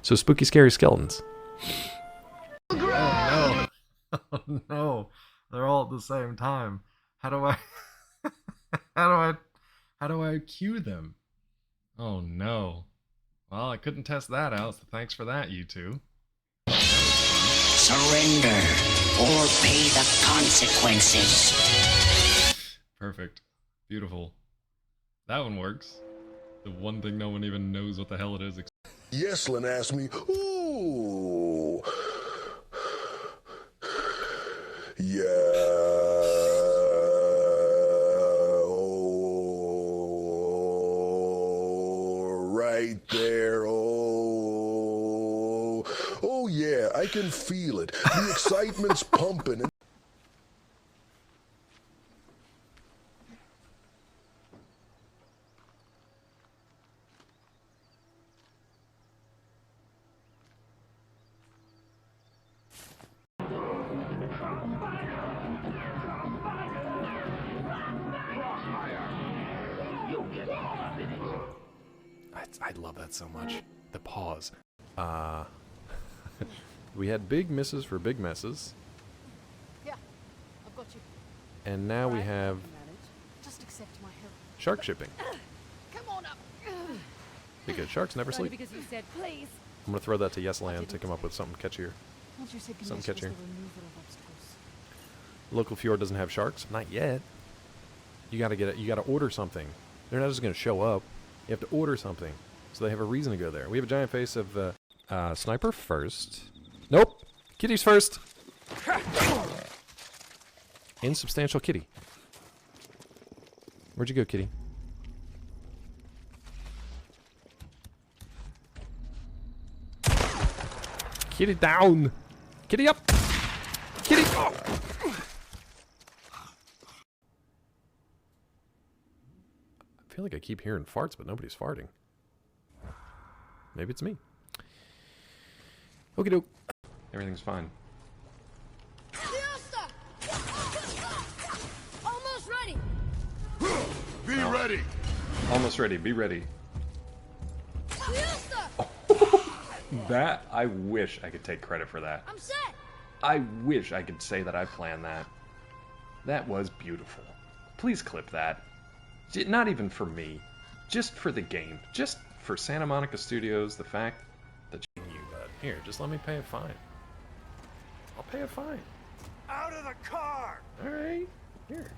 So spooky, scary skeletons. Oh no! Oh no! They're all at the same time. How do I? How do I cue them? Oh no! Well, I couldn't test that out. So thanks for that, you two. Surrender or pay the consequences. Perfect. Beautiful. That one works. The one thing no one even knows what the hell it is. Yeslin asked me, ooh. Yeah. Oh, right there. Oh. Oh, yeah, I can feel it. The excitement's pumping. I'd love that so much. The pause. We had big misses for big messes. Yeah, I've got you. And now we have Just accept my help. shark shipping. Come on up. Because sharks never Only sleep. because you said please. I'm gonna throw that to Yes Land to come up with something catchier. Once you said Something Ganesh was the catchier. removal of obstacles. Local fjord doesn't have sharks? Not yet. You gotta get it. You gotta order something. They're not just gonna show up. You have to order something. So they have a reason to go there. We have a giant face of sniper first. Nope. Kitty's first. Insubstantial kitty. Where'd you go, kitty? Kitty down. Kitty up. Kitty. Oh. I feel like I keep hearing farts, but nobody's farting. Maybe it's me. Okie doke. Everything's fine. Almost ready. Be ready. Almost ready. Be ready. That, I wish I could take credit for that. I'm set. I wish I could say that I planned that. That was beautiful. Please clip that. Not even for me. Just for the game. Just for Santa Monica Studios, the fact that you, bud. Here, just let me pay a fine. I'll pay a fine. Out of the car! Alright. Here.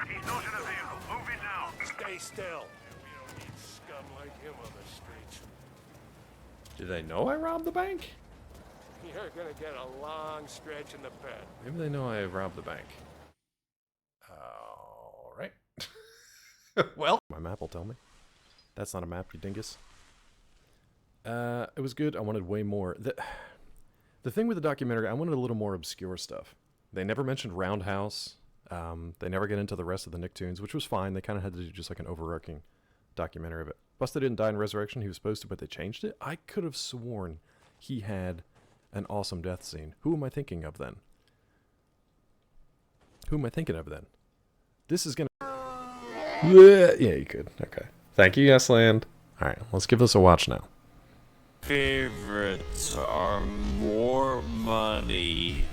He's not in the vehicle. Move it now. Stay still. We don't need scum like him on the streets. Do they know I robbed the bank? You're gonna get a long stretch in the bed. Maybe they know I robbed the bank. Alright. Well, my map will tell me. That's not a map, you dingus. It was good. I wanted way more. The thing with the documentary, I wanted a little more obscure stuff. They never mentioned Roundhouse. They never get into the rest of the Nicktoons, which was fine. They kind of had to do just like an overarching documentary of it. Buster didn't die in Resurrection. He was supposed to, but they changed it. I could have sworn he had an awesome death scene. Who am I thinking of then? Who am I thinking of then? This is gonna... Yeah, you could. Okay. Thank you, Yes Land. Alright, let's give this a watch now. Favorites are more money,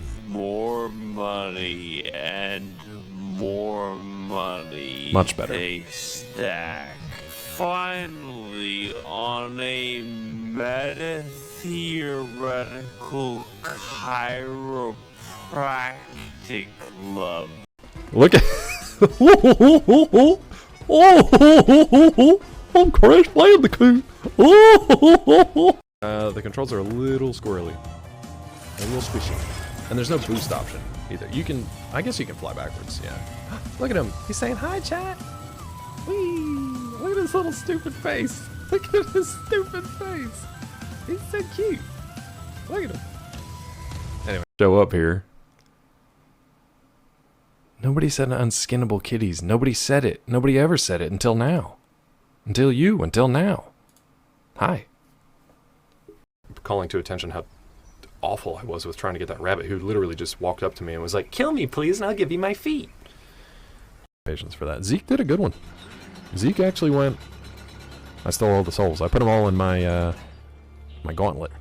and more money. Much better. They stack. Finally, on a meta-theoretical chiropractic level. Look at... I'm Crash Bandicoot. The controls are a little squirrely. A little squishy. And there's no boost option either. You can... I guess you can fly backwards, yeah. Look at him. He's saying, hi, chat. Whee! Look at his little stupid face. Look at his stupid face. He's so cute. Look at him. Anyway, show up here. Nobody said unskinnable kitties. Nobody said it. Nobody ever said it until now. Until you, until now. Hi. Calling to attention how awful I was with trying to get that rabbit who literally just walked up to me and was like, kill me please and I'll give you my feet. Patience for that. Zeke did a good one. Zeke actually went I stole all the souls. I put them all in my, my gauntlet.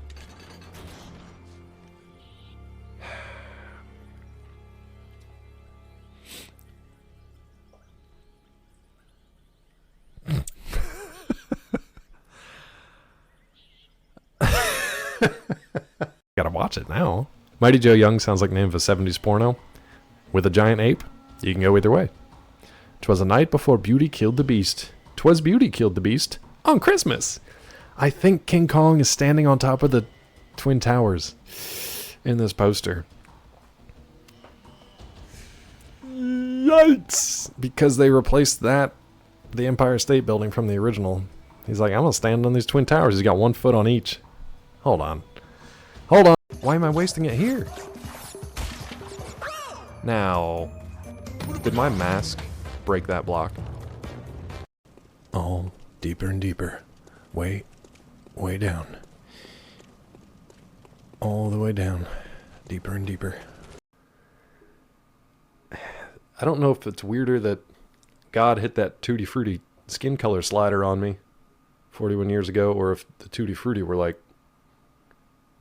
Gotta watch it now. Mighty Joe Young sounds like the name of a 70s porno. With a giant ape, you can go either way. 'Twas a night before Beauty killed the beast. 'Twas Beauty killed the beast on Christmas. I think King Kong is standing on top of the Twin Towers in this poster. Yikes! Because they replaced the Empire State Building from the original. He's like, I'm gonna stand on these Twin Towers. He's got 1 foot on each. Hold on. Hold on. Why am I wasting it here? Now, did my mask break that block? Oh, deeper and deeper. Way down. All the way down. Deeper and deeper. I don't know if it's weirder that God hit that Tutti Frutti skin color slider on me 41 years ago, or if the Tutti Frutti were like,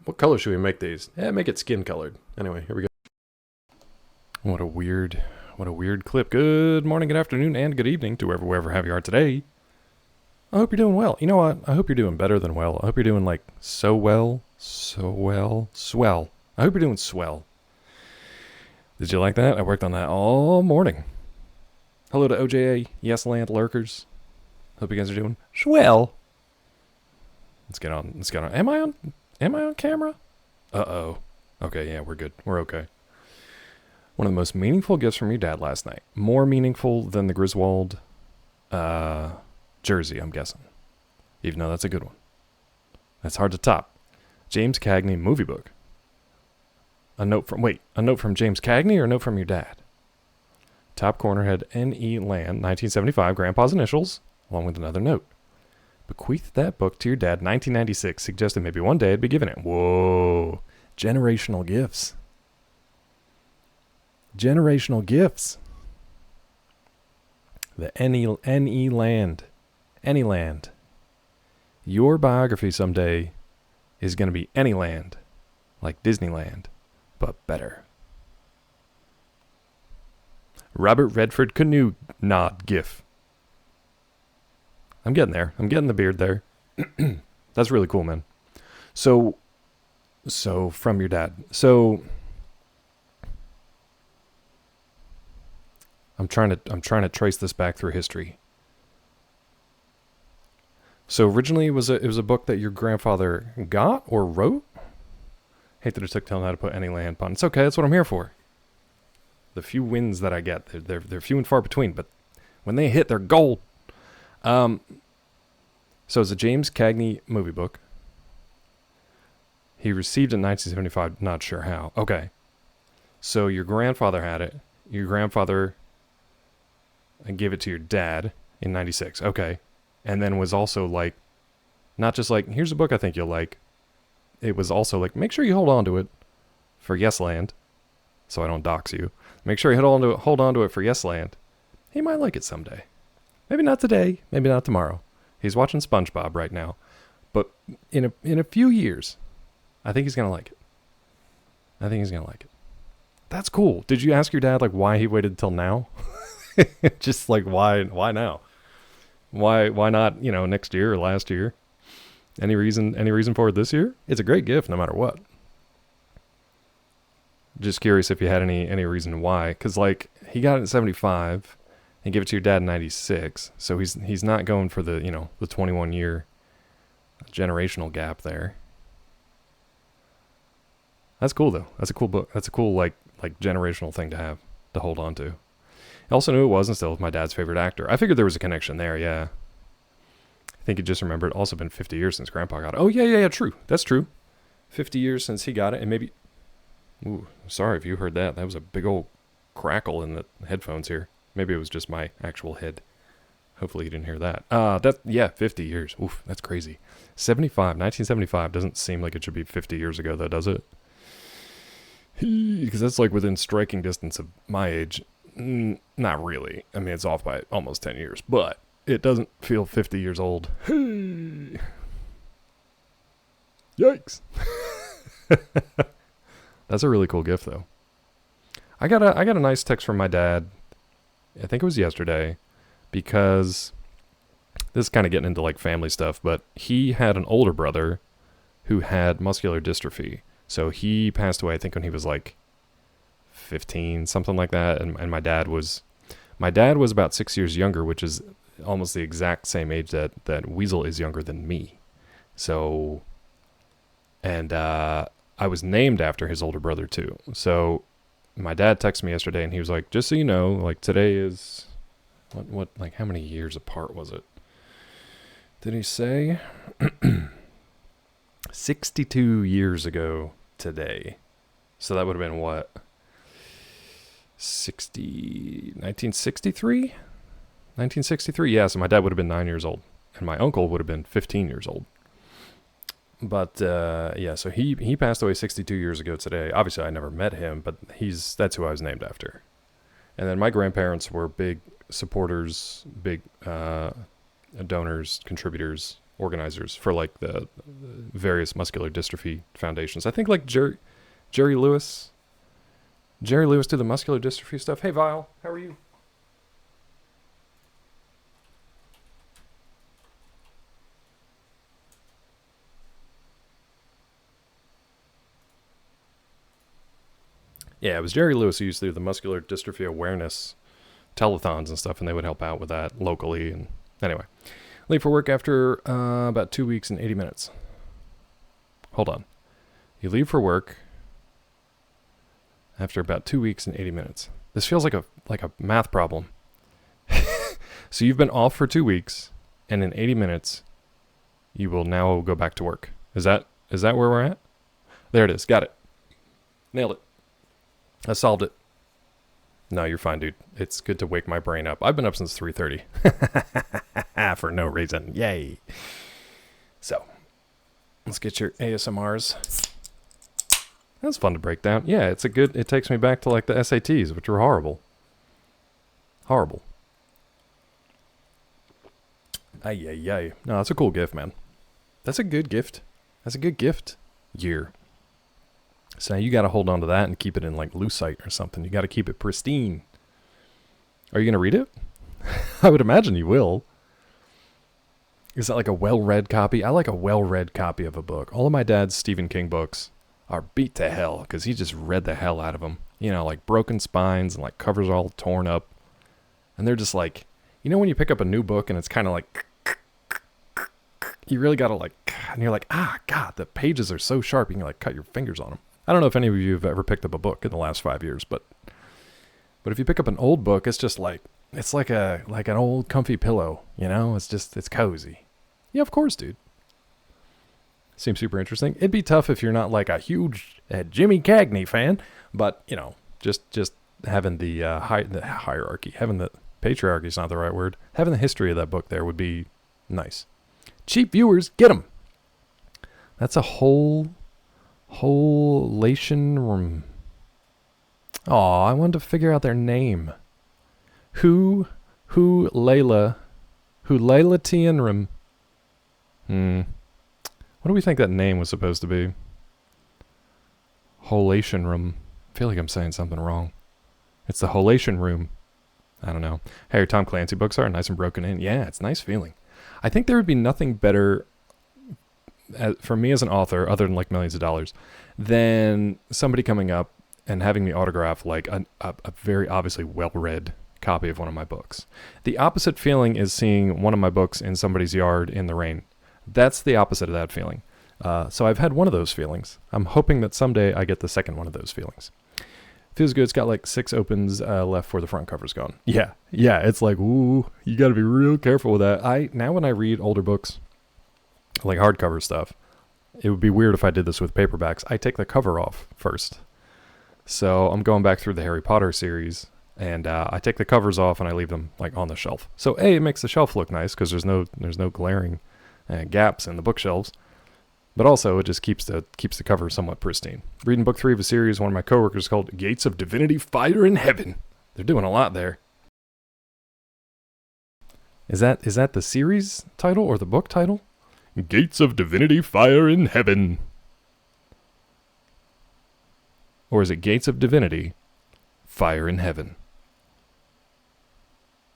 what color should we make these? Yeah, make it skin colored. Anyway, here we go. What a weird clip. Good morning, good afternoon, and good evening to wherever have you are today. I hope you're doing well. You know what? I hope you're doing better than well. I hope you're doing like swell. I hope you're doing swell. Did you like that? I worked on that all morning. Hello to OJA, Yes Land lurkers. Hope you guys are doing swell. Let's get on. Am I on camera? Uh-oh. Okay, yeah, we're good. We're okay. One of the most meaningful gifts from your dad last night. More meaningful than the Griswold jersey, I'm guessing. Even though that's a good one. That's hard to top. James Cagney movie book. A note from James Cagney or a note from your dad? Top corner had N.E. Land, 1975, Grandpa's initials, along with another note. Bequeathed that book to your dad in 1996, suggested maybe one day I'd be given it. Whoa. Generational gifts. Generational gifts. The N.E. Land. Any land. Your biography someday is going to be any land. Like Disneyland. But better. Robert Redford canoe nod gif. I'm getting there. I'm getting the beard there. That's really cool, man. So from your dad. So I'm trying to trace this back through history. So originally it was a book that your grandfather got or wrote. Hate that it took telling how to put any land upon. It's okay. That's what I'm here for. The few wins that I get, they're few and far between, but when they hit, they're gold. So it's a James Cagney movie book. He received it in 1975, not sure how. Okay. So your grandfather had it. Your grandfather gave it to your dad in 96. Okay. And then was also like, not just like, here's a book I think you'll like. It was also like, make sure you hold on to it for Yes Land, so I don't dox you. Make sure you hold on to it for Yes Land. He might like it someday. Maybe not today, maybe not tomorrow. He's watching SpongeBob right now. But in a few years, I think he's going to like it. That's cool. Did you ask your dad like why he waited till now? Just like why now? Why not, next year or last year? Any reason for it this year? It's a great gift no matter what. Just curious if you had any reason why. Because, like, he got it in 75 and gave it to your dad in 96. So he's not going for the 21-year generational gap there. That's cool, though. That's a cool book. That's a cool, like generational thing to have, to hold on to. I also knew it was and still was my dad's favorite actor. I figured there was a connection there, yeah. I think he just remembered. Also been 50 years since Grandpa got it. Oh, yeah, true. That's true. 50 years since he got it, and maybe... Ooh, sorry if you heard that. That was a big old crackle in the headphones here. Maybe it was just my actual head. Hopefully you didn't hear that. 50 years. Oof, that's crazy. 1975 doesn't seem like it should be 50 years ago, though, does it? Because that's like within striking distance of my age. Not really. I mean, it's off by almost 10 years, but it doesn't feel 50 years old. Hey. Yikes. That's a really cool gift, though. I got a nice text from my dad. I think it was yesterday, because this is kind of getting into like family stuff, but he had an older brother who had muscular dystrophy. So he passed away, I think, when he was like 15, something like that. And my dad was about 6 years younger, which is almost the exact same age that Weasel is younger than me. So, and I was named after his older brother too. So my dad texted me yesterday and he was like, just so you know, like today is, what like how many years apart was it? Did he say? 62 years ago today. So that would have been what? 1963? 1963? Yeah, so my dad would have been 9 years old. And my uncle would have been 15 years old. But, yeah, so he passed away 62 years ago today. Obviously, I never met him, but that's who I was named after. And then my grandparents were big supporters, big donors, contributors, organizers for, like, the various muscular dystrophy foundations. I think, like, Jerry Lewis. Jerry Lewis did the muscular dystrophy stuff. Hey, Vile, how are you? Yeah, it was Jerry Lewis who used to do the muscular dystrophy awareness telethons and stuff, and they would help out with that locally. And anyway, leave for work after about 2 weeks and 80 minutes. Hold on. You leave for work after about 2 weeks and 80 minutes. This feels like a math problem. So you've been off for 2 weeks, and in 80 minutes, you will now go back to work. Is that where we're at? There it is. Got it. Nailed it. I solved it. No, you're fine, dude. It's good to wake my brain up. I've been up since 3:30. For no reason. Yay. So, let's get your ASMRs. That's fun to break down. Yeah, it takes me back to like the SATs, which were horrible. Horrible. Ay, ay, ay. No, that's a cool gift, man. That's a good gift. That's a good gift year. So now you got to hold on to that and keep it in like lucite or something. You got to keep it pristine. Are you going to read it? I would imagine you will. Is that like a well-read copy? I like a well-read copy of a book. All of my dad's Stephen King books are beat to hell because he just read the hell out of them. You know, like broken spines and like covers all torn up. And they're just like, you know when you pick up a new book and it's kind of like, you really got to like, and you're like, God, the pages are so sharp you can like cut your fingers on them. I don't know if any of you have ever picked up a book in the last 5 years, but if you pick up an old book, it's just like, it's like an old comfy pillow, you know? It's cozy. Yeah, of course, dude. Seems super interesting. It'd be tough if you're not like a huge Jimmy Cagney fan, but you know, just having the hierarchy, having the patriarchy is not the right word. Having the history of that book there would be nice. Cheap viewers, get them. That's a whole Lation room. Aw, I wanted to figure out their name. Who Layla Tianrim. What do we think that name was supposed to be? Holation room. I feel like I'm saying something wrong. It's the Holation room. I don't know. Hey, your Tom Clancy books are nice and broken in. Yeah, it's a nice feeling. I think there would be nothing better for me as an author, other than like millions of dollars, than somebody coming up and having me autograph like a very obviously well-read copy of one of my books. The opposite feeling is seeing one of my books in somebody's yard in the rain. That's the opposite of that feeling. So I've had one of those feelings. I'm hoping that someday I get the second one of those feelings. Feels good. It's got like 6 opens left before the front cover's gone. Yeah. It's like, ooh, you got to be real careful with that. Now when I read older books, like hardcover stuff, it would be weird if I did this with paperbacks. I take the cover off first. So I'm going back through the Harry Potter series, and I take the covers off and I leave them like on the shelf. So it makes the shelf look nice because there's no glaring gaps in the bookshelves. But also, it just keeps the cover somewhat pristine. Reading book 3 of a series, one of my coworkers called Gates of Divinity Fire in Heaven. They're doing a lot there. Is that the series title or the book title? Gates of Divinity Fire in Heaven. Or is it Gates of Divinity, Fire in Heaven?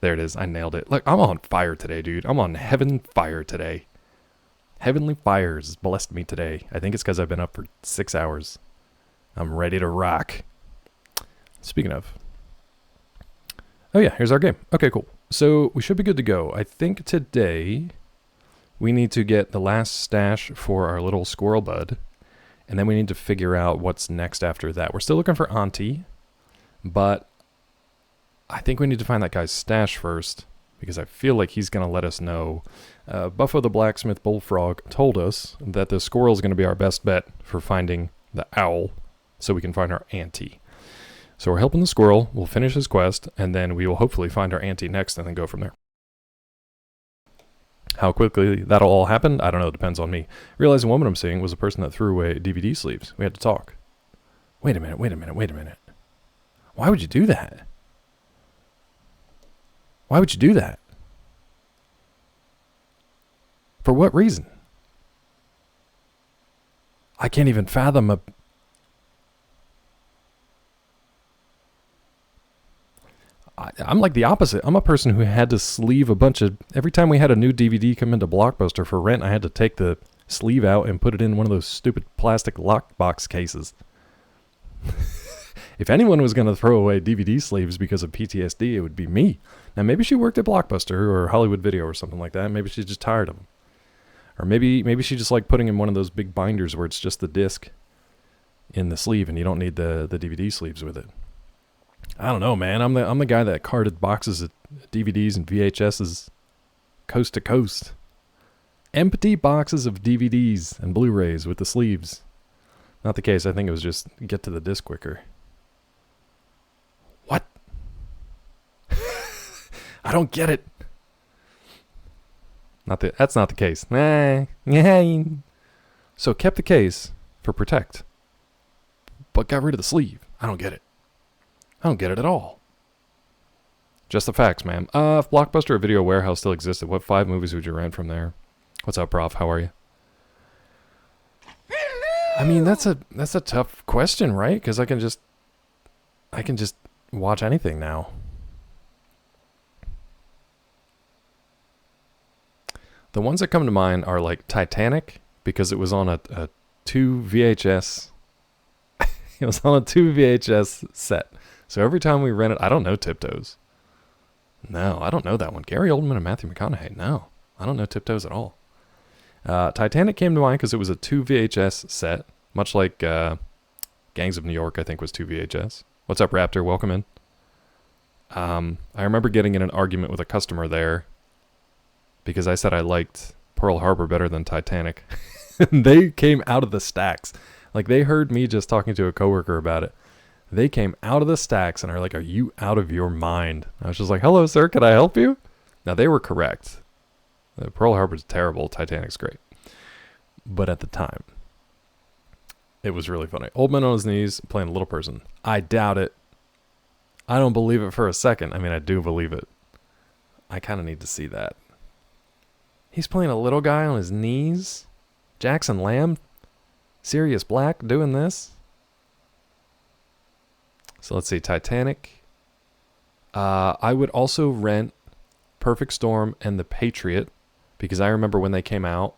There it is. I nailed it. Look, I'm on fire today, dude. I'm on heaven fire today. Heavenly fires blessed me today. I think it's because I've been up for 6 hours. I'm ready to rock. Speaking of. Oh yeah, here's our game. Okay, cool. So we should be good to go. I think today we need to get the last stash for our little squirrel bud. And then we need to figure out what's next after that. We're still looking for Auntie. But I think we need to find that guy's stash first. Because I feel like he's going to let us know. Buffo the Blacksmith Bullfrog told us that the squirrel is going to be our best bet for finding the owl. So we can find our auntie. So we're helping the squirrel. We'll finish his quest. And then we will hopefully find our auntie next and then go from there. How quickly that'll all happen, I don't know. It depends on me. Realizing the woman I'm seeing was a person that threw away DVD sleeves. We had to talk. Wait a minute. Why would you do that? Why would you do that? For what reason? I can't even fathom I'm like the opposite. I'm a person who had to sleeve a bunch of... Every time we had a new DVD come into Blockbuster for rent, I had to take the sleeve out and put it in one of those stupid plastic lockbox cases. If anyone was going to throw away DVD sleeves because of PTSD, it would be me. Now, maybe she worked at Blockbuster or Hollywood Video or something like that. Maybe she's just tired of them. Or maybe she just liked putting in one of those big binders where it's just the disc in the sleeve and you don't need the DVD sleeves with it. I don't know, man. I'm the guy that carted boxes of DVDs and VHSs coast to coast. Empty boxes of DVDs and Blu-rays with the sleeves. Not the case. I think it was just get to the disc quicker. What? I don't get it. That's not the case. So kept the case for protect, but got rid of the sleeve. I don't get it. I don't get it at all. Just the facts, ma'am. If Blockbuster or Video Warehouse still existed, what 5 movies would you rent from there? What's up, Prof? How are you? I mean, that's a tough question, right? Because I can just watch anything now. The ones that come to mind are like Titanic, because it was on a 2 VHS. It was on a 2 VHS set. So every time we rent it, I don't know Tiptoes. No, I don't know that one. Gary Oldman and Matthew McConaughey. No, I don't know Tiptoes at all. Titanic came to mind because it was a 2 VHS set, much like Gangs of New York, I think, was 2 VHS. What's up, Raptor? Welcome in. I remember getting in an argument with a customer there because I said I liked Pearl Harbor better than Titanic. They came out of the stacks. Like, they heard me just talking to a coworker about it. They came out of the stacks and are like, "Are you out of your mind?" I was just like, "Hello, sir. Can I help you?" Now, they were correct. Pearl Harbor's terrible. Titanic's great. But at the time, it was really funny. Old man on his knees playing a little person. I doubt it. I don't believe it for a second. I mean, I do believe it. I kind of need to see that. He's playing a little guy on his knees. Jackson Lamb, Sirius Black doing this. So let's see, Titanic. I would also rent Perfect Storm and The Patriot, because I remember when they came out,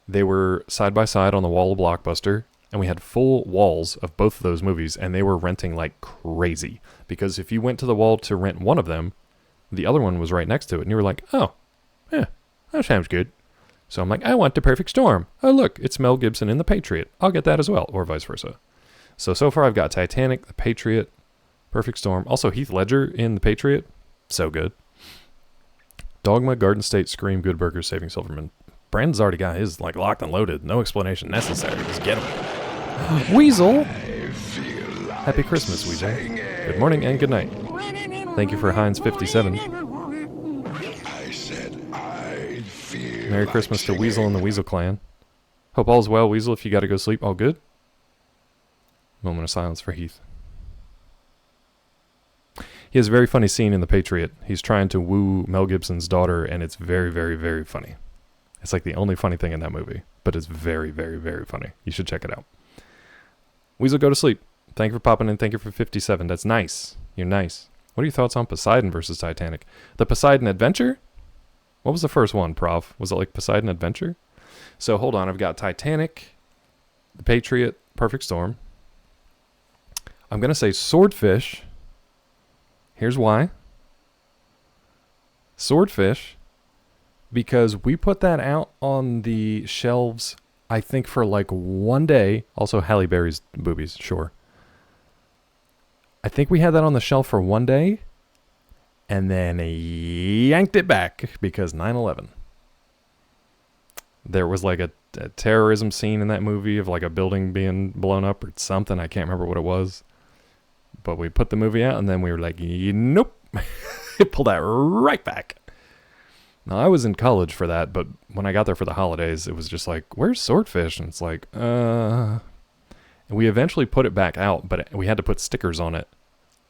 they were side by side on the wall of Blockbuster, and we had full walls of both of those movies, and they were renting like crazy. Because if you went to the wall to rent one of them, the other one was right next to it, and you were like, "Oh, yeah, that sounds good." So I'm like, "I want The Perfect Storm. Oh, look, it's Mel Gibson in The Patriot. I'll get that as well," or vice versa. So far I've got Titanic, The Patriot, Perfect Storm. Also Heath Ledger in The Patriot. So good. Dogma, Garden State, Scream, Good Burger, Saving Silverman. Brandon's already got his like locked and loaded. No explanation necessary. Just get him. Weasel! Happy Christmas, Weasel. Good morning and good night. Thank you for Heinz57. I said I feel Merry Christmas to Weasel and the Weasel Clan. Hope all's well, Weasel. If you gotta go sleep, all good? Moment of silence for Heath. He has a very funny scene in The Patriot. He's trying to woo Mel Gibson's daughter, and it's very, very, very funny. It's like the only funny thing in that movie, but it's very, very, very funny. You should check it out. Weasel, go to sleep. Thank you for popping in. Thank you for 57. That's nice. You're nice. What are your thoughts on Poseidon versus Titanic? The Poseidon Adventure? What was the first one, Prof? Was it like Poseidon Adventure? So hold on. I've got Titanic, The Patriot, Perfect Storm. I'm going to say Swordfish. Here's why. Swordfish, because we put that out on the shelves, I think, for like one day. Also, Halle Berry's boobies, sure. I think we had that on the shelf for one day, and then yanked it back because 9/11. There was like a terrorism scene in that movie of like a building being blown up or something. I can't remember what it was. But we put the movie out, and then we were like, nope. It pulled that right back. Now, I was in college for that, but when I got there for the holidays, it was just like, where's Swordfish? And it's like, And we eventually put it back out, but we had to put stickers on it.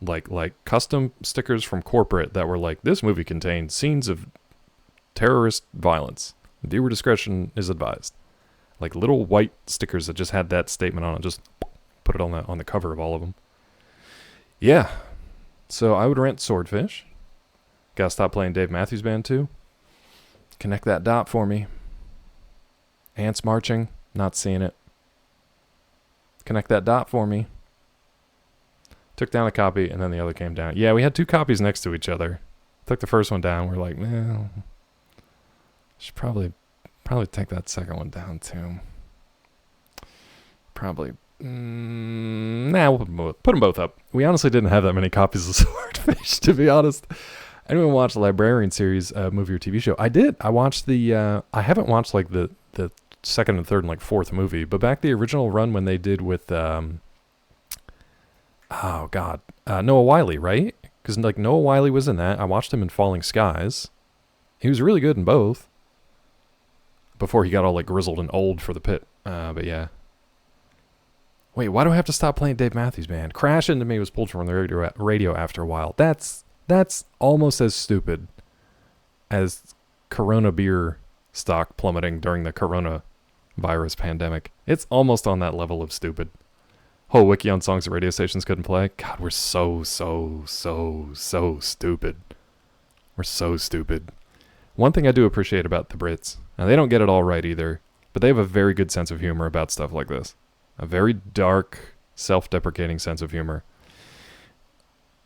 Like custom stickers from corporate that were like, this movie contains scenes of terrorist violence. Viewer discretion is advised. Like little white stickers that just had that statement on it. Just put it on the cover of all of them. Yeah. So I would rent Swordfish. Gotta stop playing Dave Matthews Band too. Connect that dot for me. Ants marching. Not seeing it. Connect that dot for me. Took down a copy, and then the other came down. Yeah, we had two copies next to each other. Took the first one down. We're like, well, should probably take that second one down too. Probably. We'll put them both up. We honestly didn't have that many copies of Swordfish, to be honest. I didn't even watch the Librarian series movie or TV show. I did. I watched I haven't watched like the second and third and like fourth movie, but back the original run when they did with Noah Wiley, right? Because like Noah Wiley was in that. I watched him in Falling Skies. He was really good in both. Before he got all like grizzled and old for the pit. But yeah. Wait, why do I have to stop playing Dave Matthews Band? Crash Into Me was pulled from the radio after a while. That's almost as stupid as Corona beer stock plummeting during the coronavirus pandemic. It's almost on that level of stupid. Whole wiki on songs that radio stations couldn't play. God, we're so stupid. We're so stupid. One thing I do appreciate about the Brits, and they don't get it all right either, but they have a very good sense of humor about stuff like this. A very dark, self-deprecating sense of humor.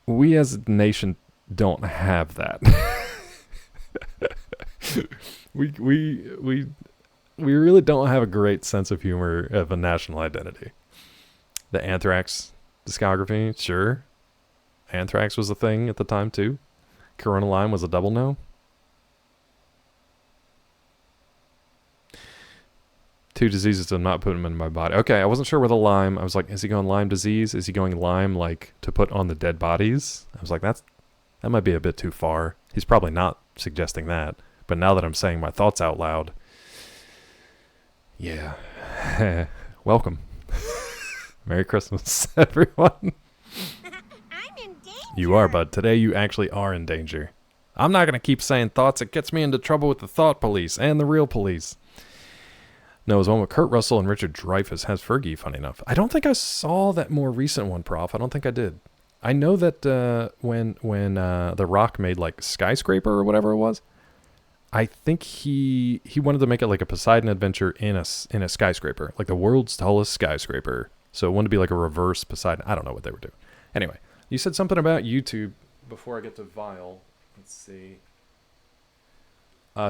We as a nation don't have that. we really don't have a great sense of humor of a national identity. The Anthrax discography, sure. Anthrax was a thing at the time too. Corona Lime was a double no. Two diseases did not put him in my body. Okay, I wasn't sure where the Lyme. I was like, is he going Lyme disease? Is he going Lyme like to put on the dead bodies? I was like, that might be a bit too far. He's probably not suggesting that. But now that I'm saying my thoughts out loud, yeah. Welcome. Merry Christmas, everyone. I'm in danger. You are, bud. Today you actually are in danger. I'm not going to keep saying thoughts. It gets me into trouble with the thought police and the real police. No, it was one with Kurt Russell and Richard Dreyfuss. Has Fergie, funny enough. I don't think I saw that more recent one, Prof. I don't think I did. I know that when The Rock made like Skyscraper or whatever it was, I think he wanted to make it like a Poseidon adventure in a skyscraper, like the world's tallest skyscraper. So it wanted to be like a reverse Poseidon. I don't know what they were doing. Anyway, you said something about YouTube before I get to Vile. Let's see.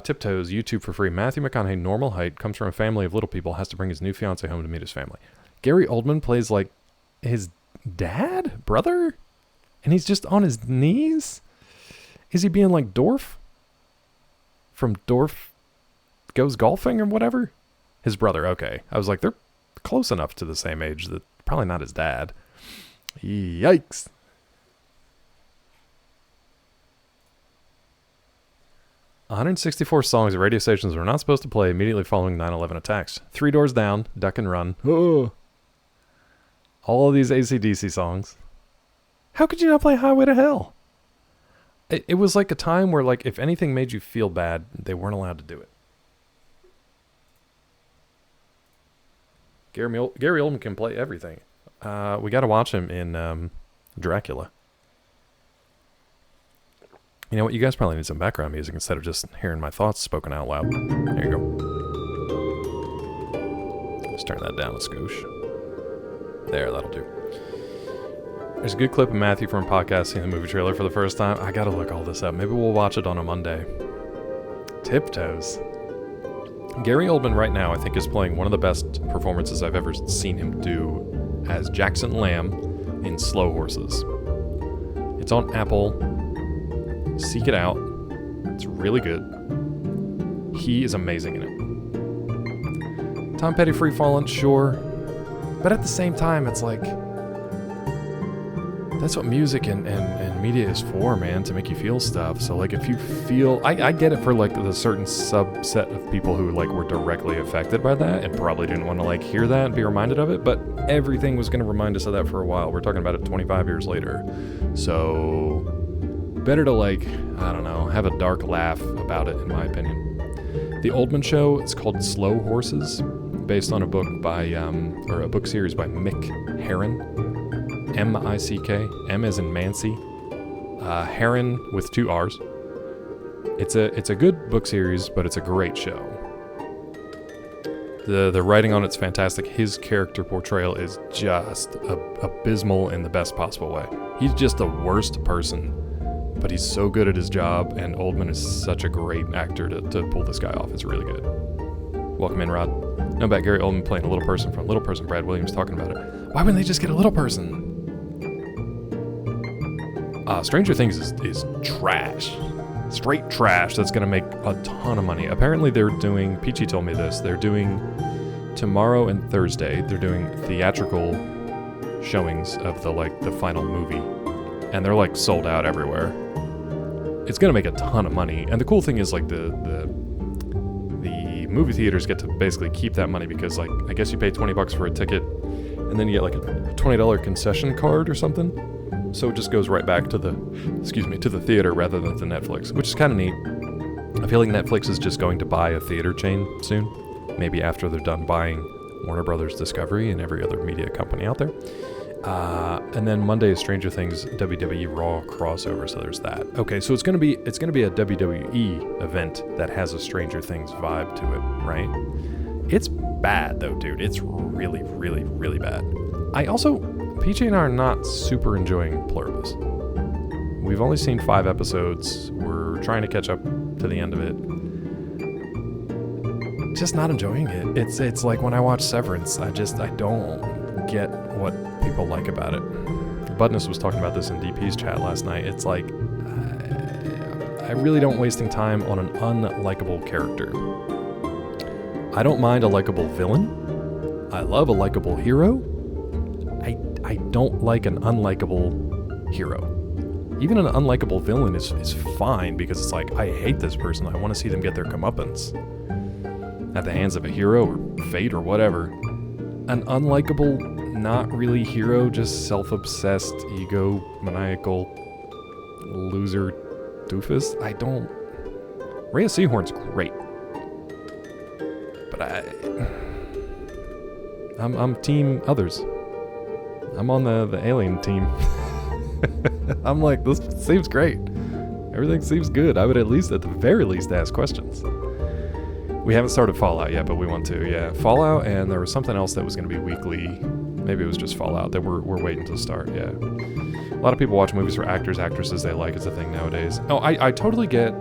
Tiptoes, YouTube for free. Matthew McConaughey, normal height, comes from a family of little people, has to bring his new fiance home to meet his family. Gary Oldman plays like his dad? Brother? And he's just on his knees? Is he being like Dorf? From Dorf Goes Golfing or whatever? His brother, okay. I was like, they're close enough to the same age that probably not his dad. Yikes. "164 songs that radio stations were not supposed to play immediately following 9/11 attacks. Three Doors Down, Duck and Run. Oh. All of these AC/DC songs. How could you not play Highway to Hell? it was like a time where, like, if anything made you feel bad, they weren't allowed to do it. Gary Oldman can play everything. We got to watch him in Dracula. You know what? You guys probably need some background music instead of just hearing my thoughts spoken out loud. There you go. Let's turn that down a scoosh. There, that'll do. There's a good clip of Matthew from podcasting the movie trailer for the first time. I gotta look all this up. Maybe we'll watch it on a Monday. Tiptoes. Gary Oldman right now, I think, is playing one of the best performances I've ever seen him do as Jackson Lamb in Slow Horses. It's on Apple. Seek it out. It's really good. He is amazing in it. Tom Petty Free Fallin', sure. But at the same time, it's like, that's what music and media is for, man, to make you feel stuff. So, like, if you feel... I get it for, like, the certain subset of people who, like, were directly affected by that and probably didn't want to, like, hear that and be reminded of it, but everything was going to remind us of that for a while. We're talking about it 25 years later. So, better to, like, I don't know, have a dark laugh about it, in my opinion. The Oldman Show is called Slow Horses, based on a book by, or a book series by Mick Herron. M-I-C-K, M as in Mancy, Herron with 2 R's. It's a good book series, but it's a great show. The writing on it's fantastic. His character portrayal is just abysmal in the best possible way. He's just the worst person, but he's so good at his job, and Oldman is such a great actor to pull this guy off. It's really good. Welcome in, Rod. No, about Gary Oldman playing a little person from Little Person. Brad Williams talking about it. Why wouldn't they just get a little person? Stranger Things is trash. Straight trash that's going to make a ton of money. Apparently they're doing, Peachy told me this, they're doing tomorrow and Thursday, they're doing theatrical showings of the final movie. And they're like sold out everywhere. It's going to make a ton of money. And the cool thing is, like, the movie theaters get to basically keep that money because, like, I guess you pay $20 for a ticket and then you get like a $20 concession card or something. So it just goes right back to the theater rather than to Netflix, which is kind of neat. I feel like Netflix is just going to buy a theater chain soon, maybe after they're done buying Warner Brothers Discovery and every other media company out there. And then Monday is Stranger Things WWE Raw crossover, so there's that. Okay, so it's gonna be a WWE event that has a Stranger Things vibe to it, right? It's bad though, dude. It's really, really, really bad. PJ and I are not super enjoying Pluribus. We've only seen 5 episodes. We're trying to catch up to the end of it. Just not enjoying it. It's like when I watch Severance, I don't get what people like about it. Budness was talking about this in DP's chat last night. It's like, I really don't wasting time on an unlikable character. I don't mind a likable villain. I love a likable hero. I don't like an unlikable hero. Even an unlikable villain is fine because it's like, I hate this person. I want to see them get their comeuppance at the hands of a hero or fate or whatever. An unlikable, not really hero, just self-obsessed, ego-maniacal loser doofus. Rhea Seahorn's great. But I'm team others. I'm on the alien team. I'm like, this seems great. Everything seems good. I would at the very least, ask questions. We haven't started Fallout yet, but we want to, yeah. Fallout, and there was something else that was going to be weekly. Maybe it was just Fallout that we're waiting to start, yeah. A lot of people watch movies for actors, actresses they like. It's a thing nowadays. Oh, I totally get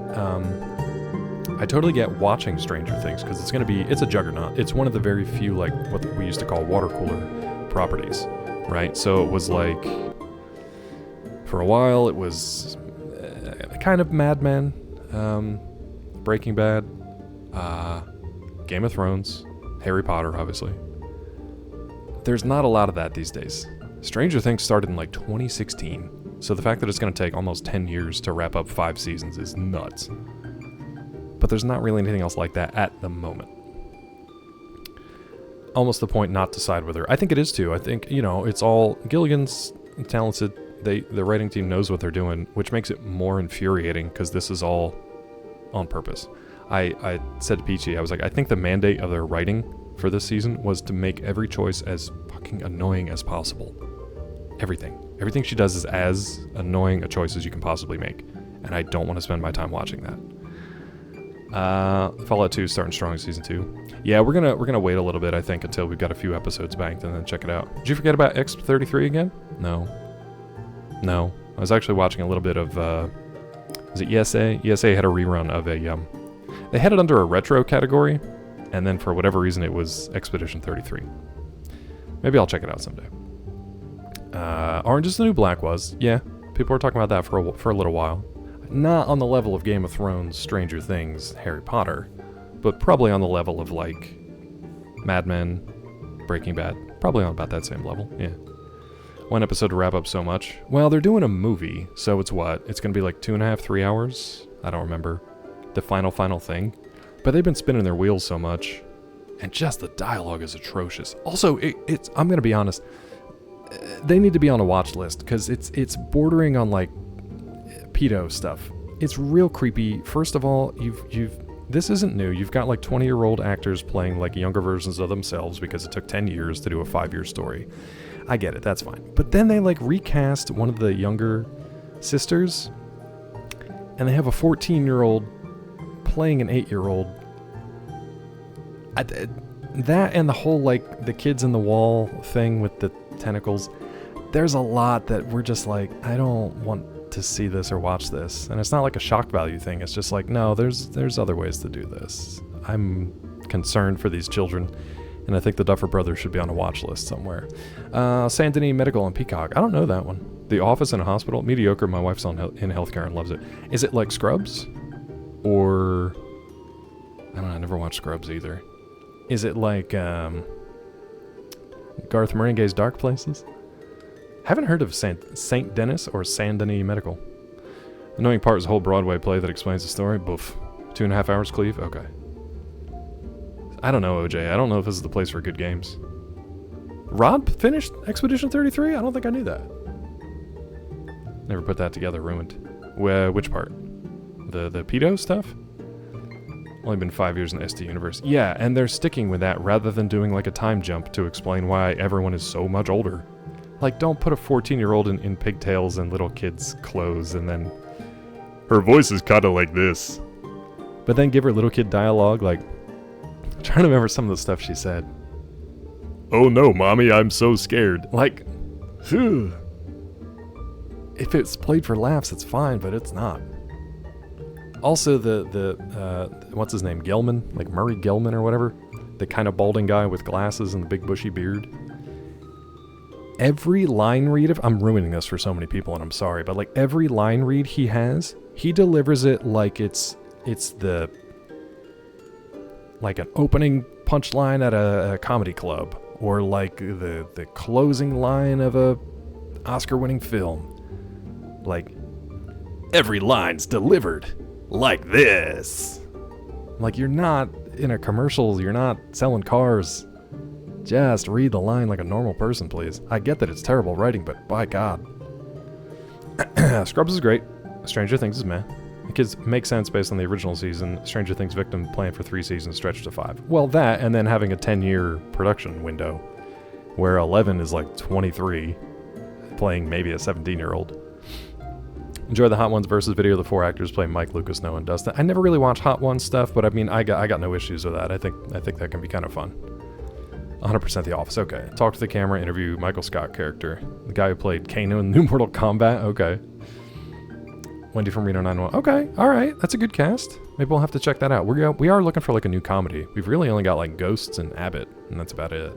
watching Stranger Things, because it's a juggernaut. It's one of the very few, like, what we used to call water cooler properties, right? So it was like, for a while, it was kind of Mad Men, Breaking Bad, Game of Thrones, Harry Potter, obviously. There's not a lot of that these days. Stranger Things started in like 2016, so the fact that it's going to take almost 10 years to wrap up 5 seasons is nuts. But there's not really anything else like that at the moment. Almost the point not to side with her. I think it is too. I think, it's all Gilligan's a talented the writing team knows what they're doing, which makes it more infuriating because this is all on purpose. I said to Peachy, I was like, I think the mandate of their writing for this season was to make every choice as fucking annoying as possible. Everything she does is as annoying a choice as you can possibly make, and I don't want to spend my time watching that. Fallout 2 is starting strong in season 2. Yeah, we're gonna wait a little bit, I think, until we've got a few episodes banked and then check it out. Did you forget about X33 again? No. I was actually watching a little bit of is it ESA? ESA had a rerun of a they had it under a retro category, and then for whatever reason it was Expedition 33. Maybe I'll check it out someday. Orange is the New Black was, yeah. People were talking about that for a little while. Not on the level of Game of Thrones, Stranger Things, Harry Potter, but probably on the level of like Mad Men, Breaking Bad. Probably on about that same level, yeah. One episode to wrap up so much. Well, they're doing a movie, so it's what? It's gonna be like 2.5, 3 hours? I don't remember. The final thing. But they've been spinning their wheels so much. And just the dialogue is atrocious. Also, it's I'm gonna be honest, they need to be on a watch list, because it's bordering on like pedo stuff. It's real creepy. First of all, this isn't new. You've got like 20-year-old actors playing like younger versions of themselves because it took 10 years to do a 5-year story. I get it, that's fine. But then they like recast one of the younger sisters, and they have a 14-year-old playing an 8-year-old. That and the whole like the kids in the wall thing with the tentacles, there's a lot that we're just like, I don't want to see this or watch this. And it's not like a shock value thing. It's just like, no, there's other ways to do this. I'm concerned for these children, and I think the Duffer Brothers should be on a watch list somewhere. Saint Denis Medical on Peacock. I don't know that one. The Office in a Hospital. Mediocre. My wife's in healthcare and loves it. Is it like Scrubs? Or I don't know. I never watched Scrubs either. Is it like Garth Marenghi's Dark Places? Haven't heard of Saint Denis or Saint Denis Medical. Annoying part is a whole Broadway play that explains the story. Boof. 2.5 hours, Cleve? Okay. I don't know, OJ. I don't know if this is the place for good games. Rob finished Expedition 33? I don't think I knew that. Never put that together. Ruined. Which part? The pedo stuff? Only been 5 years in the ST universe. Yeah, and they're sticking with that rather than doing like a time jump to explain why everyone is so much older. Like, don't put a 14-year-old in pigtails and little kids' clothes and then... Her voice is kinda like this. But then give her little kid dialogue, like... I'm trying to remember some of the stuff she said. Oh no, mommy, I'm so scared. Like... Phew. If it's played for laughs, it's fine, but it's not. Also, what's his name? Gelman? Like Murray Gelman or whatever? The kind of balding guy with glasses and the big bushy beard. Every line read of... I'm ruining this for so many people, and I'm sorry, but like every line read he has, he delivers it like it's the... like an opening punchline at a comedy club. Or like the closing line of a Oscar-winning film. Like, every line's delivered like this. Like, you're not in a commercial, you're not selling cars. Just read the line like a normal person, please. I get that it's terrible writing, but by God. Scrubs is great. Stranger Things is meh. The kids make sense based on the original season. Stranger Things victim planned for 3 seasons, stretched to 5. Well, that, and then having a 10-year production window, where 11 is like 23, playing maybe a 17-year-old. Enjoy the Hot Ones versus video of the 4 actors playing Mike, Lucas, Noah, and Dustin. I never really watched Hot Ones stuff, but I mean, I got no issues with that. I think that can be kind of fun. 100% The Office. Okay. Talk to the camera. Interview Michael Scott character, the guy who played Kano in New Mortal Kombat. Okay. Wendy from Reno 911. Okay. All right. That's a good cast. Maybe we'll have to check that out. We are looking for like a new comedy. We've really only got like Ghosts and Abbott, and that's about it.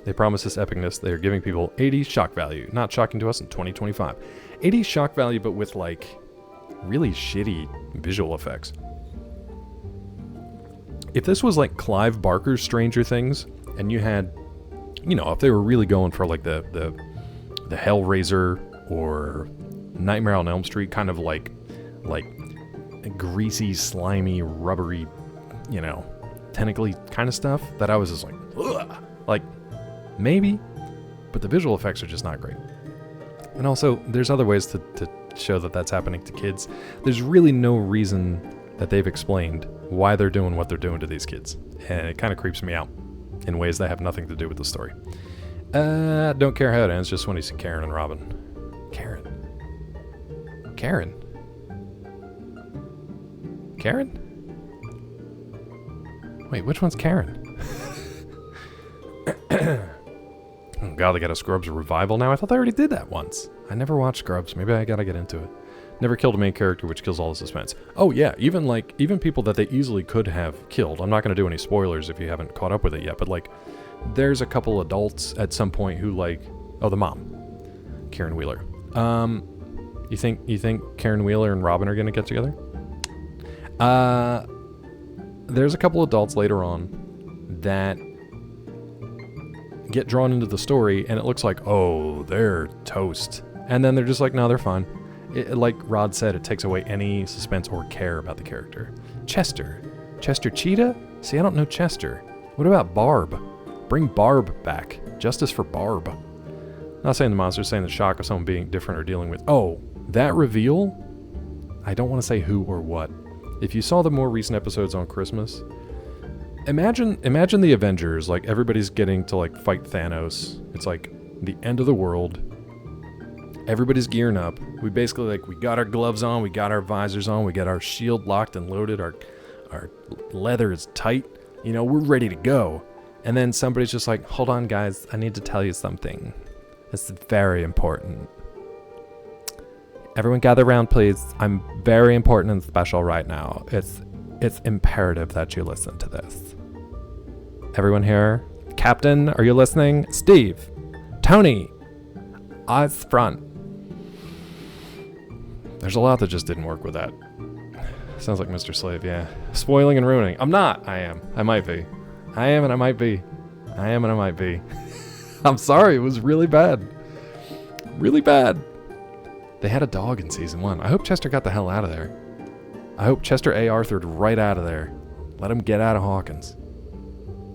They promise this epicness. They are giving people 80s shock value. Not shocking to us in 2025. 80s shock value, but with like really shitty visual effects. If this was like Clive Barker's Stranger Things, and you had, you know, if they were really going for like the Hellraiser or Nightmare on Elm Street, kind of like greasy, slimy, rubbery, you know, tentacly kind of stuff, that I was just like, ugh. Like, maybe, but the visual effects are just not great. And also, there's other ways to show that that's happening to kids. There's really no reason that they've explained why they're doing what they're doing to these kids. And it kind of creeps me out in ways that have nothing to do with the story. Don't care how it ends, just when you see Karen and Robin. Karen? Wait, which one's Karen? Oh god, they got a Scrubs revival now? I thought they already did that once. I never watched Scrubs. Maybe I gotta get into it. Never killed a main character, which kills all the suspense. Oh yeah, even people that they easily could have killed. I'm not gonna do any spoilers if you haven't caught up with it yet, but like, there's a couple adults at some point who like, oh, the mom, Karen Wheeler. You think Karen Wheeler and Robin are gonna get together? There's a couple adults later on that get drawn into the story, and it looks like, oh, they're toast. And then they're just like, no, they're fine. Like Rod said, it takes away any suspense or care about the character. Chester Cheetah? See, I don't know Chester. What about Barb? Bring Barb back. Justice for Barb. Not saying the monster's, saying the shock of someone being different or dealing with. Oh, that reveal? I don't want to say who or what. If you saw the more recent episodes on Christmas, imagine the Avengers, like everybody's getting to like fight Thanos. It's like the end of the world. Everybody's gearing up. We basically like, we got our gloves on, we got our visors on, we got our shield locked and loaded, our leather is tight. You know, we're ready to go. And then somebody's just like, hold on guys, I need to tell you something. It's very important. Everyone gather around, please. I'm very important and special right now. It's imperative that you listen to this. Everyone here? Captain, are you listening? Steve, Tony, eyes front. There's a lot that just didn't work with that. Sounds like Mr. Slave, yeah. Spoiling and ruining. I'm not. I am. I might be. I am and I might be. I am and I might be. I'm sorry, it was really bad. Really bad. They had a dog in season 1. I hope Chester got the hell out of there. I hope Chester A. Arthur'd right out of there. Let him get out of Hawkins.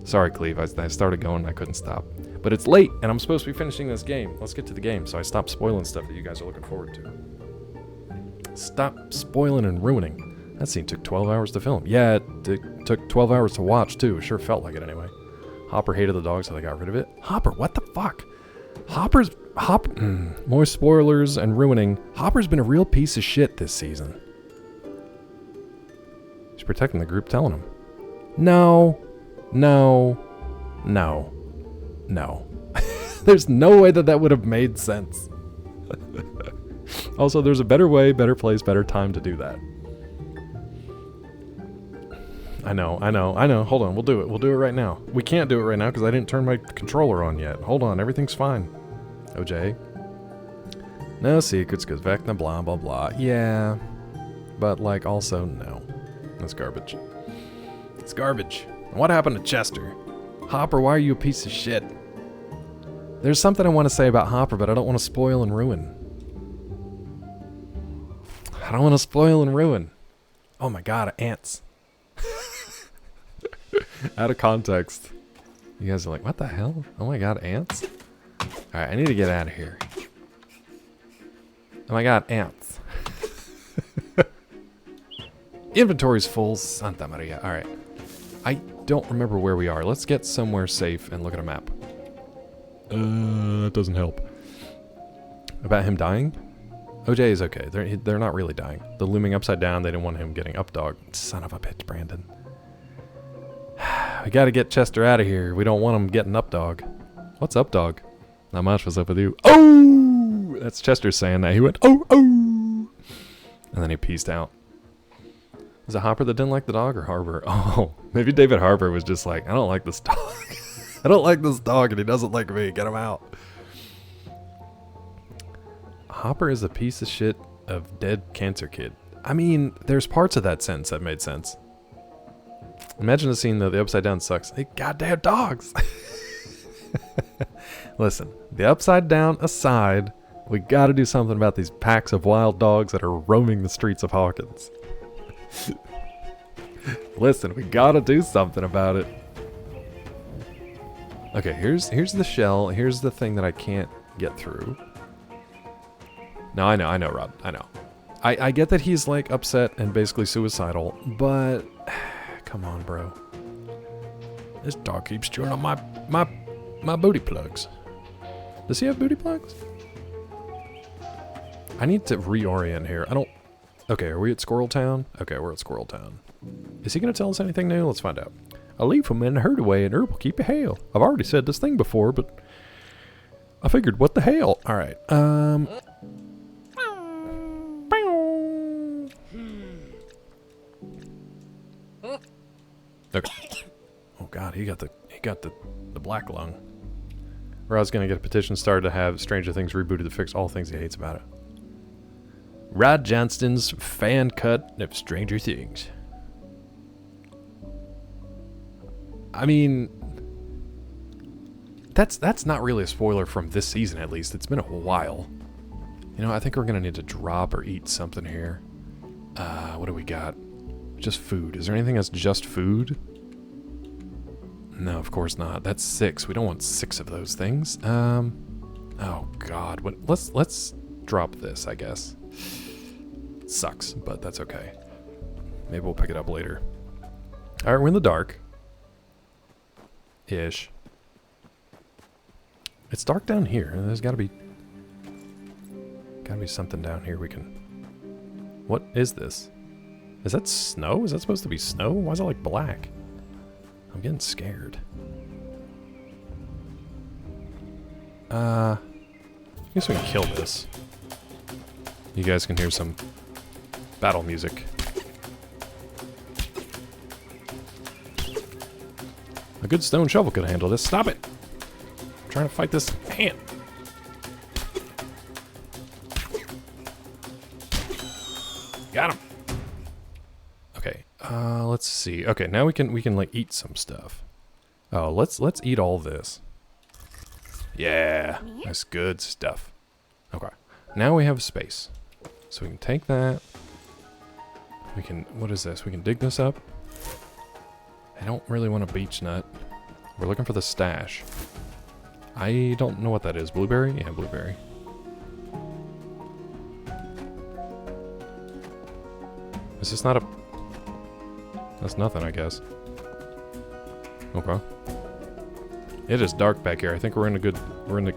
Sorry, Cleve. I started going and I couldn't stop. But it's late, and I'm supposed to be finishing this game. Let's get to the game, so I stop spoiling stuff that you guys are looking forward to. Stop spoiling and ruining. That scene took 12 hours to film. Yeah, it took 12 hours to watch, too. It sure felt like it anyway. Hopper hated the dog, so they got rid of it. Hopper, what the fuck? More spoilers and ruining. Hopper's been a real piece of shit this season. He's protecting the group, telling him. No. There's no way that would have made sense. Also, there's a better way, better place, better time to do that. I know. Hold on, we'll do it. We'll do it right now. We can't do it right now because I didn't turn my controller on yet. Hold on, everything's fine. OJ. No secrets, goes Vecna, blah, blah, blah. Yeah. But, like, also, no. That's garbage. It's garbage. What happened to Chester? Hopper, why are you a piece of shit? There's something I want to say about Hopper, but I don't want to spoil and ruin. I don't want to spoil and ruin. Oh my god, ants. Out of context. You guys are like, what the hell? Oh my god, ants? Alright, I need to get out of here. Oh my god, ants. Inventory's full. Santa Maria. Alright. I don't remember where we are. Let's get somewhere safe and look at a map. That doesn't help. About him dying? OJ is okay. They're not really dying. The looming upside down, they didn't want him getting up dog. Son of a bitch, Brandon. We gotta get Chester out of here. We don't want him getting up dog. What's up dog? Not much. What's up with you? Oh! That's Chester saying that. He went, oh! And then he peaced out. Was it Hopper that didn't like the dog or Harbor? Oh, maybe David Harbour was just like, I don't like this dog. I don't like this dog and he doesn't like me. Get him out. Hopper is a piece of shit of dead cancer kid. I mean, there's parts of that sentence that made sense. Imagine the scene though, the upside down sucks. Hey, goddamn dogs. Listen, the upside down aside, we gotta do something about these packs of wild dogs that are roaming the streets of Hawkins. Listen, we gotta do something about it. Okay, here's the shell. Here's the thing that I can't get through. No, I know, Rod. I know. I get that he's like upset and basically suicidal, but come on, bro. This dog keeps chewing on my booty plugs. Does he have booty plugs? I need to reorient here. I don't... Okay, are we at Squirrel Town? Okay, we're at Squirrel Town. Is he going to tell us anything new? Let's find out. I leave him in the herd away and Herb will keep you hale. I've already said this thing before, but I figured, what the hell? Alright, Okay. Oh god, he got the black lung. Rod's gonna get a petition started to have Stranger Things rebooted to fix all things he hates about it. Rod Johnston's fan cut of Stranger Things. I mean, that's not really a spoiler from this season, at least. It's been a while. You know, I think we're gonna need to drop or eat something here. What do we got? Just food. Is there anything that's just food? No, of course not. That's 6. We don't want 6 of those things. Oh god. Let's drop this, I guess. Sucks, but that's okay. Maybe we'll pick it up later. Alright, we're in the dark. Ish. It's dark down here. There's gotta be something down here we can... What is this? Is that snow? Is that supposed to be snow? Why is it like black? I'm getting scared. I guess we can kill this. You guys can hear some battle music. A good stone shovel could handle this. Stop it! I'm trying to fight this ant. Got him. Okay, let's see. Okay, now we can like eat some stuff. Oh, let's eat all this. Yeah, that's good stuff. Okay, now we have space, so we can take that. We can. What is this? We can dig this up. I don't really want a beech nut. We're looking for the stash. I don't know what that is. Blueberry? Yeah, blueberry. Is this not a... That's nothing, I guess. Okay. It is dark back here. I think we're in the...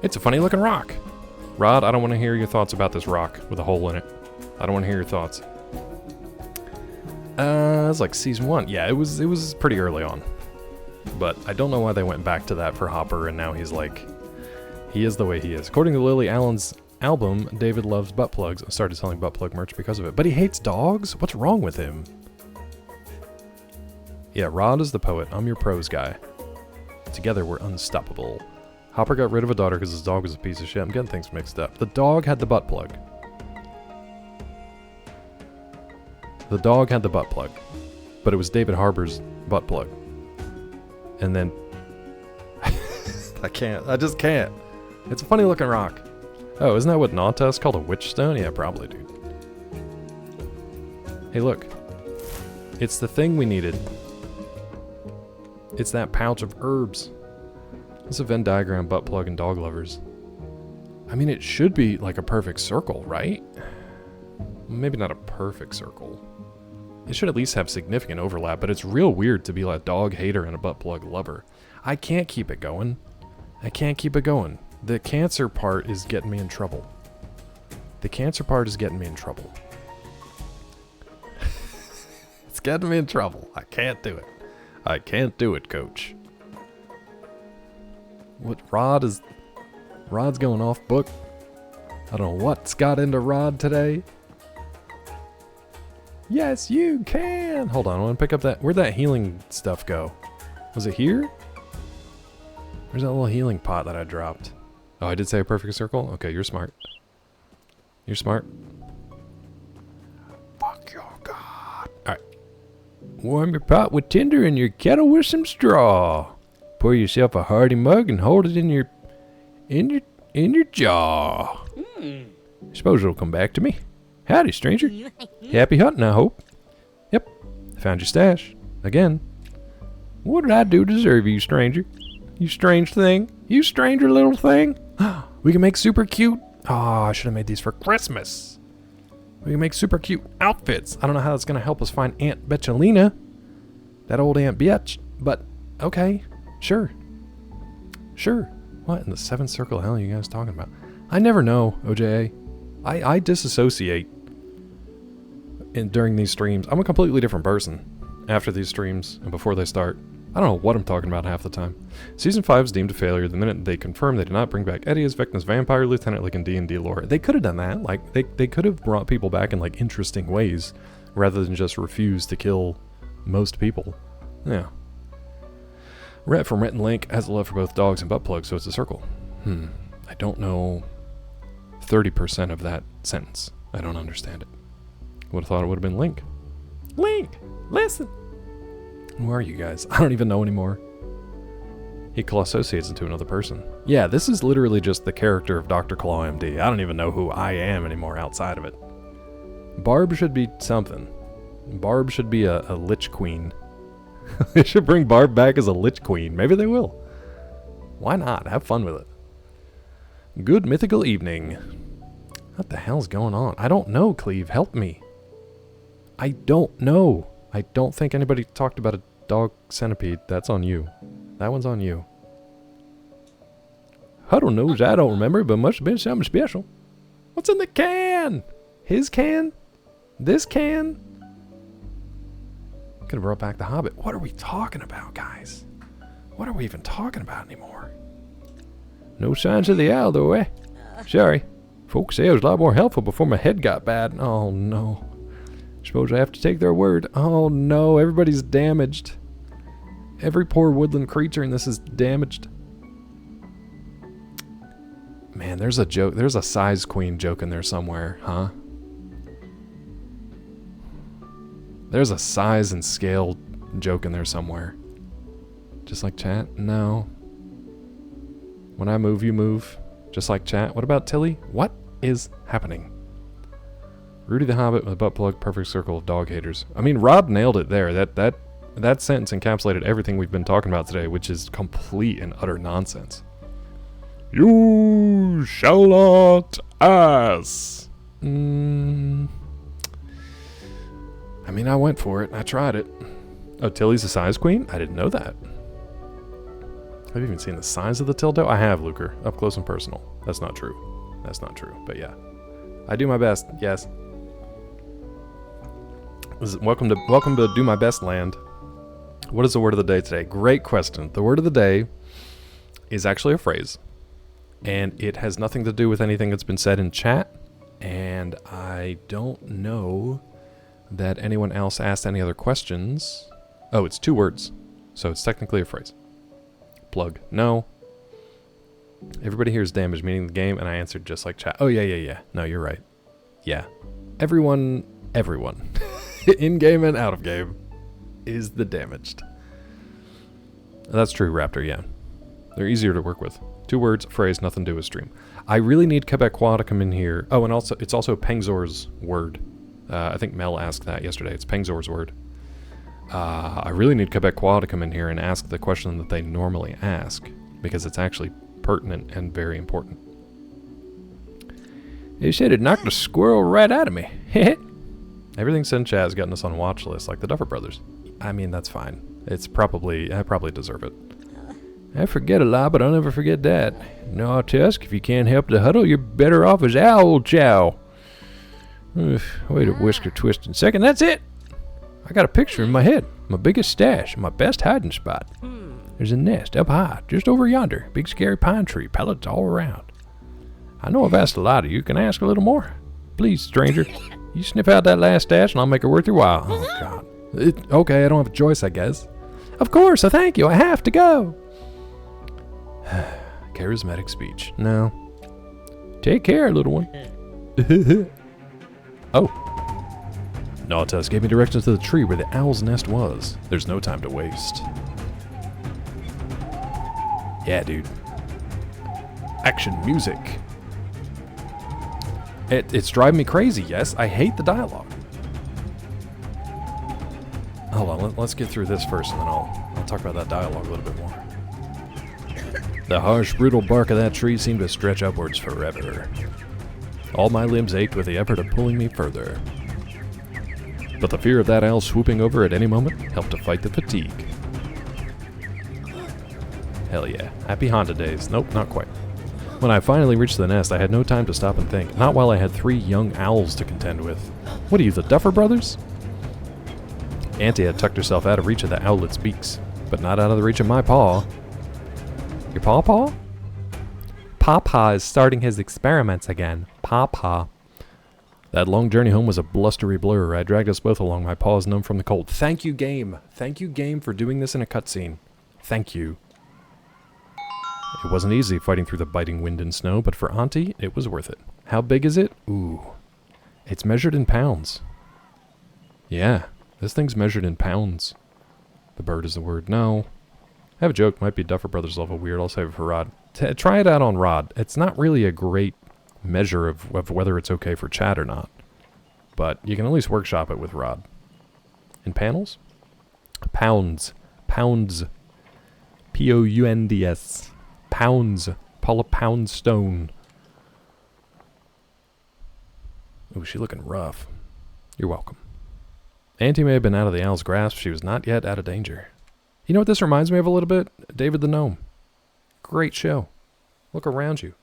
It's a funny looking rock. Rod, I don't want to hear your thoughts about this rock with a hole in it. I don't want to hear your thoughts. It's like season 1. Yeah, it was pretty early on. But I don't know why they went back to that for Hopper, and now he's like... He is the way he is. According to Lily Allen's album, David loves butt plugs and started selling butt plug merch because of it. But he hates dogs? What's wrong with him? Yeah, Rod is the poet. I'm your prose guy. Together we're unstoppable. Hopper got rid of a daughter because his dog was a piece of shit. I'm getting things mixed up. The dog had the butt plug. The dog had the butt plug. But it was David Harbour's butt plug. And then... I just can't. It's a funny looking rock. Oh, isn't that what Nauta is called? A witch stone? Yeah, probably, dude. Hey, look. It's the thing we needed. It's that pouch of herbs. It's a Venn diagram, butt plug, and dog lovers. I mean, it should be like a perfect circle, right? Maybe not a perfect circle. It should at least have significant overlap, but it's real weird to be like a dog hater and a butt plug lover. I can't keep it going. I can't keep it going. The cancer part is getting me in trouble. The cancer part is getting me in trouble. It's getting me in trouble. I can't do it. I can't do it, coach. What Rod's going off book. I don't know what's got into Rod today. Yes, you can. Hold on, I want to pick up that. Where'd that healing stuff go? Was it here? Where's that little healing pot that I dropped? Oh, I did say a perfect circle? Okay, you're smart. You're smart. Fuck your god. Alright. Warm your pot with tinder and your kettle with some straw. Pour yourself a hearty mug and hold it in your jaw. Suppose it'll come back to me. Howdy, stranger. Happy hunting, I hope. Yep. Found your stash. Again. What did I do to deserve you, stranger? You strange thing. You stranger little thing. We can make super cute Oh, I should have made these for Christmas. We can make super cute outfits. I don't know how that's going to help us find Aunt Betchelina. That old Aunt Bitch. But, okay. Sure. Sure. What in the seventh circle of hell are you guys talking about? I never know, OJA. I disassociate during these streams. I'm a completely different person after these streams and before they start. I don't know what I'm talking about half the time. Season 5 is deemed a failure the minute they confirm they did not bring back Eddie as Vecna's vampire lieutenant like in D&D lore. They could have done that. Like, they could have brought people back in, like, interesting ways rather than just refuse to kill most people. Yeah. Rhett from Rhett and Link has a love for both dogs and butt plugs, so it's a circle. I don't know 30% of that sentence. I don't understand it. Would have thought it would have been Link. Link! Listen! Who are you guys? I don't even know anymore. He Claw associates into another person. Yeah, this is literally just the character of Dr. Claw MD. I don't even know who I am anymore outside of it. Barb should be something. Barb should be a Lich Queen. They should bring Barb back as a Lich Queen. Maybe they will. Why not? Have fun with it. Good mythical evening. What the hell's going on? I don't know, Cleve. Help me. I don't know. I don't think anybody talked about a dog centipede. That's on you. That one's on you. Huddle knows I don't remember, but must have been something special. What's in the can? His can? This can? Could have brought back the Hobbit. What are we talking about, guys? What are we even talking about anymore? No signs of the owl, though, eh? Sorry. Folks say I was a lot more helpful before my head got bad. Oh, no. Suppose I have to take their word. Oh, no. Everybody's damaged. Every poor woodland creature in this is damaged. Man, there's a joke. There's a size queen joke in there somewhere, huh? There's a size and scale joke in there somewhere. Just like chat? No. When I move, you move. Just like chat. What about Tilly? What is happening? Rudy the Hobbit with a butt plug, perfect circle of dog haters. I mean, Rob nailed it there. That sentence encapsulated everything we've been talking about today, which is complete and utter nonsense. You shall not ass. I mean, I went for it. I tried it. Oh, Tilly's a size queen? I didn't know that. Have you even seen the size of the Tildo? I have, Luker. Up close and personal. That's not true. That's not true. But yeah. I do my best. Yes. Welcome to Do My Best Land. What is the word of the day today? Great question. The word of the day is actually a phrase. And it has nothing to do with anything that's been said in chat. And I don't know that anyone else asked any other questions. Oh, it's 2 words. So it's technically a phrase. Plug. No. Everybody here is damaged, meaning the game, and I answered just like chat. Oh, yeah. No, you're right. Yeah. Everyone, in-game and out of game, is the damaged. That's true, Raptor, yeah. They're easier to work with. 2 words, phrase, nothing to do with stream. I really need Quebecois to come in here. Oh, and also, it's also Pengzor's word. I think Mel asked that yesterday. It's Pengzor's word. I really need Quebecois to come in here and ask the question that they normally ask, because it's actually pertinent and very important. He said it knocked a squirrel right out of me. Everything said in chat has gotten us on watch list, like the Duffer Brothers. I mean, that's fine. I probably deserve it. I forget a lot, but I'll never forget that. No, Tusk, if you can't help the huddle, you're better off as Owl Chow. Wait a whisker twisting second. That's it! I got a picture in my head. My biggest stash, my best hiding spot. There's a nest up high, just over yonder. Big scary pine tree, pellets all around. I know I've asked a lot of you. Can I ask a little more? Please, stranger. You sniff out that last stash and I'll make it worth your while. Oh, God. Okay, I don't have a choice, I guess. Of course, so thank you. I have to go. Charismatic speech. No. Take care, little one. Oh. Nautus gave me directions to the tree where the owl's nest was. There's no time to waste. Yeah, dude. Action music. It's driving me crazy, yes. I hate the dialogue. Hold on, let's get through this first, and then I'll talk about that dialogue a little bit more. The harsh, brittle bark of that tree seemed to stretch upwards forever. All my limbs ached with the effort of pulling me further. But the fear of that owl swooping over at any moment helped to fight the fatigue. Hell yeah. Happy Honda days. Nope, not quite. When I finally reached the nest, I had no time to stop and think. Not while I had 3 young owls to contend with. What are you, the Duffer Brothers? Auntie had tucked herself out of reach of the owlet's beaks, but not out of the reach of my paw. Your paw-paw? Papa is starting his experiments again. Papa. That long journey home was a blustery blur. I dragged us both along, my paws numb from the cold. Thank you, game. Thank you, game, for doing this in a cutscene. Thank you. It wasn't easy fighting through the biting wind and snow, but for Auntie, it was worth it. How big is it? Ooh. It's measured in pounds. Yeah, this thing's measured in pounds. The bird is the word. No. I have a joke. Might be Duffer Brothers level weird. I'll save it for Rod. Try it out on Rod. It's not really a great measure of whether it's okay for chat or not. But you can at least workshop it with Rod. In panels? Pounds. Pounds. Pounds. Pounds. Paula Poundstone. Ooh, she's looking rough. You're welcome. Auntie may have been out of the owl's grasp. She was not yet out of danger. You know what this reminds me of a little bit? David the Gnome. Great show. Look around you.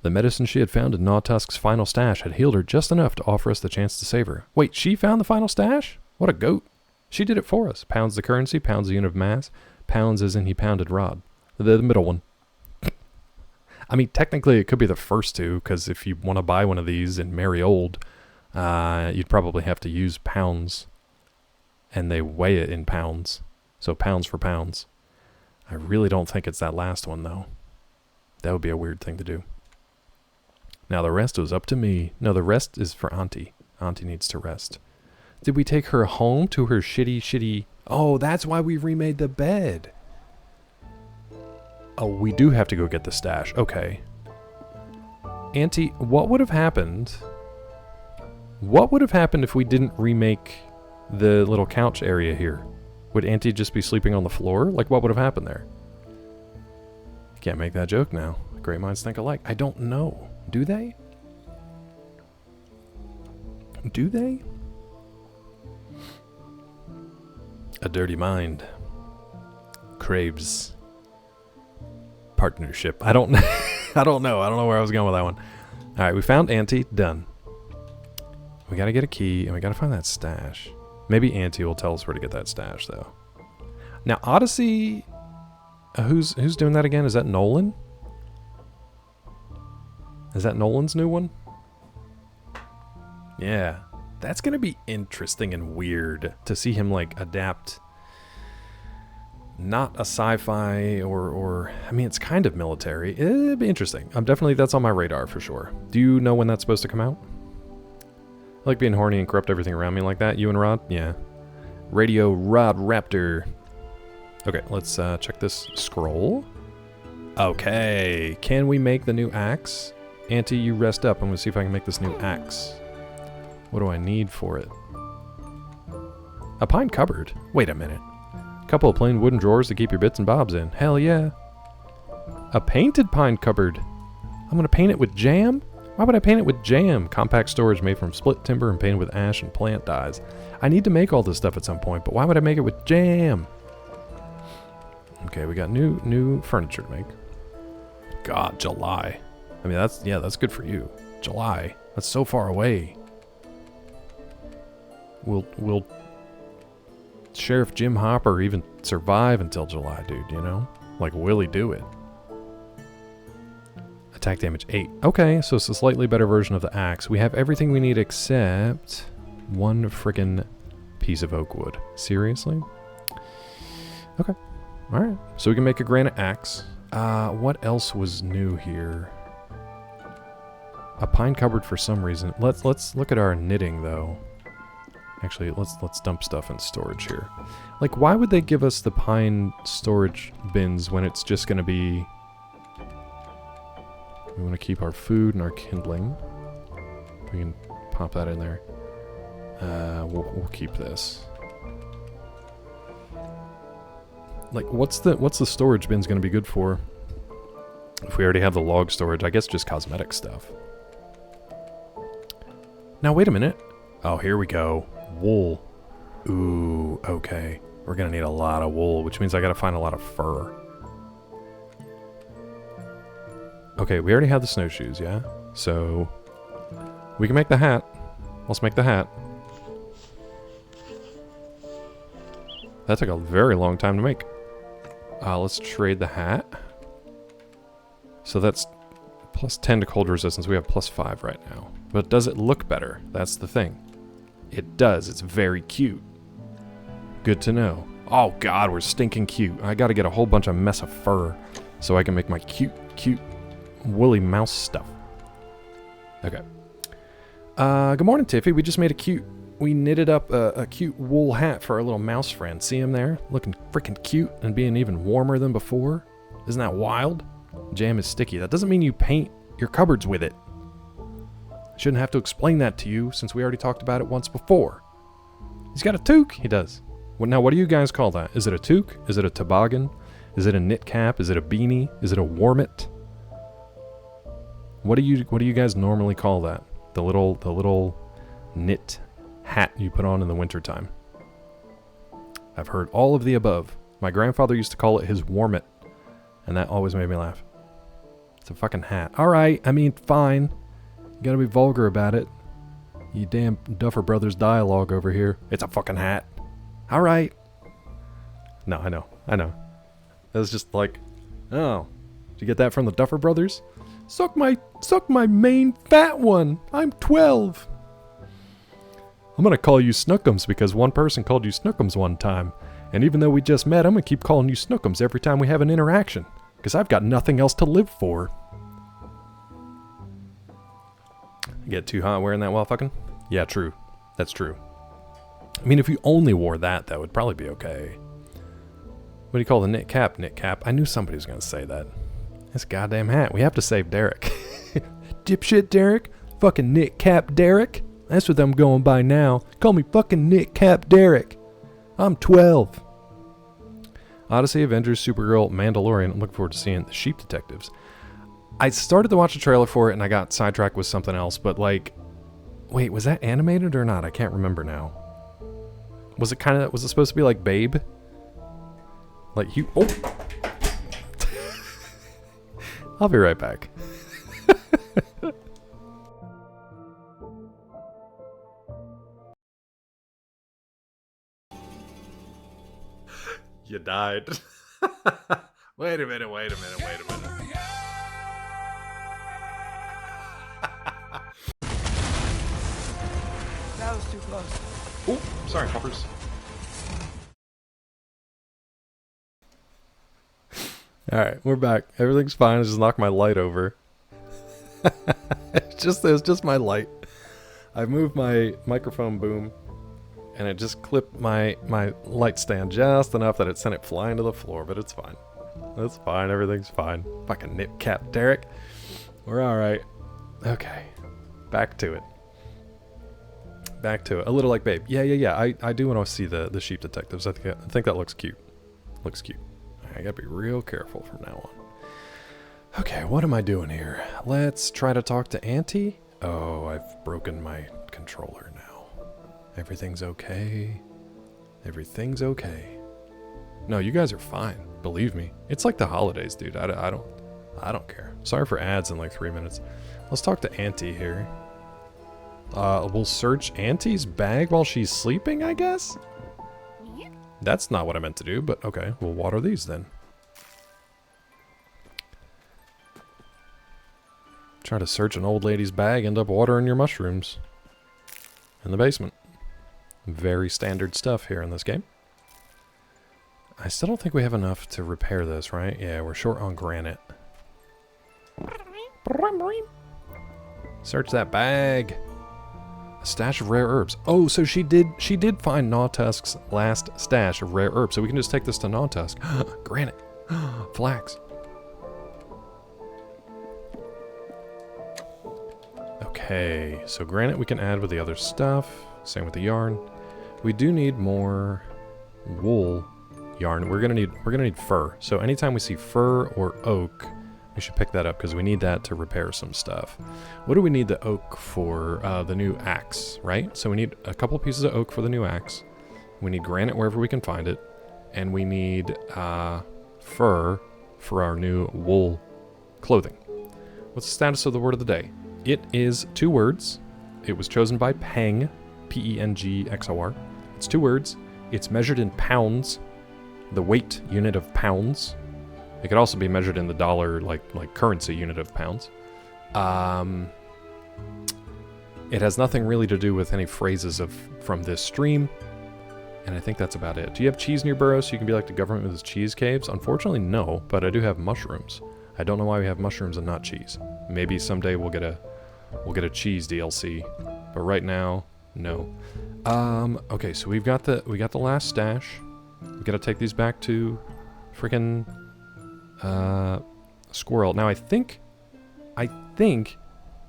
The medicine she had found in Gnawtusk's final stash had healed her just enough to offer us the chance to save her. Wait, she found the final stash? What a goat. She did it for us. Pounds the currency, pounds the unit of mass. Pounds as in he pounded Rod. The middle one. I mean, technically it could be the first two, because if you want to buy one of these in Merry Old, you'd probably have to use pounds. And they weigh it in pounds. So pounds for pounds. I really don't think it's that last one, though. That would be a weird thing to do. Now the rest was up to me. No, the rest is for Auntie. Auntie needs to rest. Did we take her home to her shitty... Oh, that's why we remade the bed. Oh, we do have to go get the stash. Okay. Auntie, what would have happened... What would have happened if we didn't remake the little couch area here? Would Auntie just be sleeping on the floor? Like, what would have happened there? Can't make that joke now. Great minds think alike. I don't know. Do they? Do they? A dirty mind craves partnership. I don't I don't know. I don't know where I was going with that one. All right, we found Auntie. Done. We got to get a key, and we got to find that stash. Maybe Auntie will tell us where to get that stash, though. Now, Odyssey... who's doing that again? Is that Nolan? Is that Nolan's new one? Yeah. That's going to be interesting and weird to see him, like, adapt... Not a sci-fi or... I mean, it's kind of military. It'd be interesting. That's on my radar for sure. Do you know when that's supposed to come out? I like being horny and corrupt everything around me like that. You and Rod? Yeah. Radio Rod Raptor. Okay, let's check this scroll. Okay. Can we make the new axe? Auntie, you rest up. I'm going to see if I can make this new axe. What do I need for it? A pine cupboard? Wait a minute. Couple of plain wooden drawers to keep your bits and bobs in. Hell yeah. A painted pine cupboard. I'm going to paint it with jam? Why would I paint it with jam? Compact storage made from split timber and painted with ash and plant dyes. I need to make all this stuff at some point, but why would I make it with jam? Okay, we got new furniture to make. God, July. I mean, that's good for you. July. That's so far away. Will Sheriff Jim Hopper even survive until July, dude, you know? Like, will he do it? Attack damage 8. Okay, so it's a slightly better version of the axe. We have everything we need except one friggin' piece of oak wood. Seriously? Okay. Alright. So we can make a granite axe. What else was new here? A pine cupboard for some reason. Let's look at our knitting though. Actually, let's dump stuff in storage here. Like, why would they give us the pine storage bins when it's just gonna be... We want to keep our food and our kindling. We can pop that in there. We'll keep this. Like, what's the storage bins gonna be good for? If we already have the log storage, I guess just cosmetic stuff. Now, wait a minute. Oh, here we go. Wool. Ooh, okay. We're gonna need a lot of wool, which means I gotta find a lot of fur. Okay, we already have the snowshoes, yeah? So, we can make the hat. Let's make the hat. That took a very long time to make. Let's trade the hat. So that's plus 10 to cold resistance. We have plus 5 right now. But does it look better? That's the thing. It does. It's very cute. Good to know. Oh god, we're stinking cute. I gotta get a whole bunch of mess of fur so I can make my cute woolly mouse stuff. Okay. Good morning, Tiffy. We just made we knitted up a cute wool hat for our little mouse friend. See him there? Looking freaking cute and being even warmer than before. Isn't that wild? Jam is sticky. That doesn't mean you paint your cupboards with it. I shouldn't have to explain that to you since we already talked about it once before. He's got a toque. He does. Well, now, what do you guys call that? Is it a toque? Is it a toboggan? Is it a knit cap? Is it a beanie? Is it a warmit? What do you guys normally call that? The little knit hat you put on in the wintertime. I've heard all of the above. My grandfather used to call it his warmit, and that always made me laugh. It's a fucking hat. Alright, I mean, fine. You gotta be vulgar about it. You damn Duffer Brothers dialogue over here. It's a fucking hat. Alright. No, I know. It was just like, oh, did you get that from the Duffer Brothers? Suck my main fat one. I'm 12. I'm gonna call you Snookums because one person called you Snookums one time. And even though we just met, I'm gonna keep calling you Snookums every time we have an interaction. Because I've got nothing else to live for. Get too hot wearing that while fucking? Yeah, true. That's true. I mean, if you only wore that, that would probably be okay. What do you call the knit cap? Knit cap? I knew somebody was gonna say that. This goddamn hat. We have to save Derek. Dipshit Derek? Fucking knit cap Derek? That's what I'm going by now. Call me fucking knit cap Derek. I'm 12. Odyssey, Avengers, Supergirl, Mandalorian. I'm looking forward to seeing the Sheep Detectives. I started to watch a trailer for it and I got sidetracked with something else, but like, wait, was that animated or not? I can't remember now. Was it supposed to be like Babe? Like you, oh. I'll be right back. You died. Wait a minute. That was too close. Oh, sorry, poppers. Alright, we're back. Everything's fine. I just knocked my light over. It's just my light. I moved my microphone boom and it just clipped my light stand just enough that it sent it flying to the floor, but it's fine. It's fine. Everything's fine. Fucking knit cap Derek. We're alright. Okay. Back to it. A little like Babe. Yeah. I do want to see the Sheep Detectives. I think that looks cute. Looks cute. I gotta be real careful from now on. Okay, what am I doing here? Let's try to talk to Auntie. Oh, I've broken my controller now. Everything's okay. Everything's okay. No, you guys are fine. Believe me. It's like the holidays, dude. I don't care. Sorry for ads in like 3 minutes. Let's talk to Auntie here. We'll search Auntie's bag while she's sleeping, I guess? That's not what I meant to do, but okay. We'll water these then. Try to search an old lady's bag, end up watering your mushrooms. In the basement. Very standard stuff here in this game. I still don't think we have enough to repair this, right? Yeah, we're short on granite. Search that bag. A stash of rare herbs. Oh, so she did find Gnawtusk's last stash of rare herbs. So we can just take this to Gnawtusk. Granite. Flax. Okay, so granite we can add with the other stuff. Same with the yarn. We do need more wool yarn. We're gonna need fur. So anytime we see fir or oak, We should pick that up because we need that to repair some stuff. What do we need the oak for? The new axe, right? So we need a couple pieces of oak for the new axe. We need granite wherever we can find it. And we need fur for our new wool clothing. What's the status of the word of the day? It is 2 words. It was chosen by Peng, P-E-N-G-X-O-R. It's 2 words. It's measured in pounds, the weight unit of pounds. It could also be measured in the dollar, like currency unit of pounds. It has nothing really to do with any phrases from this stream. And I think that's about it. Do you have cheese in your burrow so you can be like the government with its cheese caves? Unfortunately, no, but I do have mushrooms. I don't know why we have mushrooms and not cheese. Maybe someday we'll get a cheese DLC, but right now, no. Okay, so we got the last stash. We gotta take these back to freaking Squirrel. Now I think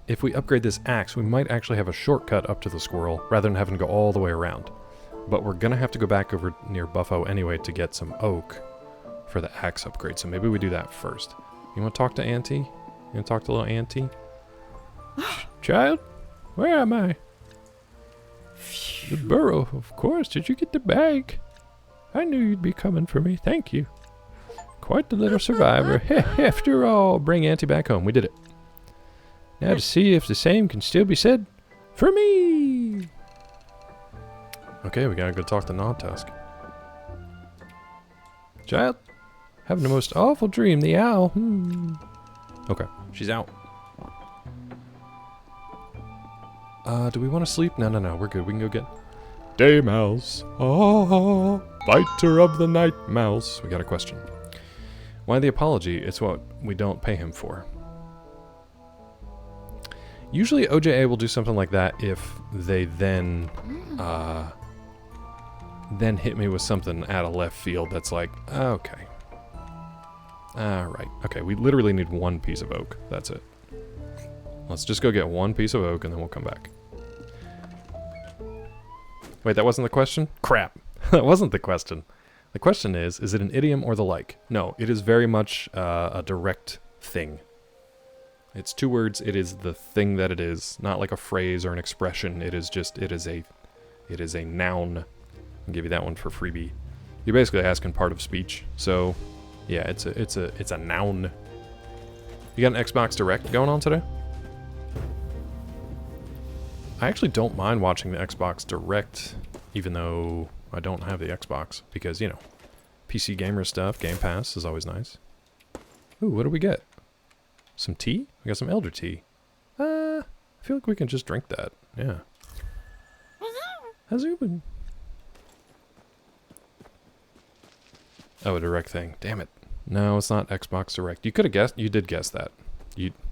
if we upgrade this axe, we might actually have a shortcut up to the Squirrel rather than having to go all the way around. But we're gonna have to go back over near Buffo anyway to get some oak for the axe upgrade. So maybe we do that first. You want to talk to Auntie? You want to talk to little Auntie? Child, where am I? The burrow, of course. Did you get the bag? I knew you'd be coming for me. Thank you. Quite the little survivor. After all, bring Auntie back home. We did it. Now to see if the same can still be said for me. Okay, we gotta go talk to Gnawtusk. Child, having the most awful dream, the owl. Okay, she's out. Do we want to sleep? No, we're good. We can go get... Day mouse. Oh, fighter of the night mouse. We got a question. Why the apology? It's what we don't pay him for. Usually OJA will do something like that if they then hit me with something out of left field that's like, okay. Alright. Okay, we literally need 1 piece of oak. That's it. Let's just go get 1 piece of oak and then we'll come back. Wait, that wasn't the question? Crap. That wasn't the question. The question is it an idiom or the like? No, it is very much a direct thing. It's 2 words. It is the thing that it is. Not like a phrase or an expression. It is a noun. I'll give you that one for freebie. You're basically asking part of speech. So, yeah, it's a noun. You got an Xbox Direct going on today? I actually don't mind watching the Xbox Direct, even though I don't have the Xbox, because, you know, PC gamer stuff, Game Pass is always nice. Ooh, what do we get? Some tea? We got some elder tea. I feel like we can just drink that. Yeah. How's it been? Oh, a Direct thing. Damn it. No, it's not Xbox Direct. You could have guessed. You did guess that.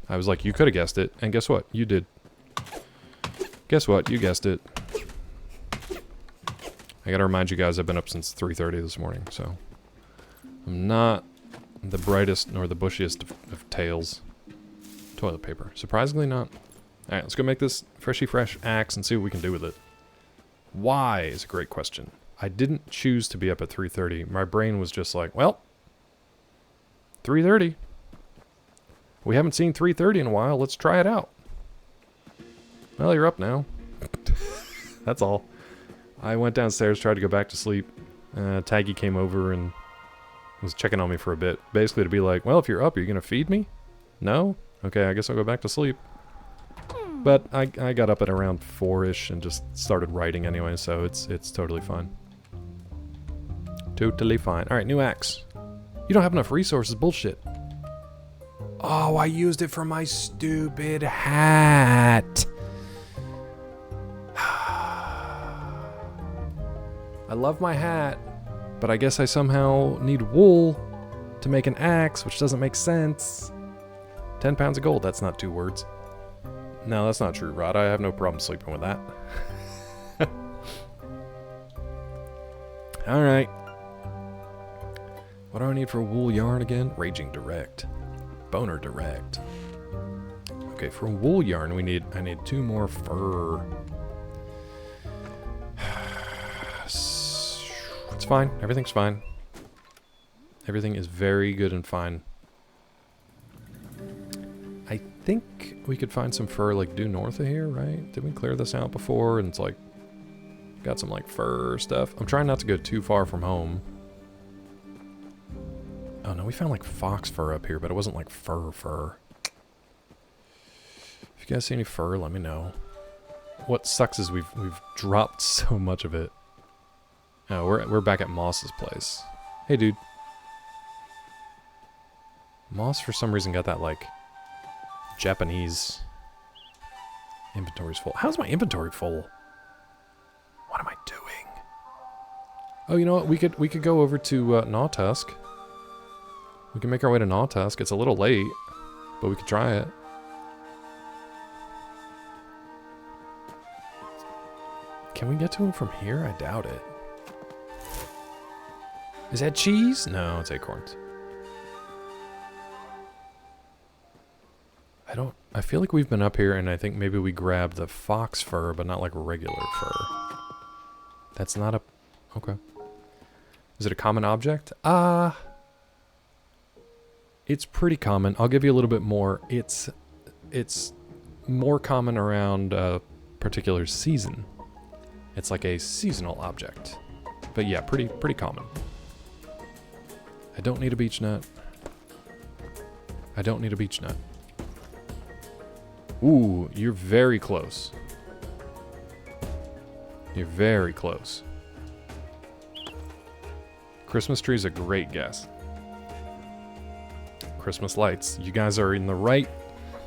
I was like, you could have guessed it, and guess what? You did. Guess what? You guessed it. I gotta remind you guys, I've been up since 3:30 this morning, so I'm not the brightest nor the bushiest of tales. Toilet paper. Surprisingly not. Alright, let's go make this freshy fresh axe and see what we can do with it. Why is a great question. I didn't choose to be up at 3:30. My brain was just like, well, 3:30. We haven't seen 3:30 in a while. Let's try it out. Well, you're up now. That's all. I went downstairs, tried to go back to sleep. Taggy came over and was checking on me for a bit. Basically to be like, well, if you're up, are you going to feed me? No? Okay, I guess I'll go back to sleep. But I got up at around 4-ish and just started writing anyway, so it's totally fine. Totally fine. Alright, new axe. You don't have enough resources. Bullshit. Oh, I used it for my stupid hat. I love my hat, but I guess I somehow need wool to make an axe, which doesn't make sense. 10 pounds of gold, that's not 2 words. No, that's not true, Rod. I have no problem sleeping with that. Alright. What do I need for wool yarn again? Raging Direct. Boner Direct. Okay, for wool yarn, I need 2 more fur. It's fine. Everything's fine. Everything is very good and fine. I think we could find some fur like due north of here, right? Did we clear this out before? And it's like got some like fur stuff. I'm trying not to go too far from home. Oh no, we found like fox fur up here, but it wasn't like fur. If you guys see any fur, let me know. What sucks is we've dropped so much of it. Oh, we're back at Moss's place. Hey, dude. Moss for some reason got that like Japanese inventory's full. How's my inventory full? What am I doing? Oh, you know what? We could go over to Gnawtusk. We can make our way to Gnawtusk. It's a little late, but we could try it. Can we get to him from here? I doubt it. Is that cheese? No, it's acorns. I feel like we've been up here and I think maybe we grabbed the fox fur, but not like regular fur. That's not a... Okay. Is it a common object? It's pretty common. I'll give you a little bit more. It's more common around a particular season. It's like a seasonal object. But yeah, pretty common. I don't need a beech nut. I don't need a beech nut. Ooh, you're very close. You're very close. Christmas tree is a great guess. Christmas lights. You guys are in the right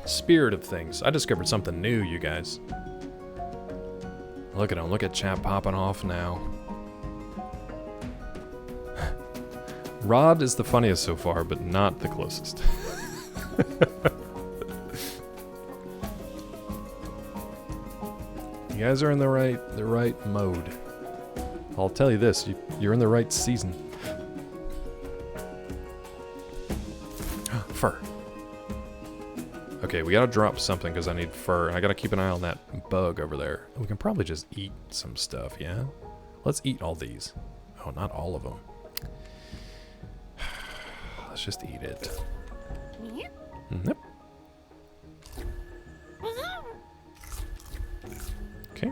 spirit of things. I discovered something new, you guys. Look at him. Look at chat popping off now. Rod is the funniest so far, but not the closest. You guys are in the right mode. I'll tell you this, you're in the right season. Fur. Okay, we gotta drop something because I need fur, and I gotta keep an eye on that bug over there. We can probably just eat some stuff, yeah? Let's eat all these. Oh, not all of them. Let's just eat it. Yep. Okay.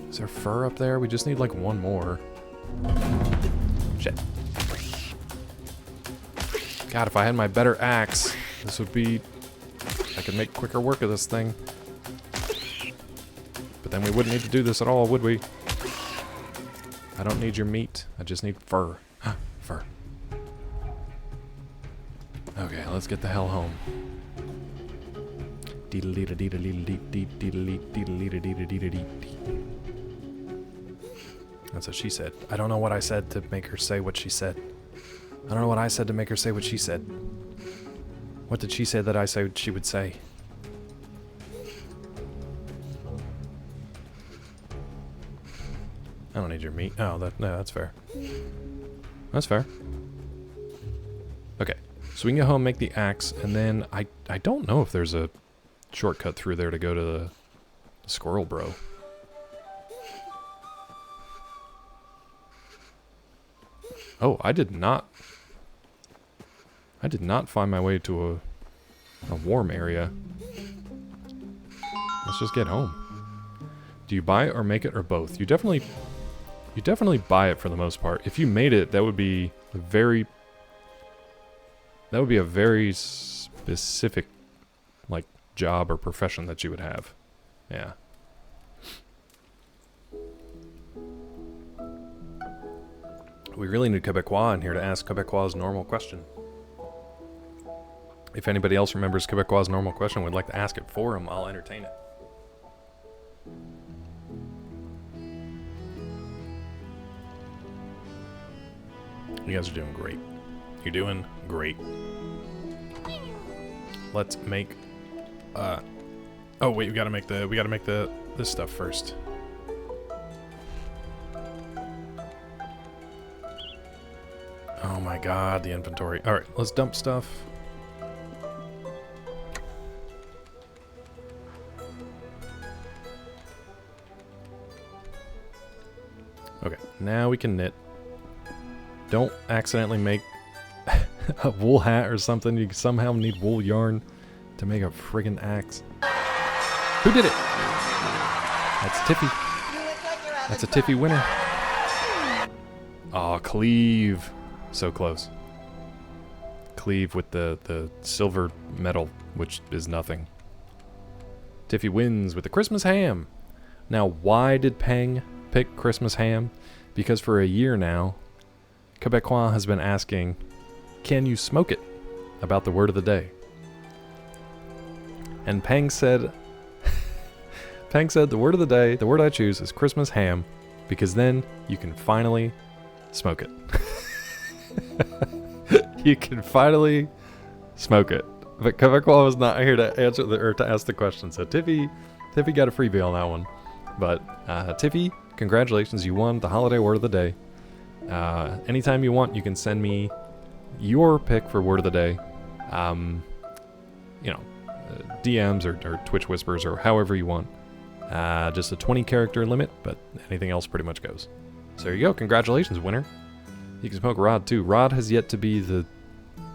Is there fur up there? We just need like one more. Shit. God, if I had my better axe, this would be... I could make quicker work of this thing. But then we wouldn't need to do this at all, would we? I don't need your meat. I just need fur. Fur. Okay, let's get the hell home. That's what she said. I don't know what I said to make her say what she said. I don't know what I said to make her say what she said. What did she say that I said she would say? I don't need your meat. Oh, no, that's fair. That's fair. Okay, so we can go home, make the axe, and then I don't know if there's a shortcut through there to go to the squirrel bro. Oh, I did not find my way to a warm area. Let's just get home. Do you buy it or make it or both? You definitely buy it for the most part. If you made it, that would be a very specific like job or profession that you would have. Yeah. We really need Quebecois in here to ask Quebecois' normal question. If anybody else remembers Quebecois' normal question, would like to ask it for him, I'll entertain it. You guys are doing great. You're doing great. Let's make oh wait, we gotta make this stuff first. Oh my god, the inventory. Alright, let's dump stuff. Okay, now we can knit. Don't accidentally make a wool hat or something. You somehow need wool yarn to make a friggin' axe. Who did it? That's Tiffy. That's a Tiffy winner. Aw, Cleave. So close. Cleave with the silver medal, which is nothing. Tiffy wins with the Christmas ham. Now, why did Peng pick Christmas ham? Because for a year now, Quebecois has been asking, can you smoke it? About the word of the day. And Peng said, the word of the day, the word I choose is Christmas ham, because then you can finally smoke it. You can finally smoke it. But Quebecois was not here to answer or to ask the question, so Tiffy got a freebie on that one. But Tiffy, congratulations, you won the holiday word of the day. Anytime you want, you can send me your pick for word of the day. DMs or Twitch whispers or however you want. Just a 20 character limit, but anything else pretty much goes. So there you go. Congratulations, winner. You can smoke Rod too. Rod has yet to be the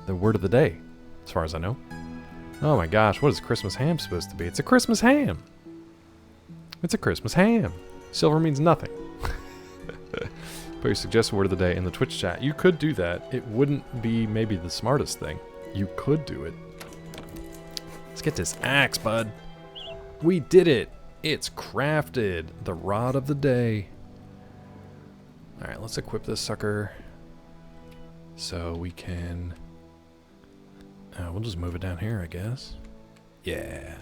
word of the day, as far as I know. Oh my gosh, what is Christmas ham supposed to be? It's a Christmas ham. It's a Christmas ham. Silver means nothing. Put your suggested word of the day in the Twitch chat. You could do that. It wouldn't be maybe the smartest thing. You could do it. Let's get this axe, bud. We did it. It's crafted. The rod of the day. Alright, let's equip this sucker. So we can... we'll just move it down here, I guess. Yeah.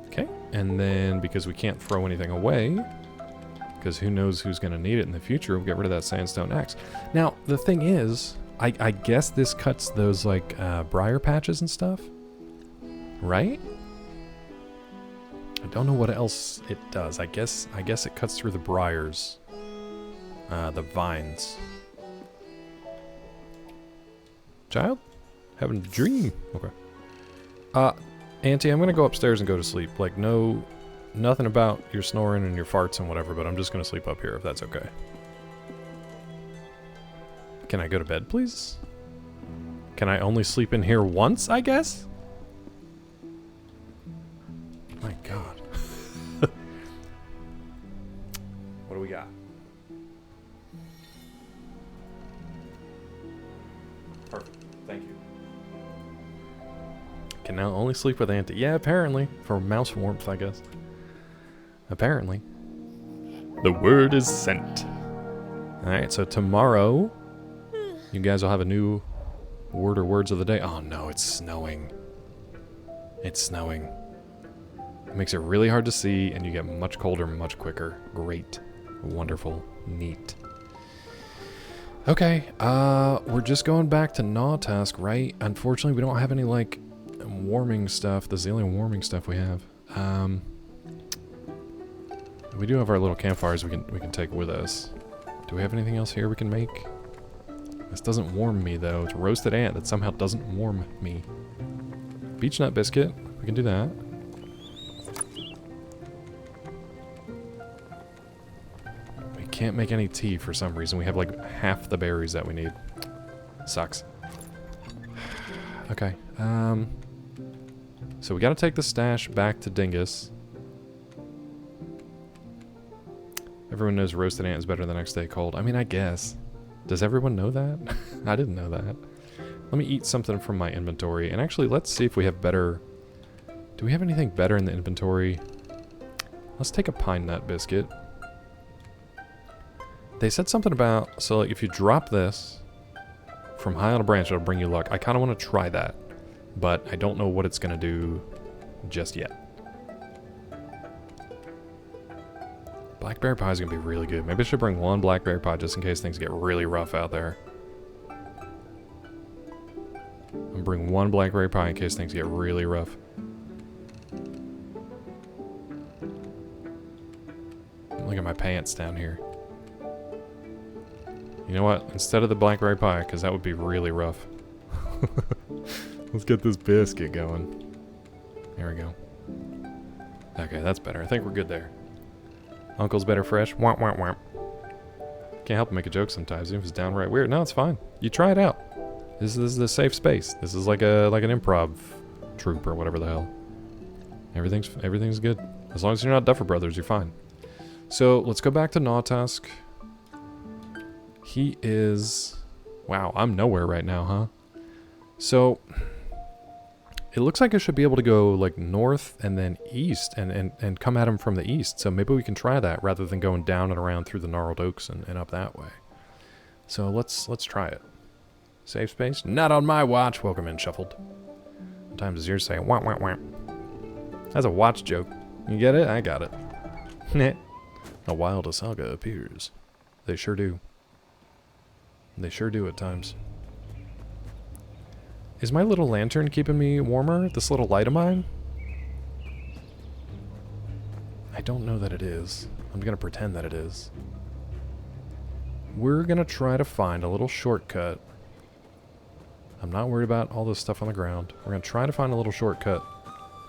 Okay, and then because we can't throw anything away, because who knows who's going to need it in the future, we'll get rid of that sandstone axe. Now, the thing is, I guess this cuts those, like, briar patches and stuff. Right? I don't know what else it does. I guess it cuts through the briars. The vines. Child? Having a dream. Okay. Auntie, I'm gonna go upstairs and go to sleep. Like, nothing about your snoring and your farts and whatever, but I'm just gonna sleep up here if that's okay. Can I go to bed, please? Can I only sleep in here once, I guess? My God. What do we got? Perfect. Thank you. Can now only sleep with Auntie. Yeah, apparently. For mouse warmth, I guess. Apparently. The word is sent. Alright, so tomorrow, you guys will have a new word or words of the day. Oh no, it's snowing. It's snowing. It makes it really hard to see, and you get much colder much quicker. Great. Wonderful. Neat. Okay, we're just going back to Gnaw Task, right? Unfortunately, we don't have any, like, warming stuff. This is the only warming stuff we have. We do have our little campfires we can take with us. Do we have anything else here we can make? This doesn't warm me, though. It's roasted ant that somehow doesn't warm me. Beech nut biscuit. We can do that. We can't make any tea for some reason. We have like half the berries that we need. Sucks. Okay. So we gotta take the stash back to Dingus. Everyone knows roasted ant is better the next day cold. I mean, I guess. Does everyone know that? I didn't know that. Let me eat something from my inventory. And actually, let's see if we have better... Do we have anything better in the inventory? Let's take a pine nut biscuit. They said something about... So, like, if you drop this from high on a branch, it'll bring you luck. I kind of want to try that. But I don't know what it's going to do just yet. Blackberry pie is going to be really good. Maybe I should bring one blackberry pie just in case things get really rough out there. I'm going to bring one blackberry pie in case things get really rough. Look at my pants down here. You know what? Instead of the blackberry pie, because that would be really rough. Let's get this biscuit going. There we go. Okay, that's better. I think we're good there. Uncle's better fresh. Womp womp womp. Can't help but make a joke sometimes, even if it's downright weird. No, it's fine. You try it out. This is a safe space. This is like an improv troupe or whatever the hell. Everything's good. As long as you're not Duffer Brothers, you're fine. So let's go back to Gnawtusk. He is... Wow, I'm nowhere right now, huh? So it looks like I should be able to go like north and then east and come at him from the east. So maybe we can try that rather than going down and around through the gnarled oaks and up that way. So let's try it. Safe space? Not on my watch. Welcome in, Shuffled. Sometimes is yours saying wah wah wah. That's a watch joke. You get it? I got it. A wild Asaga appears. They sure do. They sure do at times. Is my little lantern keeping me warmer? This little light of mine? I don't know that it is. I'm gonna pretend that it is. We're gonna try to find a little shortcut. I'm not worried about all this stuff on the ground. We're gonna try to find a little shortcut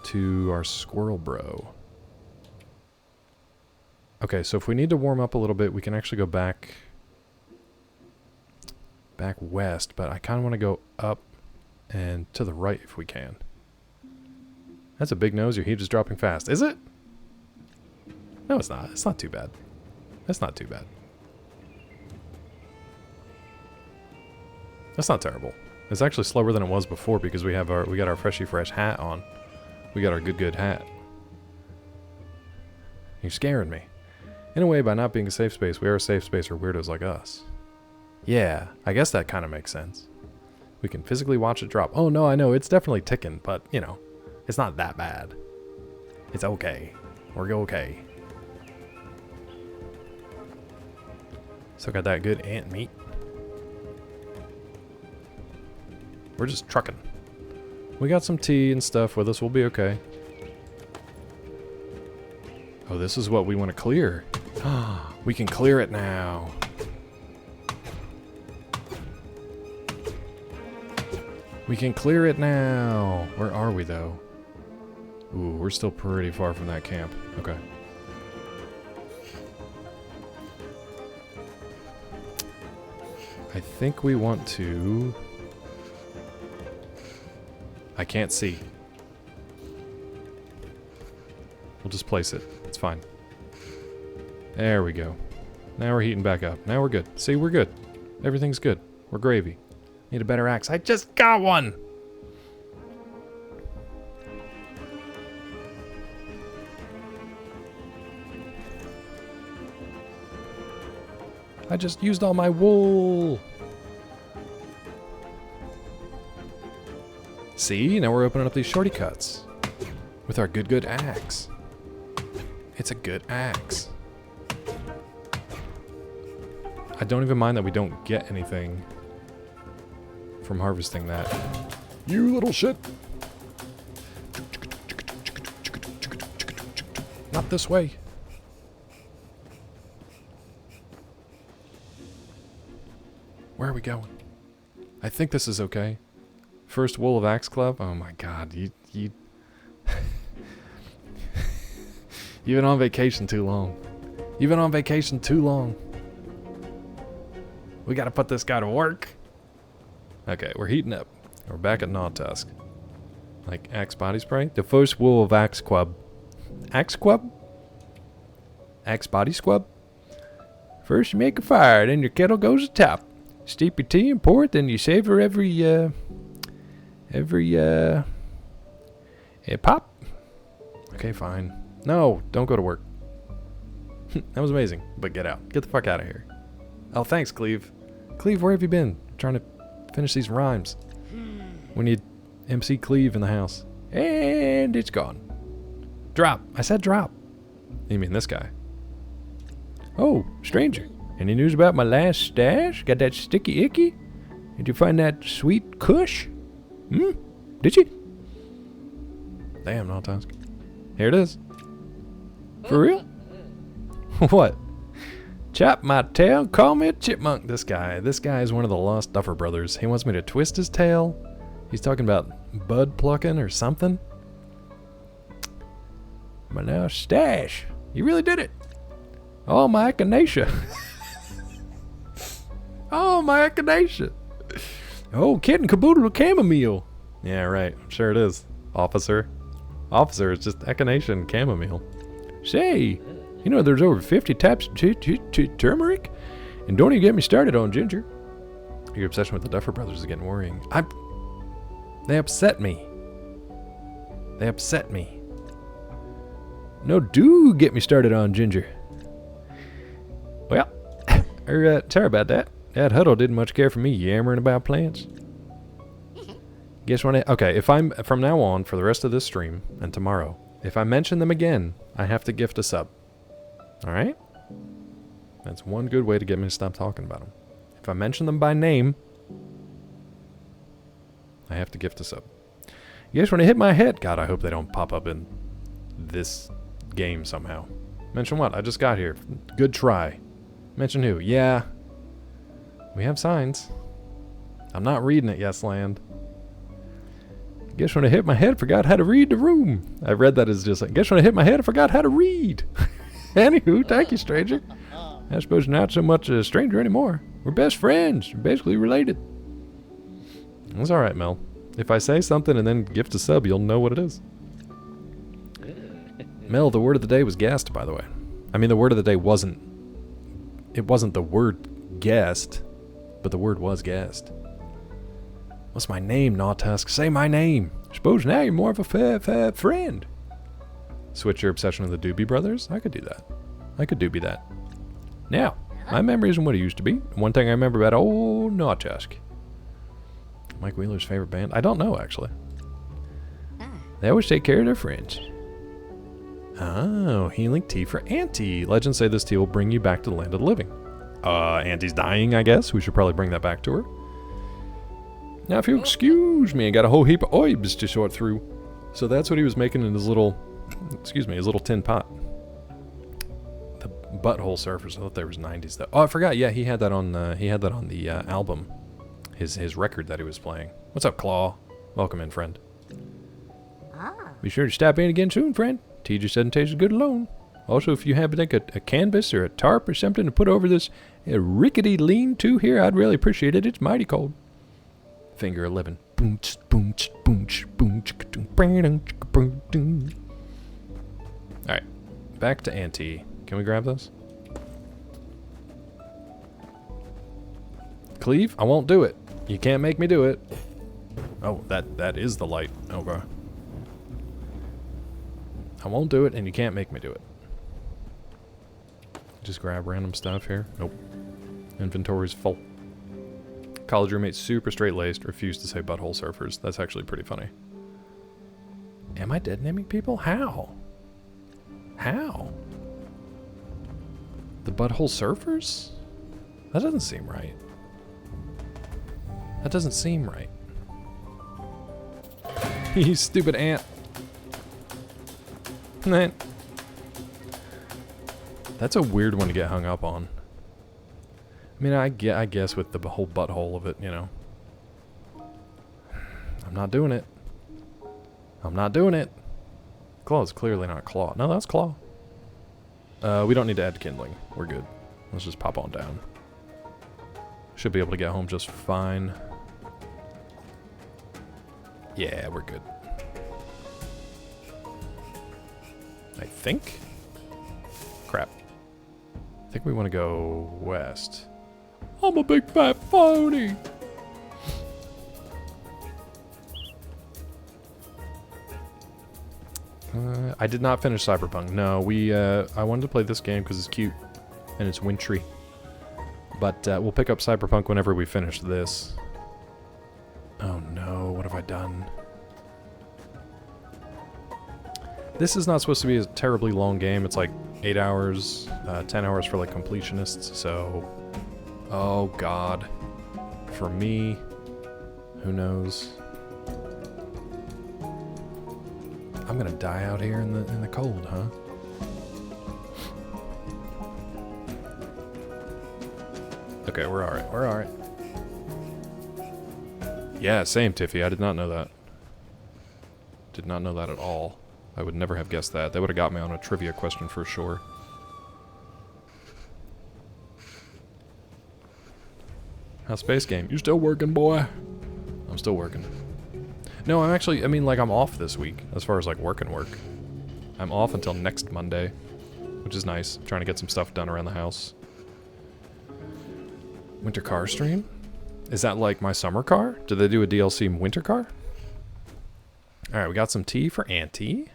to our squirrel bro. Okay, so if we need to warm up a little bit, we can actually go back west, but I kind of want to go up and to the right if we can. That's a big nose. Your heat is dropping fast. Is it? No, it's not. It's not too bad. That's not too bad. That's not terrible. It's actually slower than it was before because we got our freshy fresh hat on. We got our good hat. You're scaring me. In a way, by not being a safe space, we are a safe space for weirdos like us. Yeah, I guess that kind of makes sense. We can physically watch it drop. Oh no, I know, it's definitely ticking, but, you know, it's not that bad. It's okay. We're okay. Still got that good ant meat. We're just trucking. We got some tea and stuff with us. We'll be okay. Oh, this is what we want to clear. We can clear it now. We can clear it now. Where are we, though? Ooh, we're still pretty far from that camp. Okay. I think we want to... I can't see. We'll just place it. It's fine. There we go. Now we're heating back up. Now we're good. See, we're good. Everything's good. We're gravy. Need a better axe. I just got one! I just used all my wool! See? Now we're opening up these shorty cuts. With our good axe. It's a good axe. I don't even mind that we don't get anything from harvesting that. You little shit! Not this way. Where are we going? I think this is okay. First wool of Axe Club? Oh my god, you you've been on vacation too long. You've been on vacation too long. We gotta put this guy to work. Okay, we're heating up. We're back at Gnawtusk. Like Axe body spray? The first wool of Axe Club. Axe Club? Axe body squab? First you make a fire, then your kettle goes atop. Steep your tea and pour it, then you savor every pop. Okay, fine. No, don't go to work. That was amazing, but get out. Get the fuck out of here. Oh, thanks, Cleve. Cleve, where have you been? Trying to finish these rhymes. We need MC Cleve in the house. And it's gone. Drop. I said drop. You mean this guy? Oh, stranger. Any news about my last stash? Got that sticky icky? Did you find that sweet kush? Did you? Damn, Gnawtusk. Here it is. For real? What? Chop my tail, call me a chipmunk. This guy is one of the lost Duffer Brothers. He wants me to twist his tail. He's talking about bud plucking or something. My now stash. You really did it. Oh, my echinacea. my echinacea. Oh, kit and caboodle chamomile. Yeah, right. I'm sure it is. Officer. Officer, it's just echinacea and chamomile. Say, you know there's over 50 types of turmeric? And don't even get me started on ginger. Your obsession with the Duffer Brothers is getting worrying. They upset me. They upset me. No, do get me started on ginger. Well, sorry about that. That Huddle didn't much care for me yammering about plants. Guess what? Okay, if I'm from now on for the rest of this stream and tomorrow, if I mention them again, I have to gift a sub. All right? That's one good way to get me to stop talking about them. If I mention them by name, I have to gift a sub. You guys want to hit my head? God, I hope they don't pop up in this game somehow. Mention what? I just got here. Good try. Mention who? Yeah. We have signs. I'm not reading it, yes, land. Guess when I hit my head, I forgot how to read the room. I read that as just like, guess when I hit my head, I forgot how to read. Anywho, thank you, stranger. I suppose not so much a stranger anymore. We're best friends. We're basically related. That's alright, Mel. If I say something and then gift a sub, you'll know what it is. Mel, the word of the day was guest, by the way. I mean, the word of the day wasn't... It wasn't the word guest, but the word was guest. What's my name, Nautusk? Say my name. Suppose now you're more of a friend. Switch your obsession with the Doobie Brothers? I could do that. I could doobie that. Now, my memory isn't what it used to be. One thing I remember about old Nautusk. Mike Wheeler's favorite band? I don't know, actually. They always take care of their friends. Oh, healing tea for Auntie. Legends say this tea will bring you back to the land of the living. Auntie's dying, I guess. We should probably bring that back to her. Now, if you'll excuse me, I got a whole heap of oibs to sort through. So that's what he was making in his little, his little tin pot. The Butthole Surfers. I thought there was 90s though. Oh, I forgot. Yeah, he had that on the album. His record that he was playing. What's up, Claw? Welcome in, friend. Be sure to stop in again soon, friend. Tea just doesn't taste good alone. Also, if you have like a canvas or a tarp or something to put over this rickety lean-to here, I'd really appreciate it. It's mighty cold. Finger 11. Alright. Back to Auntie. Can we grab those? Cleve? I won't do it. You can't make me do it. Oh, that is the light. Okay. I won't do it, and you can't make me do it. Just grab random stuff here. Nope. Inventory's full. College roommate super straight-laced, refused to say butthole surfers. That's actually pretty funny. Am I dead naming people? How? How? The butthole surfers? That doesn't seem right. That doesn't seem right. You stupid ant. Nah. That's a weird one to get hung up on. I mean, I guess with the whole butthole of it, you know. I'm not doing it. I'm not doing it. Claw is clearly not Claw. No, that's Claw. We don't need to add kindling. We're good. Let's just pop on down. Should be able to get home just fine. Yeah, we're good. I think. Crap. I think we want to go west. I'm a big fat phony. I did not finish Cyberpunk. No, I wanted to play this game because it's cute and it's wintry. But we'll pick up Cyberpunk whenever we finish this. Oh no, what have I done? This is not supposed to be a terribly long game. It's like 8 hours, 10 hours for like completionists, so... Oh god. For me, who knows? I'm gonna die out here in the cold, huh? Okay, we're alright, we're alright. Yeah, same, Tiffy. I did not know that. Did not know that at all. I would never have guessed that. They would have got me on a trivia question for sure. How's Space Game? You still working, boy? I'm still working. No, I'm actually, I mean, like, I'm off this week, as far as, like, work. I'm off until next Monday, which is nice. Trying to get some stuff done around the house. Winter car stream? Is that, like, my summer car? Did they do a DLC winter car? Alright, we got some tea for Auntie.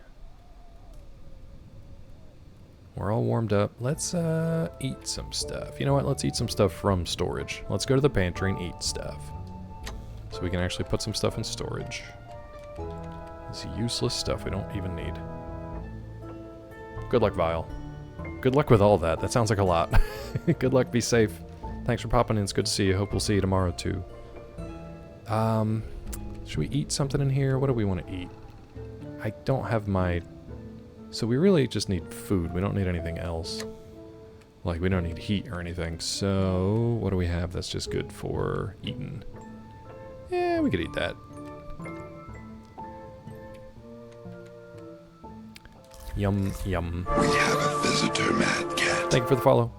We're all warmed up. Let's eat some stuff. You know what? Let's eat some stuff from storage. Let's go to the pantry and eat stuff. So we can actually put some stuff in storage. This useless stuff we don't even need. Good luck, Vile. Good luck with all that. That sounds like a lot. Good luck, be safe. Thanks for popping in. It's good to see you. Hope we'll see you tomorrow, too. Should we eat something in here? What do we want to eat? I don't have my... So we really just need food. We don't need anything else. Like, we don't need heat or anything. So, what do we have that's just good for eating? Yeah, we could eat that. Yum, yum. We have a visitor, Mad Cat. Thank you for the follow.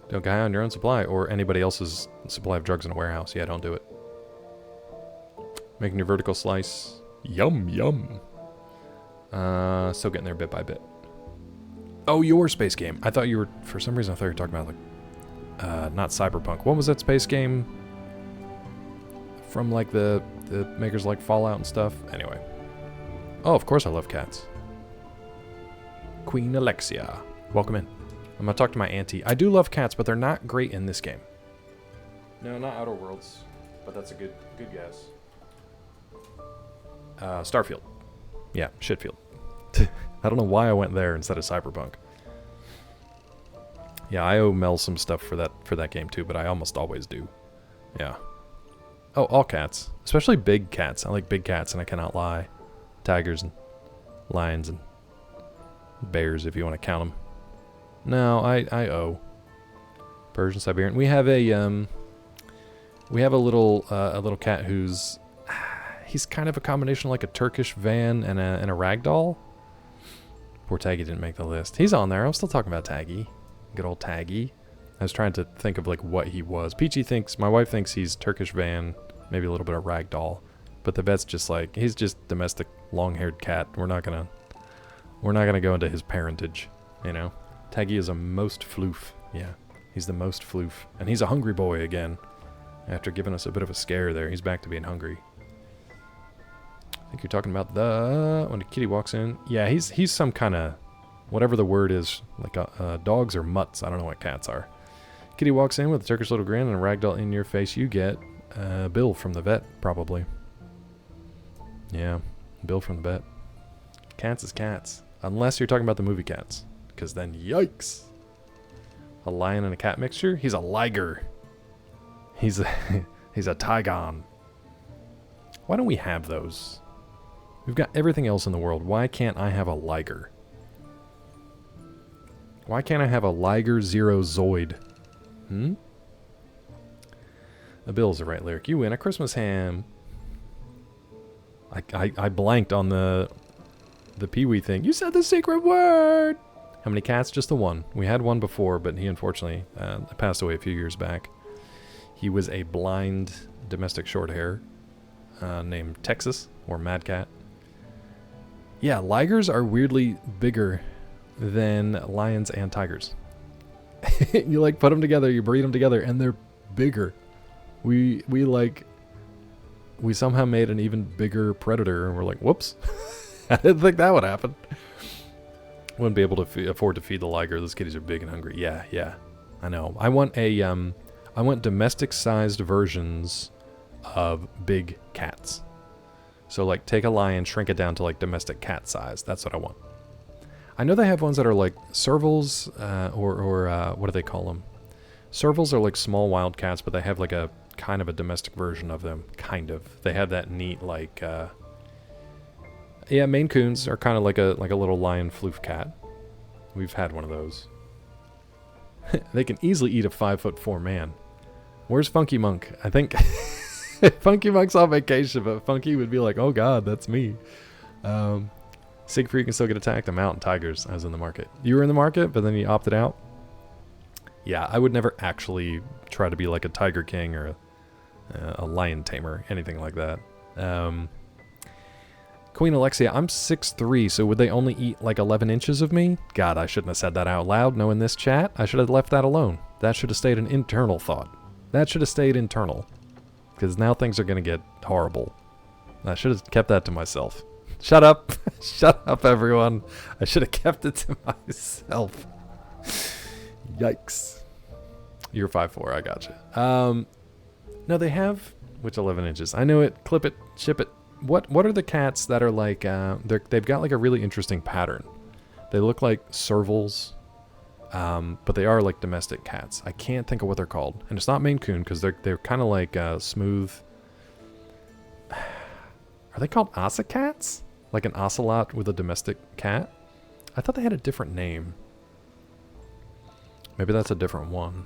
Don't go high on your own supply or anybody else's supply of drugs in a warehouse. Yeah, don't do it. Making your vertical slice. Yum, yum. Still getting there bit by bit. Oh, your Space Game. I thought you were, for some reason, I thought you were talking about, like, not Cyberpunk. What was that Space Game from, like, the makers like Fallout and stuff? Anyway. Oh, of course I love cats. Queen Alexia. Welcome in. I'm gonna talk to my auntie. I do love cats, but they're not great in this game. No, not Outer Worlds, but that's a good guess. Starfield. Yeah, Shitfield. I don't know why I went there instead of Cyberpunk. Yeah, I owe Mel some stuff for that game too, but I almost always do. Yeah. Oh, all cats. Especially big cats. I like big cats, and I cannot lie. Tigers and lions and bears, if you want to count them. No, I owe. Persian, Siberian. We have a little cat who's he's kind of a combination like a Turkish van and a ragdoll. Poor Taggy didn't make the list. He's on there. I'm still talking about Taggy. Good old Taggy. I was trying to think of like what he was. Peachy thinks, my wife thinks he's Turkish van, maybe a little bit of ragdoll. But the vet's just like, he's just domestic long-haired cat. We're not gonna go into his parentage, you know. Taggy is a most floof. Yeah, he's the most floof. And he's a hungry boy again. After giving us a bit of a scare there, he's back to being hungry. I think you're talking about when the kitty walks in. Yeah, he's some kind of, whatever the word is, like dogs or mutts. I don't know what cats are. Kitty walks in with a Turkish little grin and a ragdoll in your face. You get Bill from the vet, probably. Yeah, Bill from the vet. Cats is cats. Unless you're talking about the movie Cats. Because then, yikes. A lion and a cat mixture? He's a liger. He's a Tygon. Why don't we have those? We've got everything else in the world. Why can't I have a liger? Why can't I have a Liger Zero Zoid? A Bill's the right lyric. You win a Christmas ham. I blanked on the Pee-wee thing. You said the secret word! How many cats? Just the one. We had one before, but he unfortunately passed away a few years back. He was a blind domestic short hair named Texas, or Mad Cat. Yeah, ligers are weirdly bigger than lions and tigers. You like put them together, you breed them together, and they're bigger. We somehow made an even bigger predator, and we're like, whoops. I didn't think that would happen. Wouldn't be able to afford to feed the liger. Those kitties are big and hungry. Yeah, I know. I want domestic-sized versions of big cats. So, like, take a lion, shrink it down to, like, domestic cat size. That's what I want. I know they have ones that are, like, servals, or what do they call them? Servals are, like, small wild cats, but they have, like, a kind of a domestic version of them. Kind of. They have that neat, like, yeah, Maine Coons are kind of like a little lion floof cat. We've had one of those. They can easily eat a 5'4" man. Where's Funky Monk? I think Funky Monk's on vacation, but Funky would be like, oh god, that's me. Siegfried can still get attacked. I'm out in Tigers. I was in the market. You were in the market, but then you opted out? Yeah, I would never actually try to be like a Tiger King or a lion tamer, anything like that. Queen Alexia, I'm 6'3", so would they only eat like 11 inches of me? God, I shouldn't have said that out loud, knowing this chat. I should have left that alone. That should have stayed an internal thought. That should have stayed internal. Because now things are going to get horrible. I should have kept that to myself. Shut up. Shut up, everyone. I should have kept it to myself. Yikes. You're 5'4", I gotcha. No, they have... Which 11 inches? I know it. Clip it. Ship it. What are the cats that are like... they've got like a really interesting pattern. They look like servals, but they are like domestic cats. I can't think of what they're called. And it's not Maine Coon, because they're kind of like smooth... Are they called ossicats? Like an ocelot with a domestic cat? I thought they had a different name. Maybe that's a different one.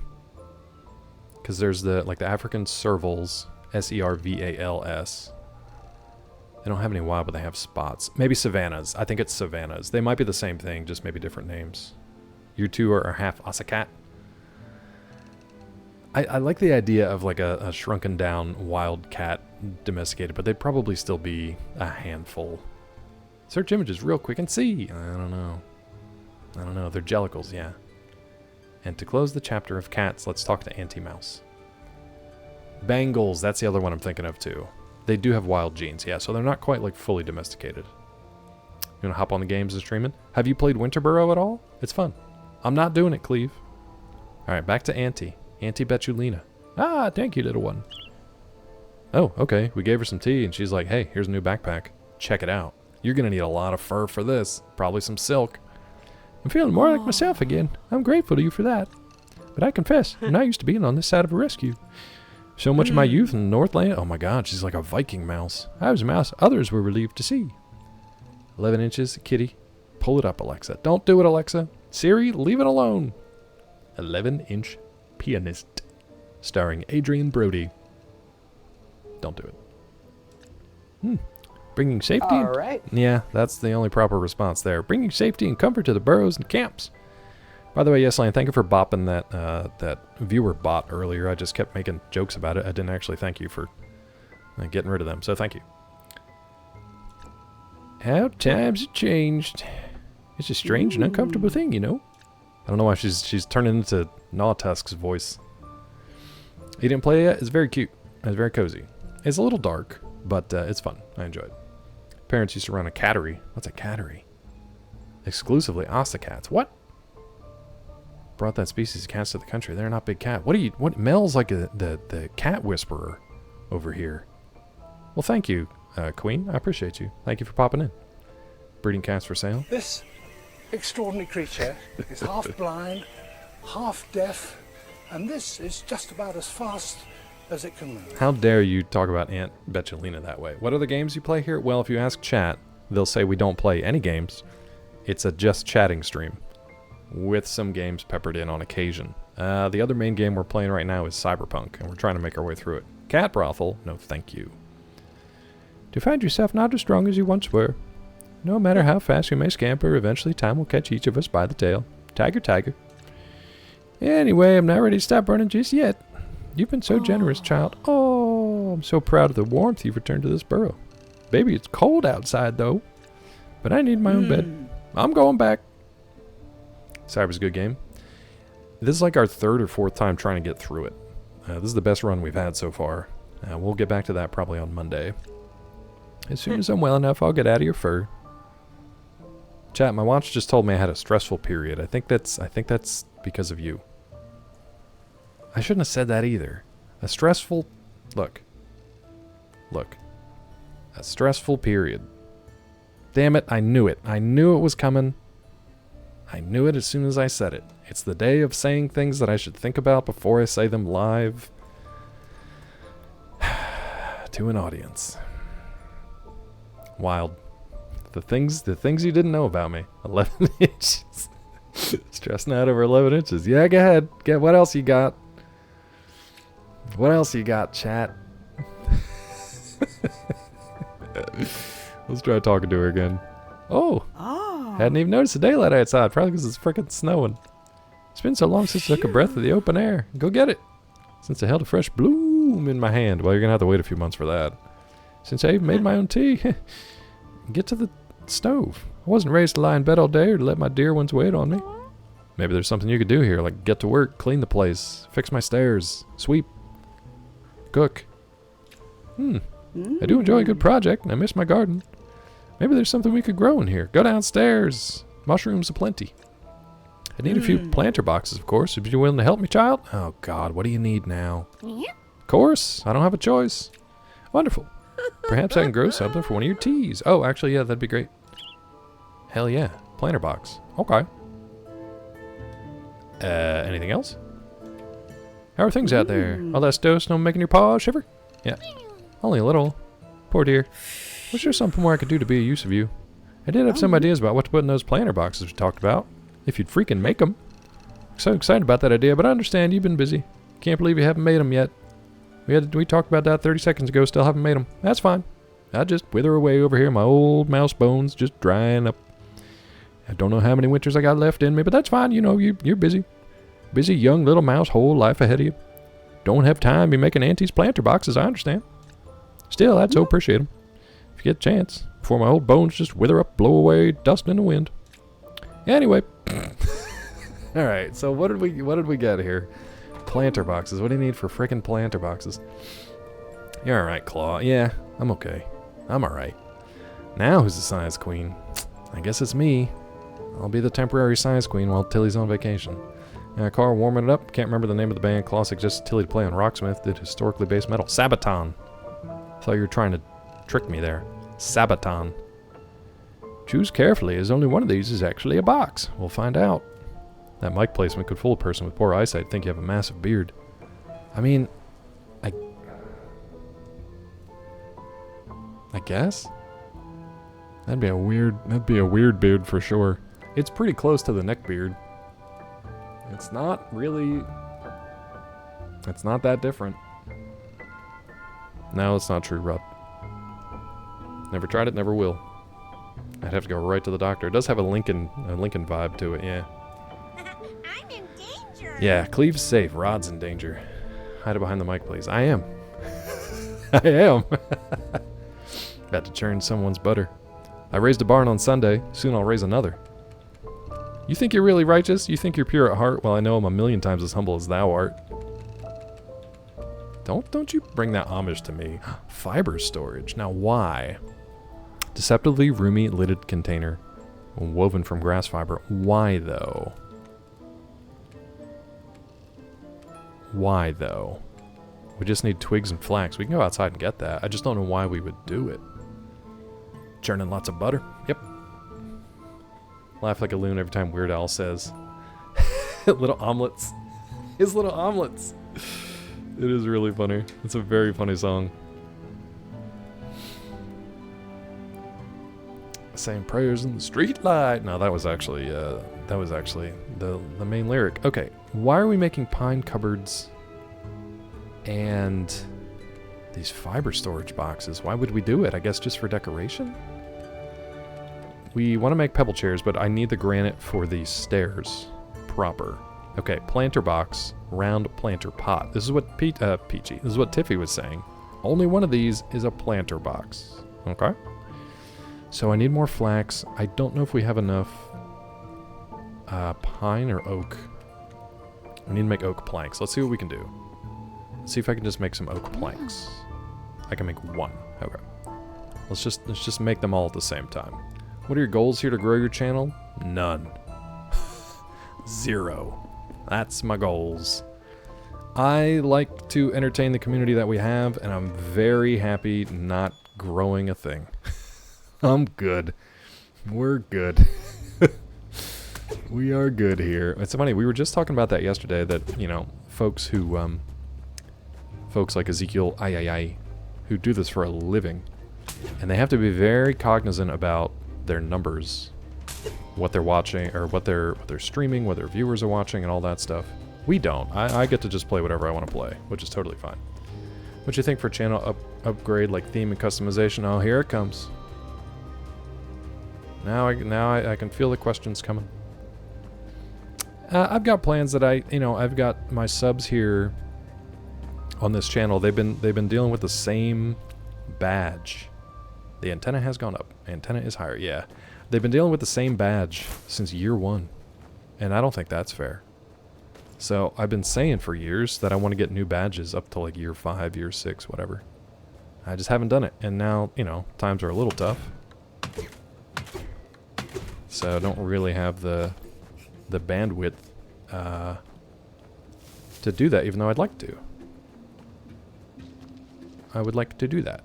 Because there's the African servals, Servals. They don't have any wild, but they have spots. Maybe savannas. I think it's savannas. They might be the same thing, just maybe different names. You two are half ossicat. I like the idea of like a shrunken down wild cat domesticated, but they'd probably still be a handful. Search images real quick and see. I don't know. They're jellicles, yeah. And to close the chapter of cats, let's talk to Auntie Mouse. Bengals, that's the other one I'm thinking of too. They do have wild genes, yeah, so they're not quite like fully domesticated. You wanna hop on the games and stream it? Have you played Winterboro at all? It's fun. I'm not doing it, Cleve. Alright, back to Auntie. Auntie Betulina. Ah, thank you, little one. Oh, okay. We gave her some tea, and she's like, hey, here's a new backpack. Check it out. You're gonna need a lot of fur for this. Probably some silk. I'm feeling more like myself again. I'm grateful to you for that. But I confess, I'm not used to being on this side of a rescue. So much of my youth in the Northland. Oh my god, she's like a Viking mouse. I was a mouse others were relieved to see. 11 inches, kitty. Pull it up, Alexa. Don't do it, Alexa. Siri, leave it alone. 11-inch pianist. Starring Adrian Brody. Don't do it. Bringing safety. All right. Yeah, that's the only proper response there. Bringing safety and comfort to the burrows and camps. By the way, yes, Lane, thank you for bopping that viewer bot earlier. I just kept making jokes about it. I didn't actually thank you for getting rid of them, so thank you. How times have changed. It's a strange and uncomfortable thing, you know. I don't know why she's turning into Gnawtusk's voice. You didn't play it yet? It's very cute. It's very cozy. It's a little dark, but it's fun. I enjoy it. Parents used to run a cattery. What's a cattery? Exclusively ossicats. What? Brought that species of cats to the country. They're not big cat. What Mel's like the cat whisperer over here. Well, thank you, Queen. I appreciate you. Thank you for popping in. Breeding cats for sale. This extraordinary creature is half blind, half deaf, and this is just about as fast as it can move. How dare you talk about Aunt Betulina that way? What are the games you play here? Well, if you ask chat, they'll say we don't play any games. It's a just chatting stream, with some games peppered in on occasion. The other main game we're playing right now is Cyberpunk, and we're trying to make our way through it. Cat brothel? No, thank you. To find yourself not as strong as you once were. No matter how fast you may scamper, eventually time will catch each of us by the tail. Tiger, tiger. Anyway, I'm not ready to stop running just yet. You've been so generous, child. Oh, I'm so proud of the warmth you've returned to this burrow. Baby, it's cold outside, though. But I need my own bed. I'm going back. Cyber's a good game. This is like our third or fourth time trying to get through it. This is the best run we've had so far. We'll get back to that probably on Monday. As soon as I'm well enough, I'll get out of your fur. Chat, my watch just told me I had a stressful period. I think that's because of you. I shouldn't have said that either. A stressful... Look. A stressful period. Damn it, I knew it. I knew it was coming. I knew it as soon as I said it. It's the day of saying things that I should think about before I say them live to an audience. Wild. The things you didn't know about me. 11 inches. Stressing out over 11 inches. Yeah, go ahead. What else you got? What else you got, chat? Let's try talking to her again. Oh. Hadn't even noticed the daylight outside. Probably because it's freaking snowing. It's been so long since I took a breath of the open air. Go get it. Since I held a fresh bloom in my hand. Well, you're going to have to wait a few months for that. Since I even made my own tea. Get to the stove. I wasn't raised to lie in bed all day or to let my dear ones wait on me. Maybe there's something you could do here, like get to work, clean the place, fix my stairs, sweep, cook. I do enjoy a good project, and I miss my garden. Maybe there's something we could grow in here. Go downstairs. Mushrooms aplenty. I need a few planter boxes, of course. Would you be willing to help me, child? Oh, God, what do you need now? Of course, I don't have a choice. Wonderful. Perhaps I can grow something for one of your teas. Oh, actually, yeah, that'd be great. Hell yeah, planter box. Okay. Anything else? How are things out there? All that snow making your paws shiver? Yeah, only a little. Poor dear. Was there something more I could do to be of use of you? I did have some ideas about what to put in those planter boxes we talked about. If you'd freaking make them. So excited about that idea, but I understand you've been busy. Can't believe you haven't made them yet. We talked about that 30 seconds ago, still haven't made them. That's fine. I just wither away over here, my old mouse bones just drying up. I don't know how many winters I got left in me, but that's fine. You know, you're busy. Busy young little mouse, whole life ahead of you. Don't have time to be making Auntie's planter boxes, I understand. Still, I'd so appreciate them. If you get a chance, before my old bones just wither up, blow away, dust in the wind. Anyway. Alright, so what did we get here? Planter boxes. What do you need for frickin' planter boxes? You're alright, Claw. Yeah, I'm okay. I'm alright. Now who's the science queen? I guess it's me. I'll be the temporary science queen while Tilly's on vacation. Carl warming it up. Can't remember the name of the band. Claw suggested Tilly to play on Rocksmith. Did historically based metal. Sabaton. Thought you were trying to trick me there. Sabaton. Choose carefully, as only one of these is actually a box. We'll find out. That mic placement could fool a person with poor eyesight. Think you have a massive beard. I mean, I guess that'd be a weird beard for sure. It's pretty close to the neck beard. It's not really. It's not that different. No, it's not true, Rob. Never tried it, never will. I'd have to go right to the doctor. It does have a Lincoln vibe to it, yeah. I'm in danger. Yeah, Cleve's safe. Rod's in danger. Hide it behind the mic, please. I am. I am. About to churn someone's butter. I raised a barn on Sunday. Soon I'll raise another. You think you're really righteous? You think you're pure at heart? Well, I know I'm a million times as humble as thou art. Don't you bring that homage to me. Fiber storage. Now why? Deceptively roomy lidded container. Woven from grass fiber. Why though? Why though? We just need twigs and flax. We can go outside and get that. I just don't know why we would do it. Churning lots of butter. Yep. Laugh like a loon every time Weird Al says little omelets. His little omelets. It is really funny. It's a very funny song. Saying prayers in the street light. No, that was actually the main lyric. Okay, why are we making pine cupboards and these fiber storage boxes? Why would we do it? I guess just for decoration? We want to make pebble chairs, but I need the granite for the stairs proper. Okay, planter box, round planter pot. This is what Peachy. This is what Tiffy was saying. Only one of these is a planter box. Okay. So I need more flax. I don't know if we have enough pine or oak. We need to make oak planks. Let's see what we can do. Let's see if I can just make some oak planks. I can make one. Okay. Let's just make them all at the same time. What are your goals here to grow your channel? None. 0. That's my goals. I like to entertain the community that we have, and I'm very happy not growing a thing. I'm good. We're good. We are good here. It's funny, we were just talking about that yesterday, that, you know, folks like Ezekiel who do this for a living, and they have to be very cognizant about their numbers, what they're watching, or what they're streaming, what their viewers are watching, and all that stuff. We don't. I get to just play whatever I want to play, which is totally fine. What you think for channel upgrade, like theme and customization? Oh, here it comes. Now I can feel the questions coming. I've got plans that I've got my subs here on this channel. They've been dealing with the same badge. The antenna has gone up. Antenna is higher. Yeah, they've been dealing with the same badge since year 1, and I don't think that's fair. So I've been saying for years that I want to get new badges up to like year 5, year 6, whatever. I just haven't done it, and now times are a little tough. So I don't really have the bandwidth to do that, even though I'd like to. I would like to do that.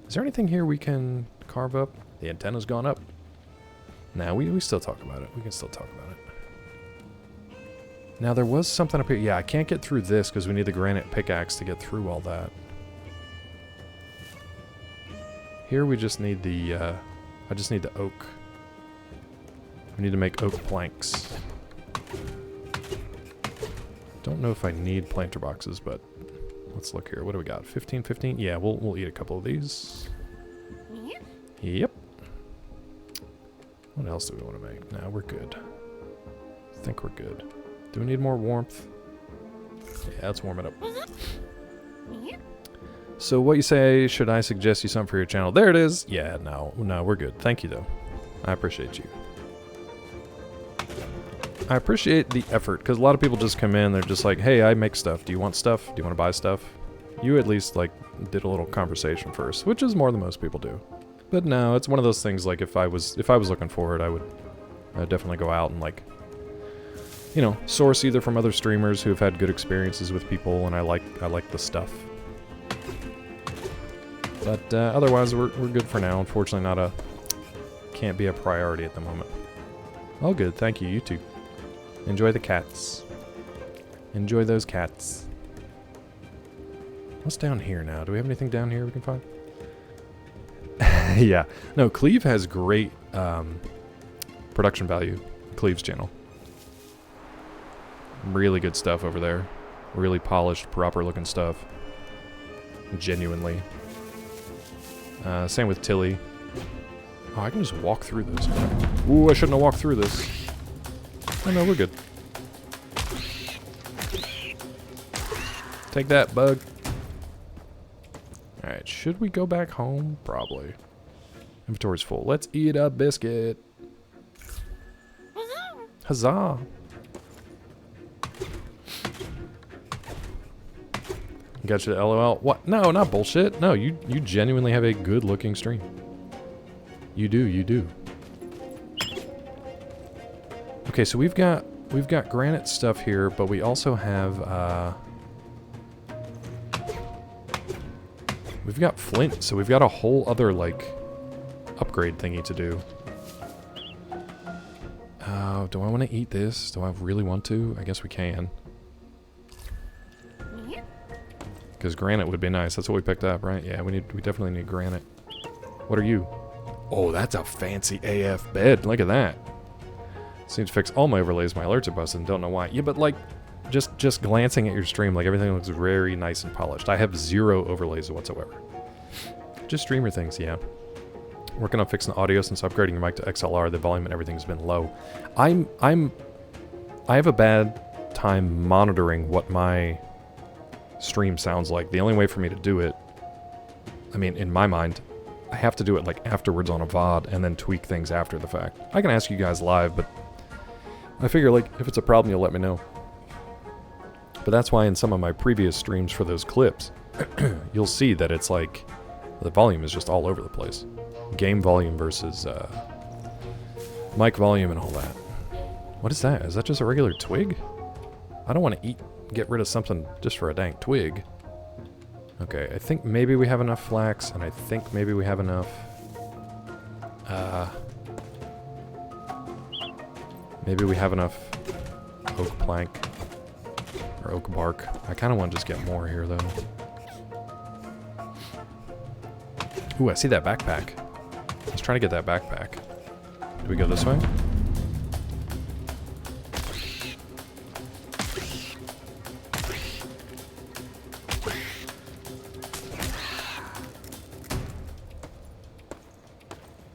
Is there anything here we can carve up? The antenna's gone up. Nah, we still talk about it. We can still talk about it. Now there was something up here. Yeah, I can't get through this because we need the granite pickaxe to get through all that. Here we just need the, I just need the oak. We need to make oak planks. Don't know if I need planter boxes, but let's look here. What do we got? 15, 15? Yeah, we'll eat a couple of these. Yep. What else do we want to make? No, we're good. I think we're good. Do we need more warmth? Yeah, let's warm it up. So what you say, should I suggest you something for your channel? There it is. Yeah, no, we're good. Thank you, though. I appreciate you. I appreciate the effort, because a lot of people just come in, they're just like, hey, I make stuff. Do you want stuff? Do you want to buy stuff? You at least, like, did a little conversation first, which is more than most people do. But no, it's one of those things, like, if I was looking for it, I'd definitely go out and, like, source either from other streamers who have had good experiences with people, and I like the stuff. But otherwise, we're good for now. Unfortunately, can't be a priority at the moment. All good, thank you. You too. Enjoy the cats. Enjoy those cats. What's down here now? Do we have anything down here we can find? Yeah. No, Cleve has great production value. Cleve's channel. Really good stuff over there. Really polished, proper looking stuff. Genuinely. Same with Tilly. Oh, I can just walk through this. Ooh, I shouldn't have walked through this. Oh no, we're good. Take that, bug. Alright, should we go back home? Probably. Inventory's full. Let's eat a biscuit. Huzzah! Got you the LOL. What? No, not bullshit. No, you genuinely have a good looking stream. You do, you do. Okay, so we've got granite stuff here, but we also have we've got flint, so we've got a whole other like upgrade thingy to do. Do I want to eat this? Do I really want to? I guess we can. Because granite would be nice. That's what we picked up, right? Yeah, we definitely need granite. What are you? Oh, that's a fancy AF bed. Look at that. Seems to fix all my overlays. My alerts are busted and don't know why. Yeah, but like, just glancing at your stream, like everything looks very nice and polished. I have 0 overlays whatsoever. Just streamer things, yeah. Working on fixing the audio since upgrading your mic to XLR. The volume and everything's been low. I have a bad time monitoring what my stream sounds like. The only way for me to do it, I mean, in my mind, I have to do it like afterwards on a VOD and then tweak things after the fact. I can ask you guys live, but I figure like if it's a problem, you'll let me know. But that's why in some of my previous streams for those clips, you'll see that it's like the volume is just all over the place. Game volume versus mic volume and all that. What is that? Is that just a regular twig? I don't want to get rid of something just for a dang twig. Okay, I think maybe we have enough flax, and I think maybe we have enough maybe we have enough oak plank or oak bark. I kind of want to just get more here though. Ooh, I see that backpack. Let's try to get that backpack. Do we go this way?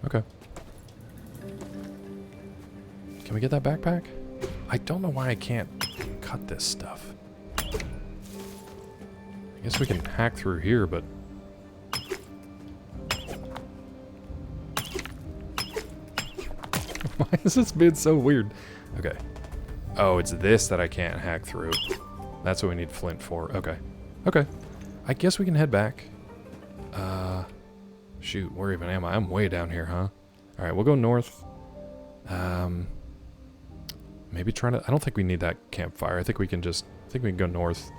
Okay. Can we get that backpack? I don't know why I can't cut this stuff. I guess we can hack through here, but... Why is this bid so weird? Okay. Oh, it's this that I can't hack through. That's what we need flint for. Okay. Okay. I guess we can head back. Shoot, where even am I? I'm way down here, huh? Alright, we'll go north. Maybe try to... I don't think we need that campfire. I think we can just... I think we can go north.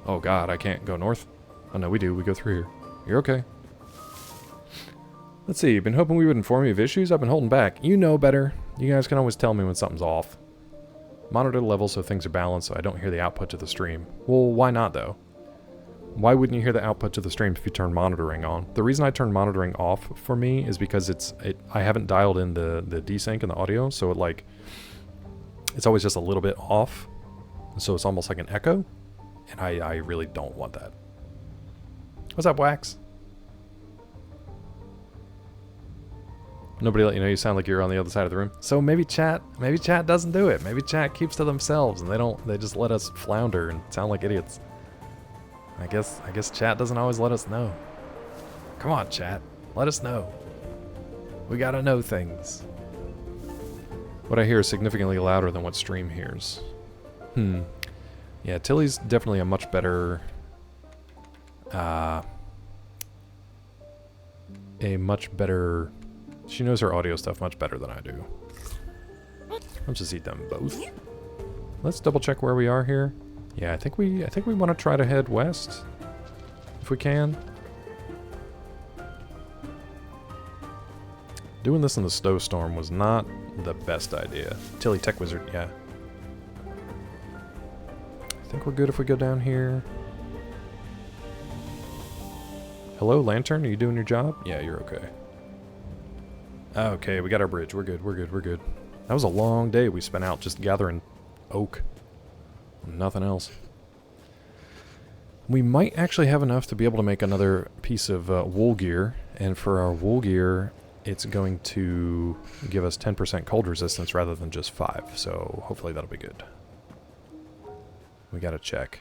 Oh god, I can't go north. Oh no, we do. We go through here. You're okay. Let's see. You've been hoping we would inform you of issues? I've been holding back. You know better. You guys can always tell me when something's off. Monitor the levels so things are balanced so I don't hear the output to the stream. Well, why not though? Why wouldn't you hear the output to the stream if you turn monitoring on? The reason I turn monitoring off for me is because I haven't dialed in the desync in the audio, so it's always just a little bit off. So it's almost like an echo. And I really don't want that. What's up, Wax? Nobody let you know you sound like you're on the other side of the room. So maybe chat doesn't do it. Maybe chat keeps to themselves and they just let us flounder and sound like idiots. I guess chat doesn't always let us know. Come on, chat. Let us know. We gotta know things. What I hear is significantly louder than what stream hears. Yeah, Tilly's definitely a much better... She knows her audio stuff much better than I do. Let's just eat them both. Let's double check where we are here. Yeah, I think we want to try to head west, if we can. Doing this in the snowstorm was not the best idea. Tilly Tech Wizard, yeah. I think we're good if we go down here. Hello, Lantern, are you doing your job? Yeah, you're okay. Okay, we got our bridge. We're good, we're good, we're good. That was a long day we spent out just gathering oak. Nothing else. We might actually have enough to be able to make another piece of wool gear. And for our wool gear, it's going to give us 10% cold resistance rather than just 5. So hopefully that'll be good. We gotta check.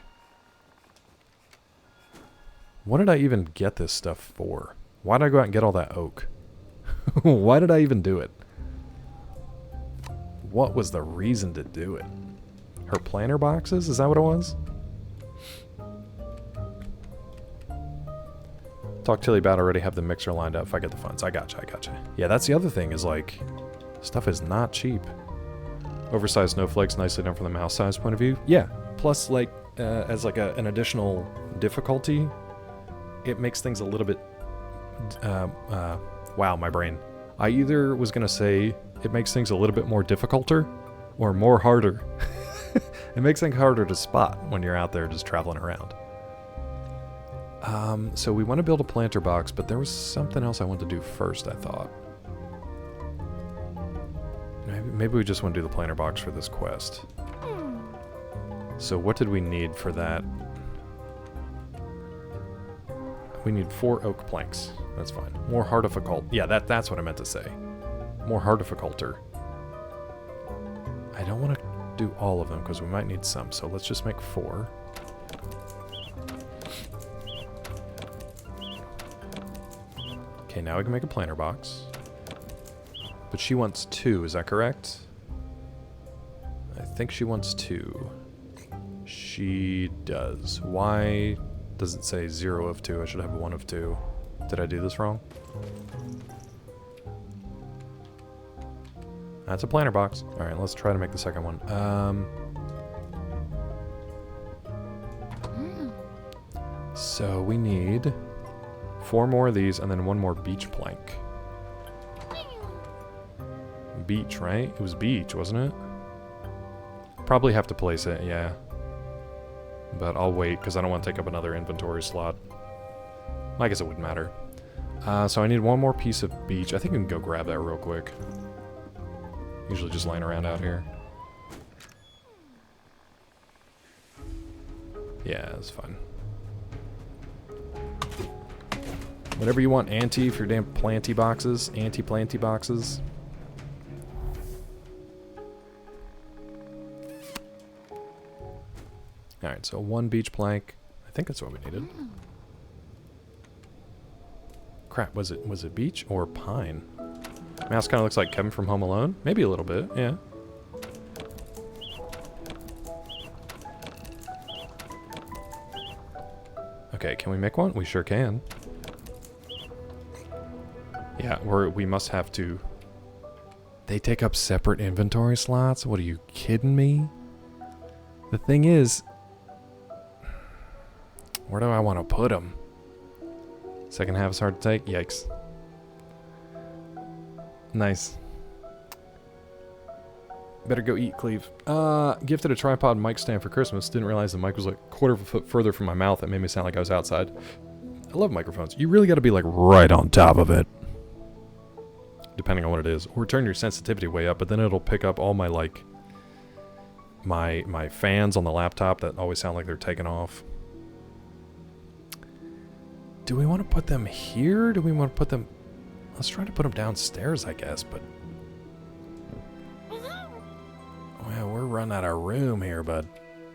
What did I even get this stuff for? Why did I go out and get all that oak? Why did I even do it? What was the reason to do it? Her planter boxes? Is that what it was? Talk Tilly about already have the mixer lined up if I get the funds. I gotcha, I gotcha. Yeah, that's the other thing is like, stuff is not cheap. Oversized snowflakes nicely done from the mouse size point of view. Yeah, plus like, as like an additional difficulty, it makes things a little bit, wow, my brain. I either was going to say it makes things a little bit more difficulter or more harder. It makes things harder to spot when you're out there just traveling around. So we want to build a planter box, but there was something else I wanted to do first, I thought. Maybe we just want to do the planter box for this quest. So what did we need for that? We need 4 oak planks. That's fine. More hardificult. Yeah, that's what I meant to say. More hardificulter. I don't want to do all of them because we might need some, so let's just make 4. Okay, now we can make a planter box. But she wants 2, is that correct? I think she wants 2. She does. Why does it say 0 of 2? I should have 1 of 2. Did I do this wrong? That's a planter box. Alright, let's try to make the second one. So we need 4 more of these and then 1 more beach plank. Beach, right? It was beach, wasn't it? Probably have to place it, yeah. But I'll wait because I don't want to take up another inventory slot. I guess it wouldn't matter. So I need 1 more piece of beach. I think we can go grab that real quick. Usually just laying around out here. Yeah, that's fine. Whatever you want, Auntie, for your damn planty boxes. Anti-planty boxes. Alright, so 1 beach plank. I think that's what we needed. Crap, was it beach or pine? Mouse kind of looks like Kevin from Home Alone. Maybe a little bit, yeah. Okay, can we make one? We sure can. Yeah, we must have to... They take up separate inventory slots? What, are you kidding me? The thing is... Where do I want to put them? Second half is hard to take? Yikes. Nice. Better go eat, Cleve. Gifted a tripod mic stand for Christmas. Didn't realize the mic was like a quarter of a foot further from my mouth. That made me sound like I was outside. I love microphones. You really got to be like right on top of it. Depending on what it is. Or turn your sensitivity way up, but then it'll pick up all my like... My fans on the laptop that always sound like they're taking off. Do we want to put them here? Do we want to put them... Let's try to put them downstairs, I guess, but... Well, we're running out of room here, bud.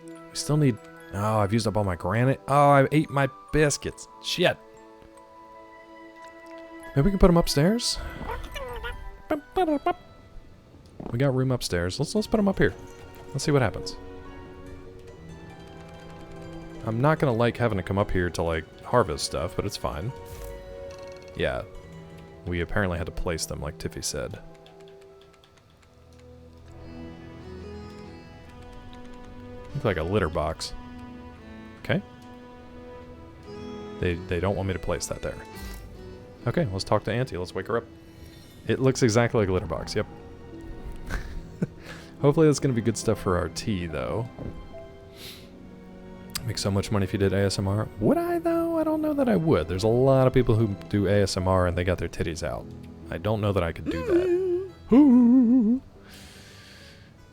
We still need... Oh, I've used up all my granite. Oh, I ate my biscuits. Shit. Maybe we can put them upstairs? We got room upstairs. Let's put them up here. Let's see what happens. I'm not gonna like having to come up here to, like, harvest stuff, but it's fine. Yeah. We apparently had to place them, like Tiffy said. Looks like a litter box. Okay. They don't want me to place that there. Okay, let's talk to Auntie. Let's wake her up. It looks exactly like a litter box, yep. Hopefully that's going to be good stuff for our tea, though. Make so much money if you did ASMR. Would I, though? I don't know that I would. There's a lot of people who do ASMR and they got their titties out. I don't know that I could do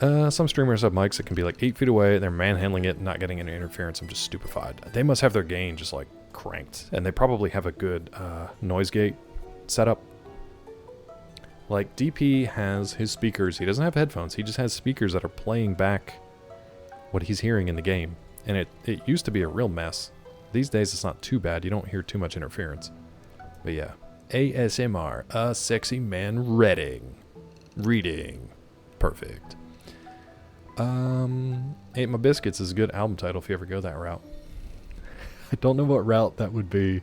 that. Some streamers have mics that can be like 8 feet away, and they're manhandling it and not getting any interference. I'm just stupefied. They must have their gain just, like, cranked. And they probably have a good noise gate setup. Like, DP has his speakers. He doesn't have headphones. He just has speakers that are playing back what he's hearing in the game. And it used to be a real mess. These days it's not too bad. You don't hear too much interference. But yeah. ASMR. A sexy man reading. Perfect. Ate My Biscuits is a good album title if you ever go that route. I don't know what route that would be.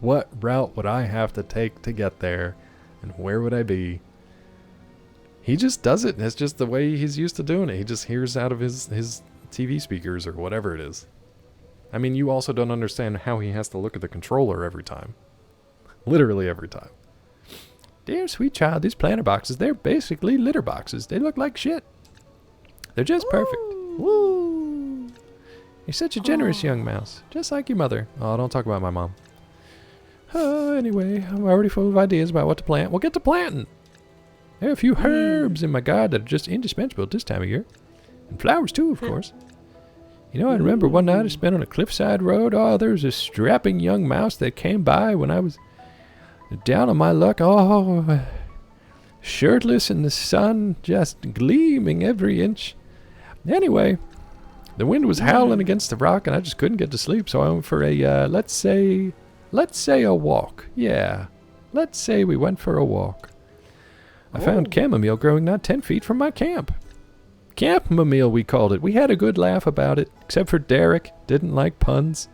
What route would I have to take to get there? And where would I be? He just does it. It's just the way he's used to doing it. He just hears out of his TV speakers or whatever it is. I mean, you also don't understand how he has to look at the controller every time. Literally every time. Dear sweet child, these planter boxes, they're basically litter boxes. They look like shit. They're just perfect. Woo! You're such a generous young mouse. Just like your mother. Oh, don't talk about my mom. Anyway, I'm already full of ideas about what to plant. We'll get to planting. There are a few herbs in my garden that are just indispensable at this time of year. And flowers too, of course. You know, I remember one night I spent on a cliffside road. Oh, there was a strapping young mouse that came by when I was down on my luck. Oh, shirtless in the sun, just gleaming every inch. Anyway, the wind was howling against the rock and I just couldn't get to sleep. So I went for a, let's say a walk. Yeah, let's say we went for a walk. I found chamomile growing not 10 feet from my camp. Chamomile, we called it. We had a good laugh about it, except for Derek. Didn't like puns.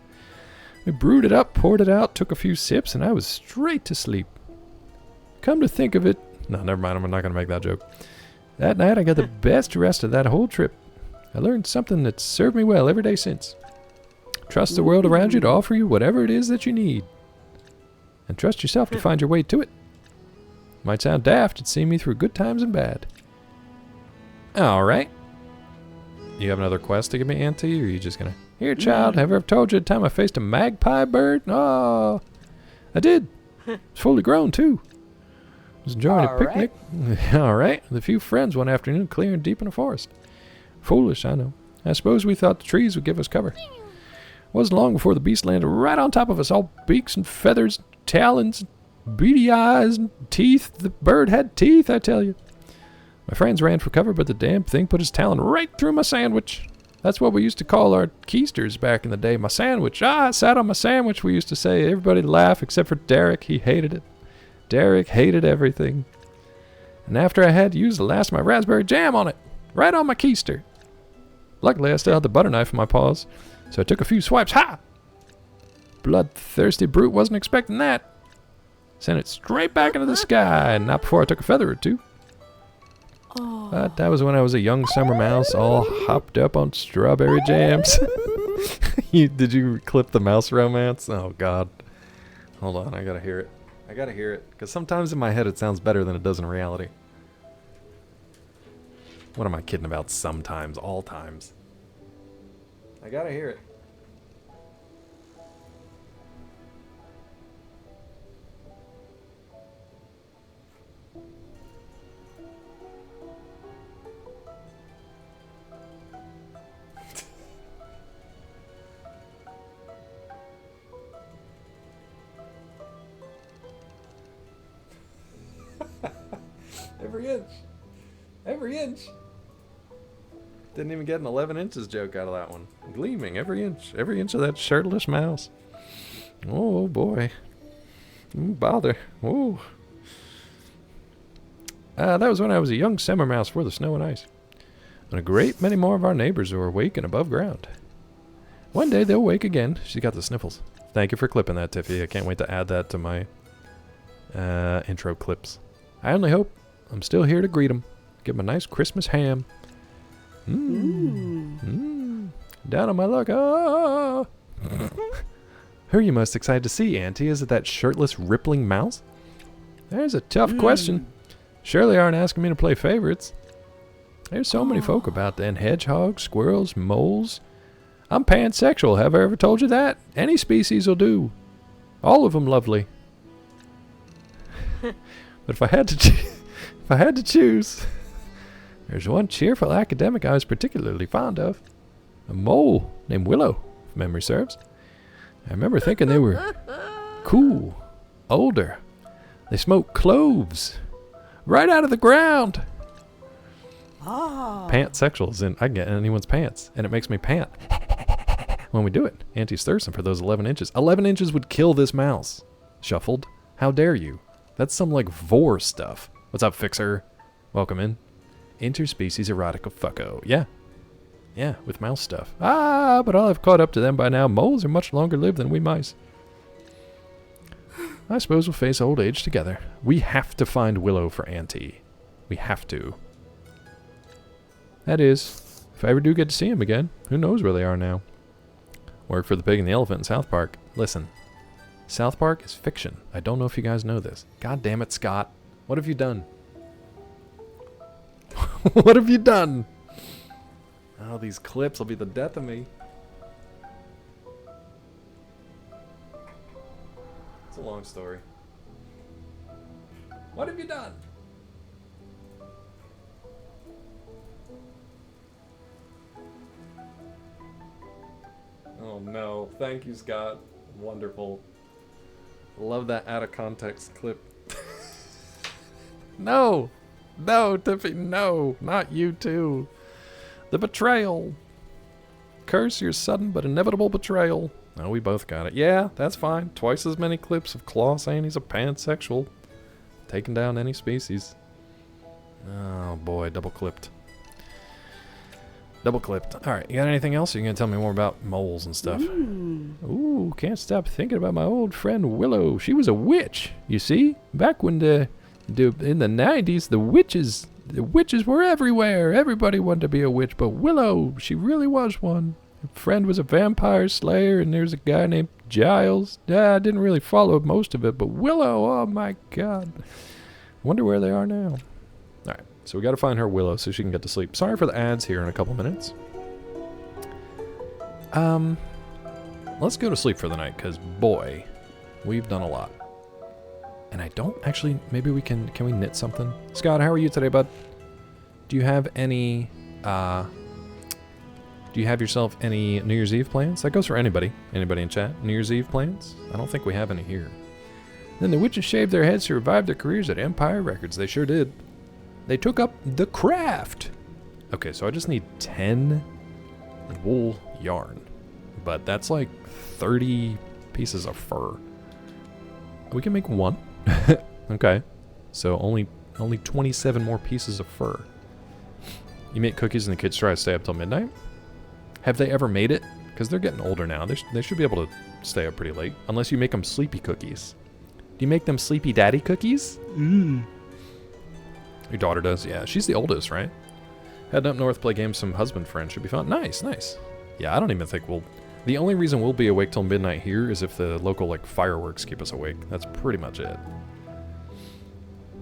We brewed it up, poured it out, took a few sips, and I was straight to sleep. Come to think of it... No, never mind. I'm not going to make that joke. That night, I got the best rest of that whole trip. I learned something that's served me well every day since. Trust the world around you to offer you whatever it is that you need. And trust yourself to find your way to it. Might sound daft, it's seen me through good times and bad. Alright. You have another quest to give me, Auntie, or are you just gonna... Here, child, have I ever told you the time I faced a magpie bird? Oh, I did. It's fully grown, too. Was enjoying a picnic. Alright. With a few friends one afternoon, clearing deep in the forest. Foolish, I know. I suppose we thought the trees would give us cover. Wasn't long before the beast landed right on top of us, all beaks and feathers, talons, beady eyes, and teeth. The bird had teeth, I tell you. My friends ran for cover, but the damn thing put his talon right through my sandwich. That's what we used to call our keisters back in the day. My sandwich. I sat on my sandwich, we used to say. Everybody laugh except for Derek. He hated it. Derek hated everything. And after I had to use the last of my raspberry jam on it, right on my keister. Luckily, I still had the butter knife in my paws, so I took a few swipes. Ha! Bloodthirsty brute wasn't expecting that. Sent it straight back into the sky, and not before I took a feather or two. But that was when I was a young summer mouse, all hopped up on strawberry jams. Did you clip the mouse romance? Oh, God. Hold on, I gotta hear it. I gotta hear it, because sometimes in my head it sounds better than it does in reality. What am I kidding about? Sometimes, all times. I gotta hear it. Every inch. Every inch. Didn't even get an 11 inches joke out of that one. Gleaming every inch. Every inch of that shirtless mouse. Oh, boy. Bother. Oh. That was when I was a young summer mouse for the snow and ice. And a great many more of our neighbors were awake and above ground. One day they'll wake again. She's got the sniffles. Thank you for clipping that, Tiffy. I can't wait to add that to my intro clips. I only hope I'm still here to greet 'em. Give 'em a nice Christmas ham. Down on my luck. Ah. Who are you most excited to see, Auntie? Is it that shirtless, rippling mouse? There's a tough question. Surely aren't asking me to play favorites. There's so many folk about then. Hedgehogs, squirrels, moles. I'm pansexual. Have I ever told you that? Any species will do. All of them lovely. But if I had to choose, there's one cheerful academic I was particularly fond of. A mole named Willow, if memory serves. I remember thinking they were cool, older. They smoked cloves right out of the ground. Pantsexuals, and I can get in anyone's pants, and it makes me pant when we do it. Auntie's thirsting for those 11 inches. 11 inches would kill this mouse. Shuffled. How dare you? That's some like vor stuff. What's up, Fixer? Welcome in. Interspecies erotica fucko. Yeah. Yeah, with mouse stuff. But I'll have caught up to them by now. Moles are much longer lived than we mice. I suppose we'll face old age together. We have to find Willow for Auntie. We have to. That is, if I ever do get to see him again. Who knows where they are now? Work for the Pig and the Elephant in South Park. Listen, South Park is fiction. I don't know if you guys know this. God damn it, Scott. What have you done? What have you done? Oh, these clips will be the death of me. It's a long story. What have you done? Oh no. Thank you, Scott. Wonderful. Love that out of context clip. No! No, Tiffy, no! Not you too. The betrayal. Curse your sudden but inevitable betrayal. Oh, we both got it. Yeah, that's fine. Twice as many clips of Claw saying he's a pansexual. Taking down any species. Oh boy, double clipped. Double clipped. Alright, you got anything else? Or are you going to tell me more about moles and stuff? Ooh, can't stop thinking about my old friend Willow. She was a witch, you see? Back when in the 90s, the witches were everywhere. Everybody wanted to be a witch, but Willow, she really was one. Her friend was a vampire slayer, and there's a guy named Giles. I didn't really follow most of it, but Willow, oh my god. Wonder where they are now. Alright, so we gotta find her Willow so she can get to sleep. Sorry for the ads here in a couple minutes. Let's go to sleep for the night, because boy, we've done a lot. And I don't actually, maybe we can we knit something? Scott, how are you today, bud? Do you have any, do you have yourself any New Year's Eve plans? That goes for anybody. Anybody in chat? New Year's Eve plans? I don't think we have any here. Then the witches shaved their heads to revive their careers at Empire Records. They sure did. They took up the craft. Okay, so I just need 10 wool yarn. But that's like 30 pieces of fur. We can make one. Okay. So only 27 more pieces of fur. You make cookies and the kids try to stay up till midnight? Have they ever made it? Because they're getting older now. They should be able to stay up pretty late. Unless you make them sleepy cookies. Do you make them sleepy daddy cookies? Your daughter does? Yeah, she's the oldest, right? Heading up north, play games, some husband friends. Should be fun. Nice, nice. Yeah, I don't even think we'll... The only reason we'll be awake till midnight here is if the local, like, fireworks keep us awake. That's pretty much it.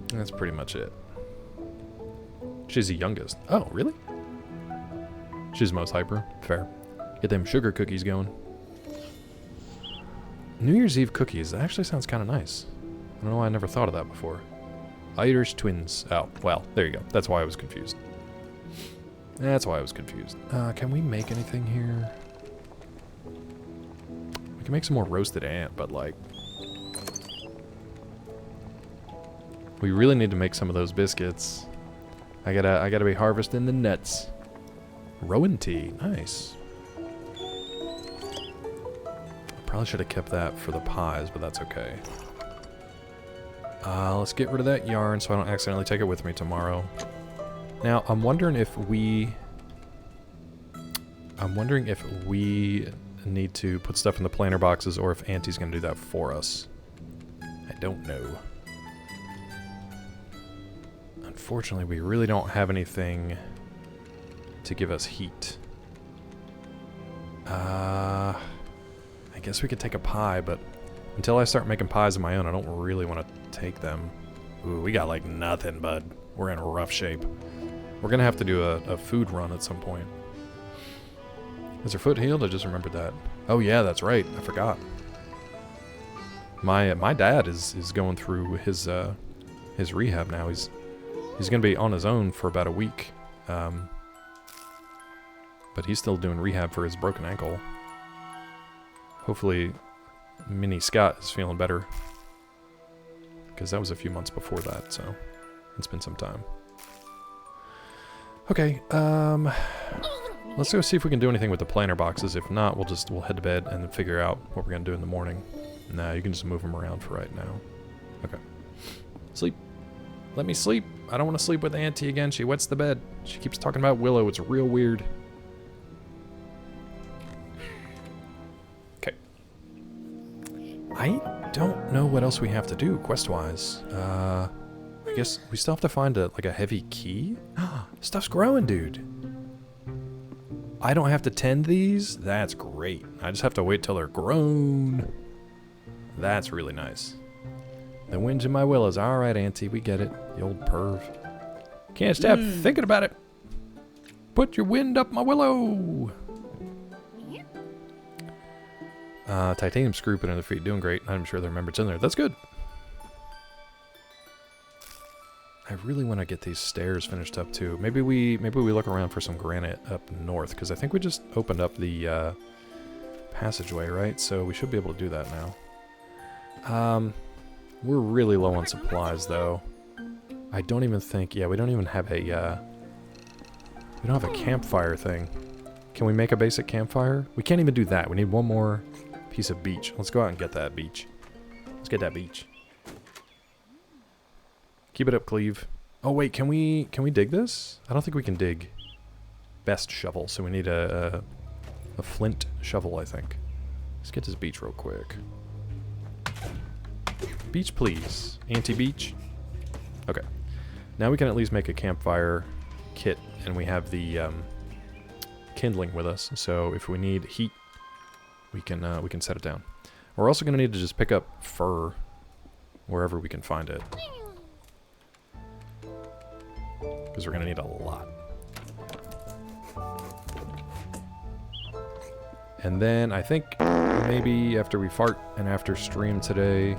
That's pretty much it. She's the youngest. Oh, really? She's most hyper. Fair. Get them sugar cookies going. New Year's Eve cookies. That actually sounds kind of nice. I don't know why I never thought of that before. Irish twins. Oh, well, there you go. That's why I was confused. That's why I was confused. Can we make anything here? We can make some more roasted ant, but like... We really need to make some of those biscuits. I gotta be harvesting the nuts. Rowan tea. Nice. Probably should have kept that for the pies, but that's okay. Let's get rid of that yarn so I don't accidentally take it with me tomorrow. Now, I'm wondering if we need to put stuff in the planter boxes or if Auntie's going to do that for us. I don't know. Unfortunately, we really don't have anything to give us heat. I guess we could take a pie, but until I start making pies of my own, I don't really want to take them. Ooh, we got like nothing, bud. We're in rough shape. We're going to have to do a food run at some point. Is her foot healed? I just remembered that. Oh yeah, that's right. I forgot. My dad is going through his rehab now. He's going to be on his own for about a week. But he's still doing rehab for his broken ankle. Hopefully Mini Scott is feeling better. Because that was a few months before that, so it's been some time. Okay, let's go see if we can do anything with the planter boxes. If not, we'll head to bed and then figure out what we're gonna do in the morning. Nah, you can just move them around for right now. Okay. Sleep. Let me sleep. I don't want to sleep with Auntie again. She wets the bed. She keeps talking about Willow. It's real weird. Okay. I don't know what else we have to do quest-wise. I guess we still have to find a heavy key. Stuff's growing, dude. I don't have to tend these? That's great. I just have to wait till they're grown. That's really nice. The wind's in my willows. Alright, Auntie, we get it. The old perv. Can't stop thinking about it. Put your wind up my willow. Titanium screw put in their feet. Doing great. I'm sure they remember it's in there. That's good. I really want to get these stairs finished up too. Maybe we look around for some granite up north, because I think we just opened up the passageway, right? So we should be able to do that now. We're really low on supplies though. I don't even think, yeah, we don't even have a, we don't have a campfire thing. Can we make a basic campfire? We can't even do that. We need one more piece of beach. Let's go out and get that beach. Let's get that beach. Keep it up, Cleve. Oh wait, can we dig this? I don't think we can dig. Best shovel, so we need a flint shovel, I think. Let's get this beach real quick. Beach, please. Anti-beach. Okay. Now we can at least make a campfire kit, and we have the kindling with us. So if we need heat, we can set it down. We're also going to need to just pick up fur wherever we can find it, because we're going to need a lot. And then I think maybe after we fart and after stream today,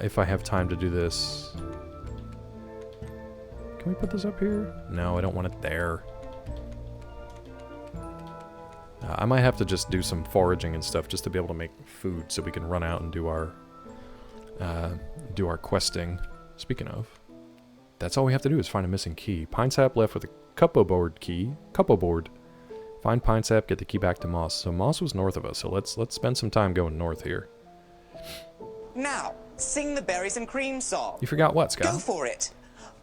if I have time to do this. Can we put this up here? No, I don't want it there. I might have to just do some foraging and stuff just to be able to make food so we can run out and do our questing. Speaking of, that's all we have to do is find a missing key. Pine sap left with a cupboard key. Cupboard. Find Pine Sap, get the key back to Moss. So Moss was north of us, so let's spend some time going north here. Now, sing the berries and cream song. You forgot what, Scott? Go for it.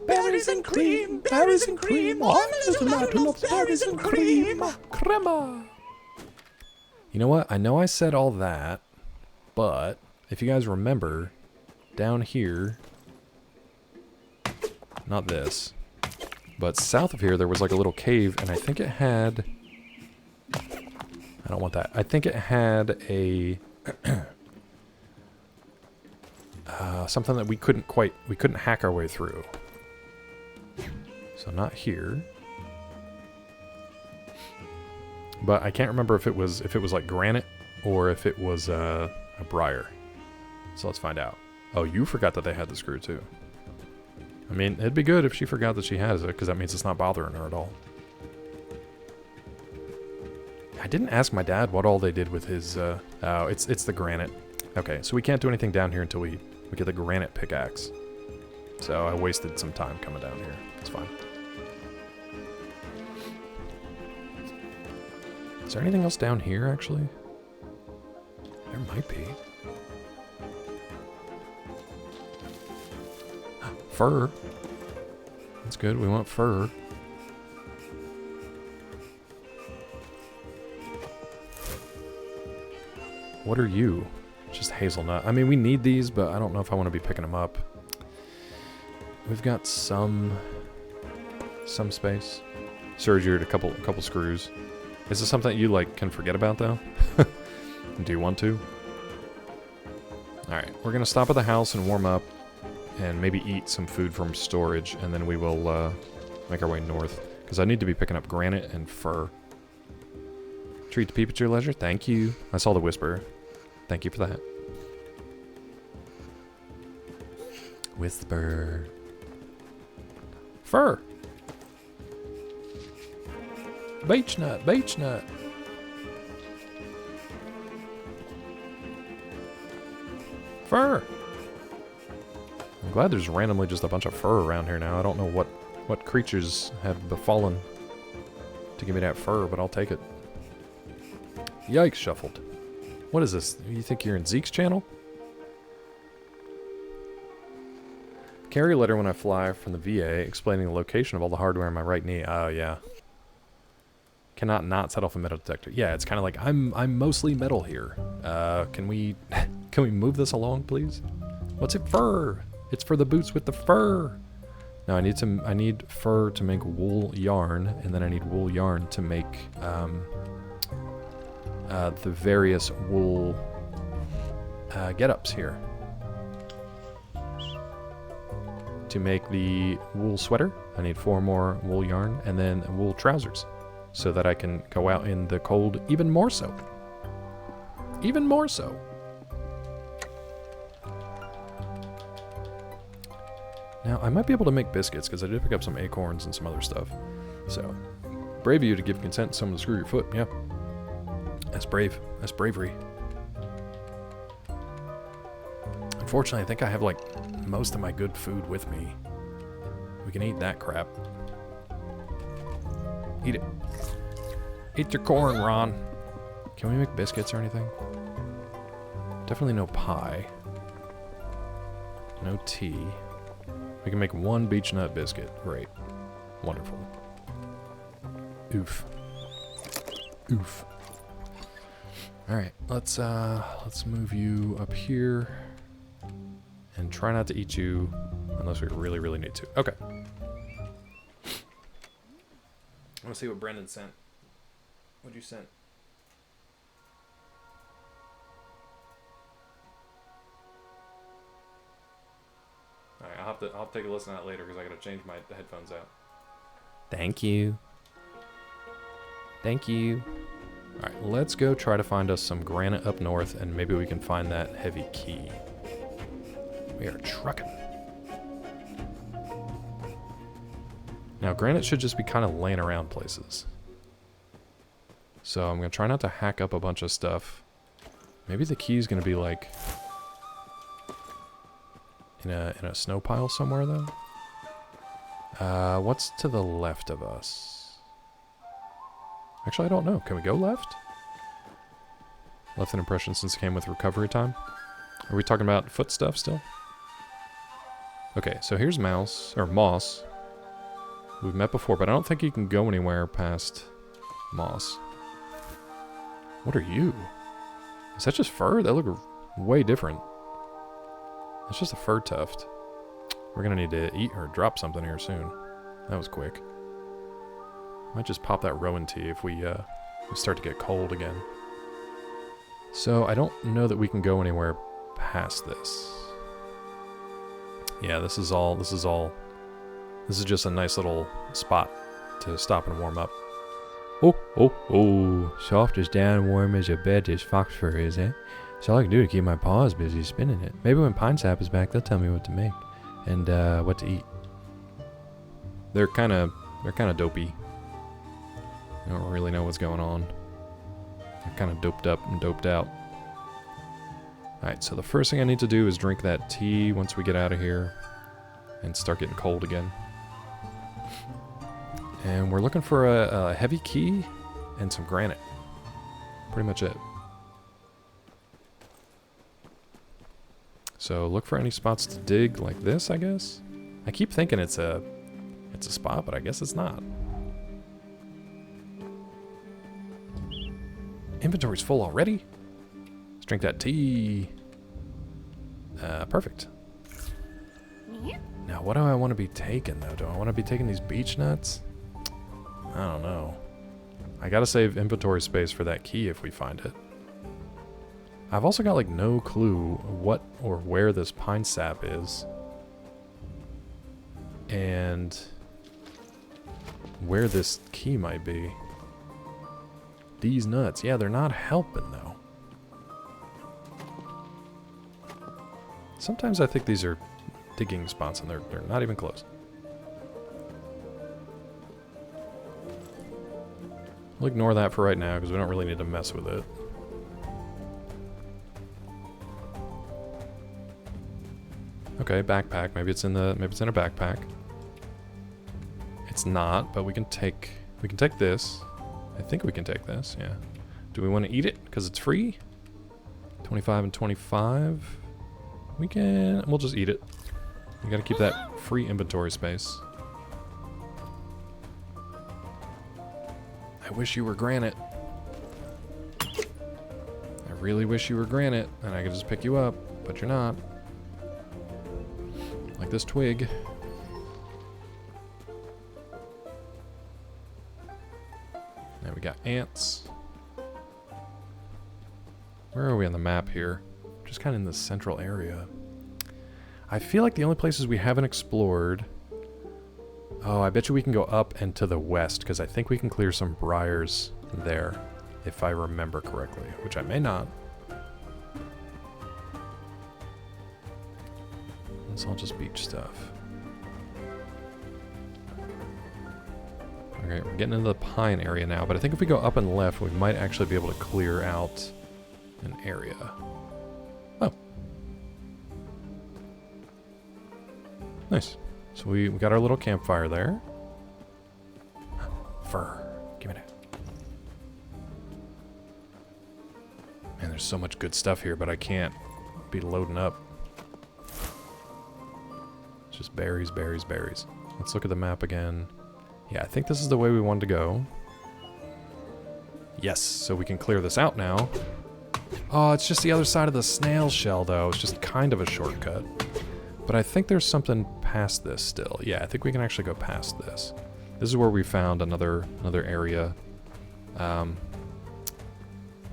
Berries and cream, berries and cream. One little mountain of berries and cream. Crema. You know what? I know I said all that, but if you guys remember, down here, not this, but south of here there was like a little cave, and I think it had, I don't want that. I think it had a something that we couldn't hack our way through. So not here. But I can't remember if it was like granite or if it was a briar. So let's find out. Oh, you forgot that they had the screw too. I mean, it'd be good if she forgot that she has it, because that means it's not bothering her at all. I didn't ask my dad what all they did with his, oh, it's the granite. Okay, so we can't do anything down here until we get the granite pickaxe. So I wasted some time coming down here. It's fine. Is there anything else down here, actually? There might be. Fur. That's good. We want fur. What are you? Just hazelnut. I mean, we need these, but I don't know if I want to be picking them up. We've got some space. Sergioed a couple screws. Is this something you like can forget about though? Do you want to? Alright, we're gonna stop at the house and warm up and maybe eat some food from storage, and then we will make our way north. Because I need to be picking up granite and fur. Treat the peep at your leisure. Thank you. I saw the whisper. Thank you for that. Whisper. Fur. Beech nut, beech nut. Fur. I'm glad there's randomly just a bunch of fur around here now. I don't know what creatures have befallen to give me that fur, but I'll take it. Yikes, shuffled. What is this? You think you're in Zeke's channel? Carry a letter when I fly from the VA explaining the location of all the hardware in my right knee. Oh, yeah. Cannot not set off a metal detector. Yeah, it's kind of like, I'm mostly metal here. Can we move this along, please? What's it for? It's for the boots with the fur. No, I need fur to make wool yarn, and then I need wool yarn to make the various wool get-ups here. To make the wool sweater, I need 4 more wool yarn, and then wool trousers, so that I can go out in the cold even more so. Even more so. Now, I might be able to make biscuits, because I did pick up some acorns and some other stuff. So, brave of you to give consent to someone to screw your foot, yeah. That's brave. That's bravery. Unfortunately, I think I have, like, most of my good food with me. We can eat that crap. Eat it. Eat your corn, Ron. Can we make biscuits or anything? Definitely no pie. No tea. We can make 1 beech nut biscuit. Great. Wonderful. Oof. Oof. Alright, let's move you up here. And try not to eat you unless we really, really need to. Okay. I want to see what Brendan sent. What'd you send? Alright, I'll have to take a listen to that later because I gotta change my headphones out. Thank you. Thank you. Alright, let's go try to find us some granite up north, and maybe we can find that heavy key. We are trucking. Now, granite should just be kind of laying around places. So I'm going to try not to hack up a bunch of stuff. Maybe the key is going to be like in a snow pile somewhere, though. What's to the left of us? Actually, I don't know. Can we go left? Left an impression since it came with recovery time. Are we talking about foot stuff still? Okay, so here's Mouse, or Moss. We've met before, but I don't think you can go anywhere past Moss. What are you? Is that just fur? They look way different. It's just a fur tuft. We're gonna need to eat or drop something here soon. That was quick. Might just pop that Rowan tea if we start to get cold again. So I don't know that we can go anywhere past this. Yeah, this is just a nice little spot to stop and warm up. Oh, oh, oh. Soft as down, warm as a bed as fox fur is, eh? That's all I can do to keep my paws busy spinning it. Maybe when Pine Sap is back, they'll tell me what to make. And, what to eat. They're kind of dopey. I don't really know what's going on. They're kind of doped up and doped out. Alright, so the first thing I need to do is drink that tea once we get out of here. And start getting cold again. And we're looking for a heavy key and some granite. Pretty much it. So look for any spots to dig like this, I guess. I keep thinking it's a spot, but I guess it's not. Inventory's full already. Let's drink that tea. Perfect. Now, what do I want to be taking, though? Do I want to be taking these beech nuts? I don't know. I gotta save inventory space for that key if we find it. I've also got, like, no clue what or where this pine sap is. And where this key might be. These nuts. Yeah, they're not helping, though. Sometimes I think these are digging spots, and they're not even close. We'll ignore that for right now, because we don't really need to mess with it. Okay, backpack. Maybe it's in a backpack. It's not, but we can take this. I think we can take this, yeah. Do we want to eat it? Because it's free? 25 and 25. We'll just eat it. We gotta keep that free inventory space. I wish you were granite. I really wish you were granite, and I could just pick you up, but you're not. Like this twig. Now we got ants. Where are we on the map here? Just kind of in the central area. I feel like the only places we haven't explored... Oh, I bet you we can go up and to the west, because I think we can clear some briars there, if I remember correctly, which I may not. It's all just beach stuff. Okay, we're getting into the pine area now, but I think if we go up and left, we might actually be able to clear out an area. Oh. Nice. So we got our little campfire there. Fur. Give me that. Man, there's so much good stuff here, but I can't be loading up. It's just berries, berries, berries. Let's look at the map again. Yeah, I think this is the way we wanted to go. Yes, so we can clear this out now. Oh, it's just the other side of the snail shell, though. It's just kind of a shortcut. But I think there's something past this still. Yeah, I think we can actually go past this. This is where we found another area.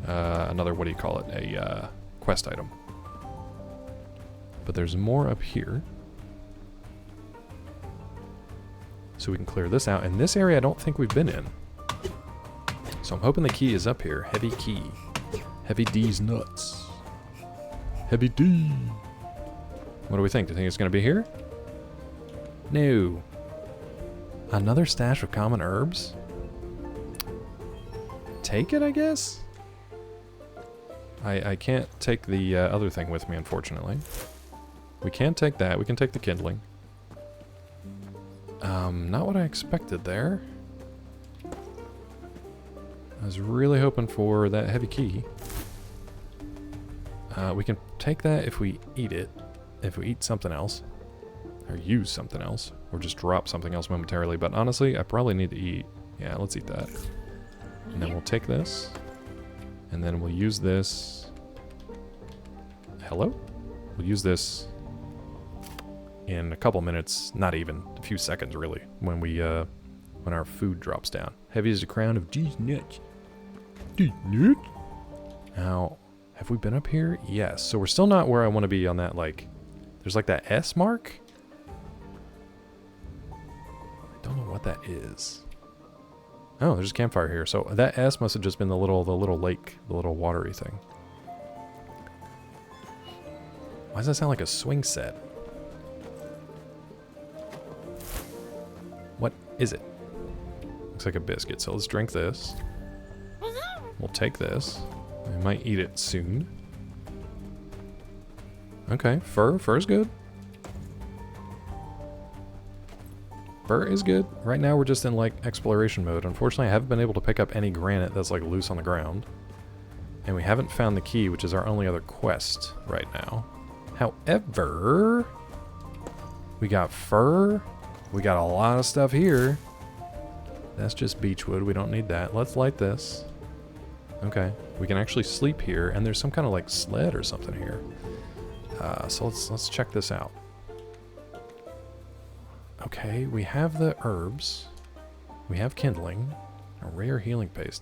Another, what do you call it? A quest item. But there's more up here. So we can clear this out. And this area I don't think we've been in. So I'm hoping the key is up here. Heavy key. Heavy D's nuts. Heavy D. What do we think? Do you think it's going to be here? No. Another stash of common herbs? Take it, I guess? I can't take the other thing with me, unfortunately. We can take that. We can take the kindling. Not what I expected there. I was really hoping for that heavy key. We can take that if we eat it. If we eat something else. Or use something else. Or just drop something else momentarily. But honestly, I probably need to eat. Yeah, let's eat that. And then we'll take this. And then we'll use this. Hello? We'll use this in a couple minutes. Not even. A few seconds, really. When we, when our food drops down. Heavy as the crown of these nuts. These nuts? Now, have we been up here? Yes. So we're still not where I want to be on that, like... There's like that S mark? I don't know what that is. Oh, there's a campfire here. So that S must have just been the little lake, the little watery thing. Why does that sound like a swing set? What is it? Looks like a biscuit. So let's drink this. We'll take this. We might eat it soon. Okay, fur. Fur's good. Fur is good. Right now we're just in like exploration mode. Unfortunately, I haven't been able to pick up any granite that's like loose on the ground. And we haven't found the key, which is our only other quest right now. However, we got fur. We got a lot of stuff here. That's just beechwood. We don't need that. Let's light this. Okay. We can actually sleep here, and there's some kind of like sled or something here. So let's check this out. Okay, we have the herbs. We have kindling. A rare healing paste.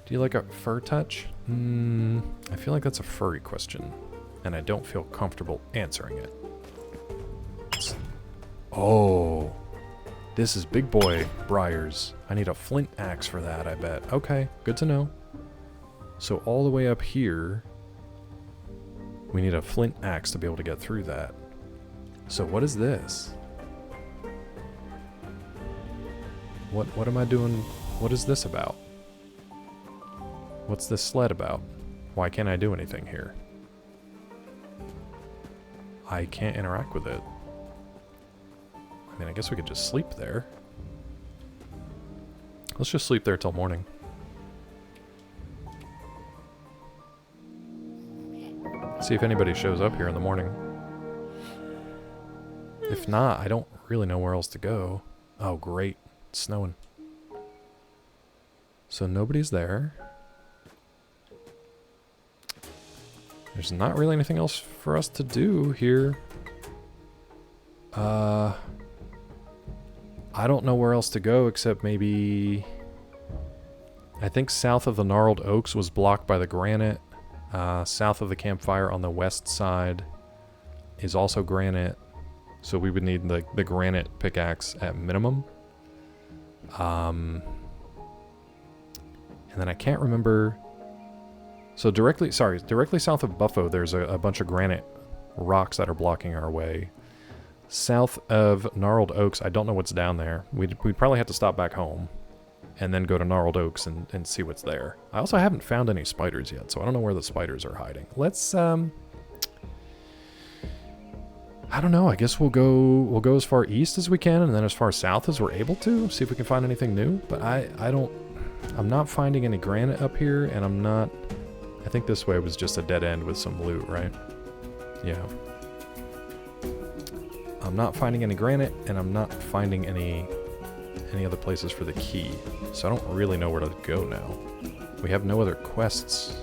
Do you like a fur touch? I feel like that's a furry question, and I don't feel comfortable answering it. Oh, this is big boy briars. I need a flint axe for that, I bet. Okay, good to know. So all the way up here, we need a flint axe to be able to get through that. So what is this? What am I doing? What is this about? What's this sled about? Why can't I do anything here? I can't interact with it. I mean, I guess we could just sleep there. Let's just sleep there till morning. See if anybody shows up here in the morning. If not, I don't really know where else to go. Oh, great. It's snowing. So nobody's there. There's not really anything else for us to do here. I don't know where else to go except maybe... I think south of the gnarled oaks was blocked by the granite. South of the campfire on the west side is also granite. So we would need the granite pickaxe at minimum. And then I can't remember... So directly south of Buffo, there's a bunch of granite rocks that are blocking our way. South of Gnarled Oaks, I don't know what's down there. We'd probably have to stop back home and then go to Gnarled Oaks and see what's there. I also haven't found any spiders yet, so I don't know where the spiders are hiding. Let's, I don't know, I guess we'll go as far east as we can and then as far south as we're able to, see if we can find anything new. But I'm not finding any granite up here, and I think this way was just a dead end with some loot, right? Yeah. I'm not finding any granite, and I'm not finding any other places for the key. So I don't really know where to go now. We have no other quests.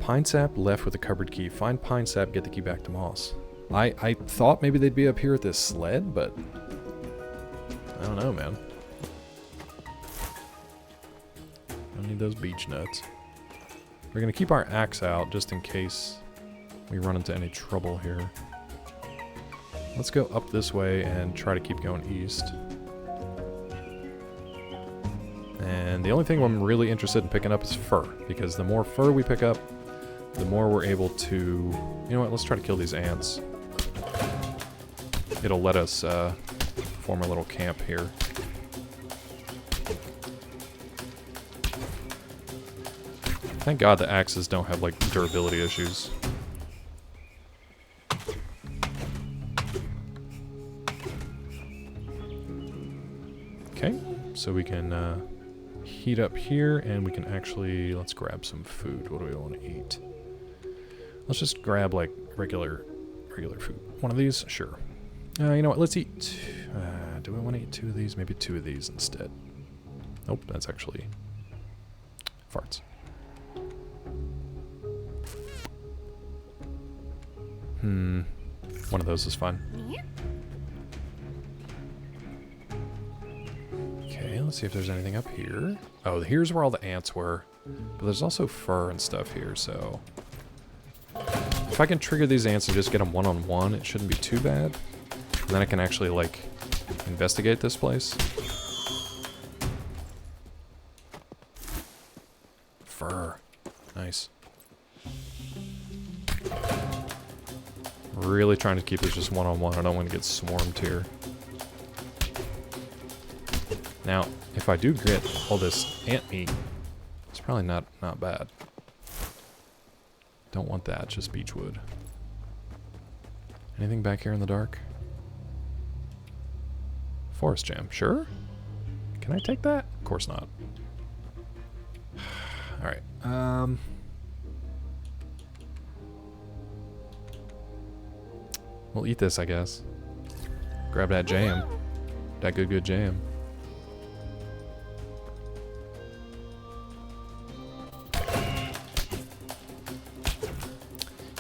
Pine sap left with a cupboard key. Find pine sap, get the key back to Moss. I thought maybe they'd be up here at this sled, but I don't know, man. I need those beech nuts. We're gonna keep our axe out just in case we run into any trouble here. Let's go up this way and try to keep going east. And the only thing I'm really interested in picking up is fur, because the more fur we pick up, the more we're able to... You know what, let's try to kill these ants. It'll let us form a little camp here. Thank God the axes don't have, like, durability issues. Okay, so we can heat up here, and we can actually, let's grab some food. What do we want to eat? Let's just grab like regular food. One of these? Sure. You know what, let's eat, do we want to eat 2 of these? Maybe 2 of these instead. Nope, that's actually farts. One of those is fine. Okay, let's see if there's anything up here. Oh, here's where all the ants were. But there's also fur and stuff here, so... If I can trigger these ants and just get them one-on-one, it shouldn't be too bad. And then I can actually, like, investigate this place. Fur. Nice. Really trying to keep this just one-on-one. I don't want to get swarmed here. Now, if I do get all this ant meat, it's probably not bad. Don't want that, just beechwood. Anything back here in the dark? Forest jam, sure? Can I take that? Of course not. Alright, we'll eat this, I guess. Grab that jam. That good jam.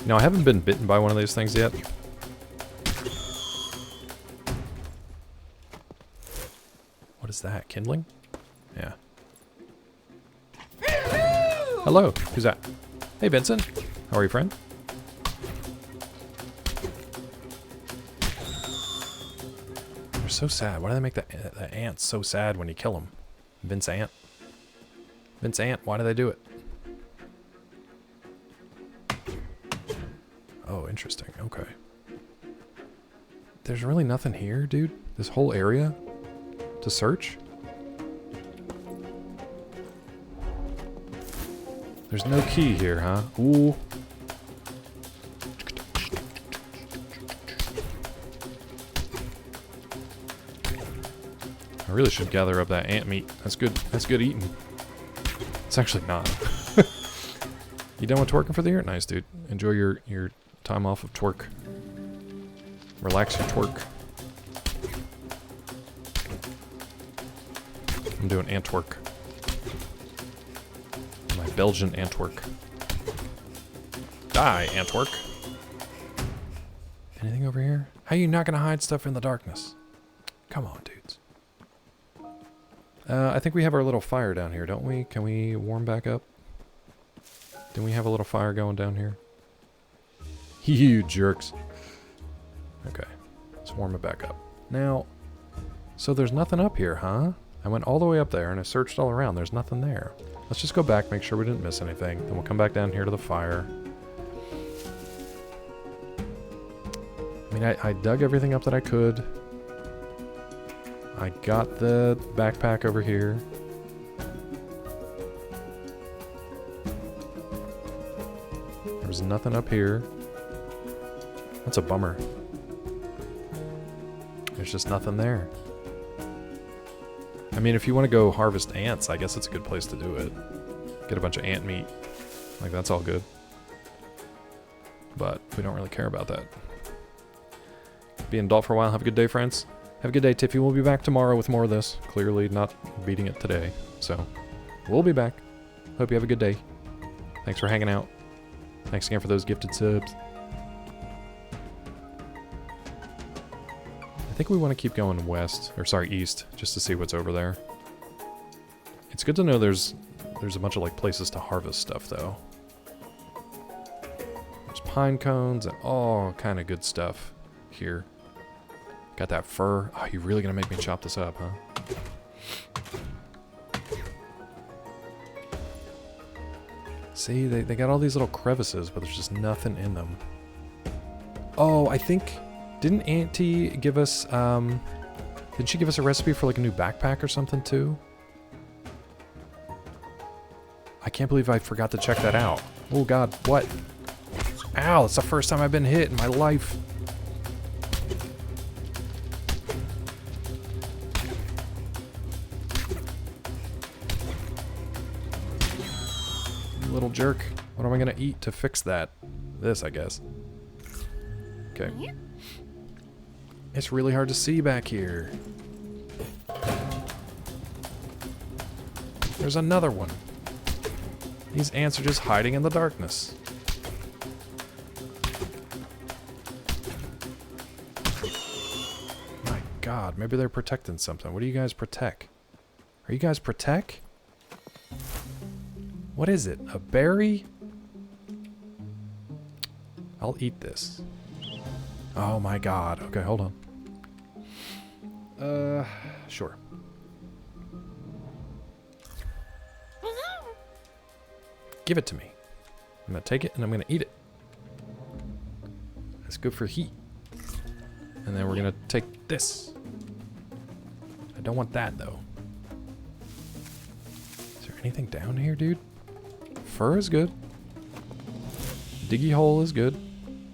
No, I haven't been bitten by one of these things yet. What is that? Kindling? Yeah. Hello. Who's that? Hey, Vincent. How are you, friend? They're so sad. Why do they make the ants so sad when you kill them? Vince Ant. Vince Ant, why do they do it? Oh, interesting. Okay. There's really nothing here, dude? This whole area to search? There's no key here, huh? Ooh. I really should gather up that ant meat. That's good. That's good eating. It's actually not. You done with twerking for the year? Nice, dude. Enjoy your time off of twerk. Relax your twerk. I'm doing Antwerk. My Belgian Antwerk. Die, Antwerk. Anything over here? How are you not gonna hide stuff in the darkness? Come on, dudes. I think we have our little fire down here, don't we? Can we warm back up? Do we have a little fire going down here? You jerks. Okay. Let's warm it back up. Now, so there's nothing up here, huh? I went all the way up there and I searched all around. There's nothing there. Let's just go back, make sure we didn't miss anything. Then we'll come back down here to the fire. I mean, I dug everything up that I could. I got the backpack over here. There's nothing up here. That's a bummer. There's just nothing there. I mean, if you want to go harvest ants, I guess it's a good place to do it. Get a bunch of ant meat. Like, that's all good. But we don't really care about that. Be an adult for a while. Have a good day, friends. Have a good day, Tiffy. We'll be back tomorrow with more of this. Clearly not beating it today. So, we'll be back. Hope you have a good day. Thanks for hanging out. Thanks again for those gifted subs. I think we want to keep going west, or sorry, east, just to see what's over there. It's good to know there's a bunch of like places to harvest stuff though. There's pine cones and all kind of good stuff here. Got that fur. Oh, you're really gonna make me chop this up, huh? See, they got all these little crevices, but there's just nothing in them. Oh, I think... Didn't Auntie give us, didn't she give us a recipe for like a new backpack or something too? I can't believe I forgot to check that out. Oh god, what? Ow, it's the first time I've been hit in my life. little jerk. What am I gonna eat to fix that? This, I guess. Okay. It's really hard to see back here. There's another one. These ants are just hiding in the darkness. My God, maybe they're protecting something. What do you guys protect? Are you guys protect? What is it? A berry? I'll eat this. Oh my God. Okay, hold on. Sure. Give it to me. I'm gonna take it and I'm gonna eat it. It's good for heat. And then we're gonna take this. I don't want that though. Is there anything down here, dude? Fur is good. Diggy hole is good.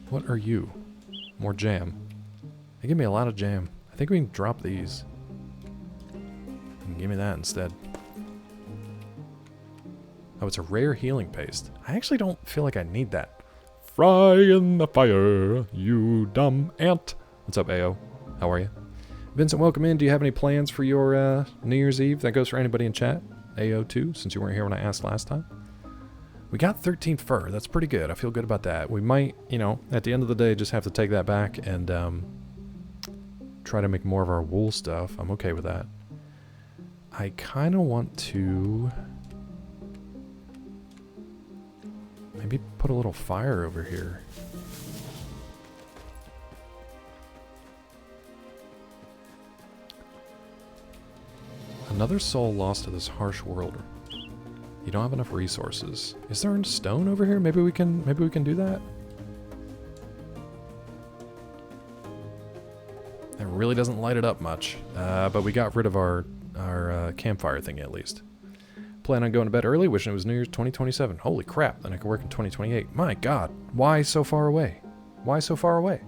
What are you? More jam. They give me a lot of jam. I think we can drop these. And give me that instead. Oh, it's a rare healing paste. I actually don't feel like I need that. Fry in the fire, you dumb ant. What's up, AO? How are you? Vincent, welcome in. Do you have any plans for your New Year's Eve? That goes for anybody in chat. AO too, since you weren't here when I asked last time. We got 13 fur. That's pretty good. I feel good about that. We might, you know, at the end of the day, just have to take that back and try to make more of our wool stuff. I'm okay with that. I kind of want to maybe put a little fire over here. Another soul lost to this harsh world. You don't have enough resources. Is there stone over here? Maybe we can do that. It really doesn't light it up much, but we got rid of our campfire thing at least. Plan on going to bed early, wishing it was New Year's 2027. Holy crap, then I can work in 2028. My God, why so far away? Why so far away?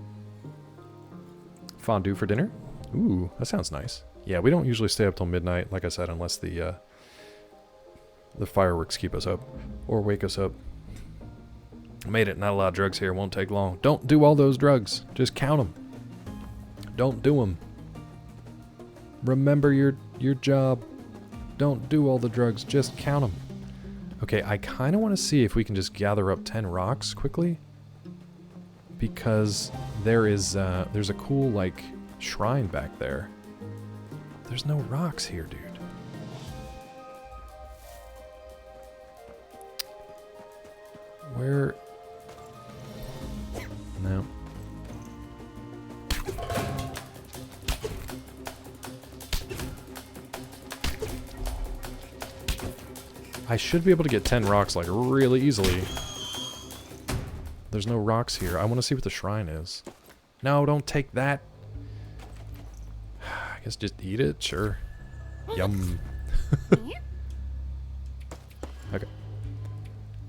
Fondue for dinner? Ooh, that sounds nice. Yeah, we don't usually stay up till midnight, like I said, unless the fireworks keep us up or wake us up. Made it. Not a lot of drugs here. Won't take long. Don't do all those drugs. Just count them. Don't do them. Remember your job. Don't do all the drugs. Just count them. Okay, I kind of want to see if we can just gather up 10 rocks quickly, because there's a cool like shrine back there. There's no rocks here, dude. Where? No. I should be able to get 10 rocks like really easily. There's no rocks here. I want to see what the shrine is. No, don't take that. I guess just eat it, sure. Yum. Okay.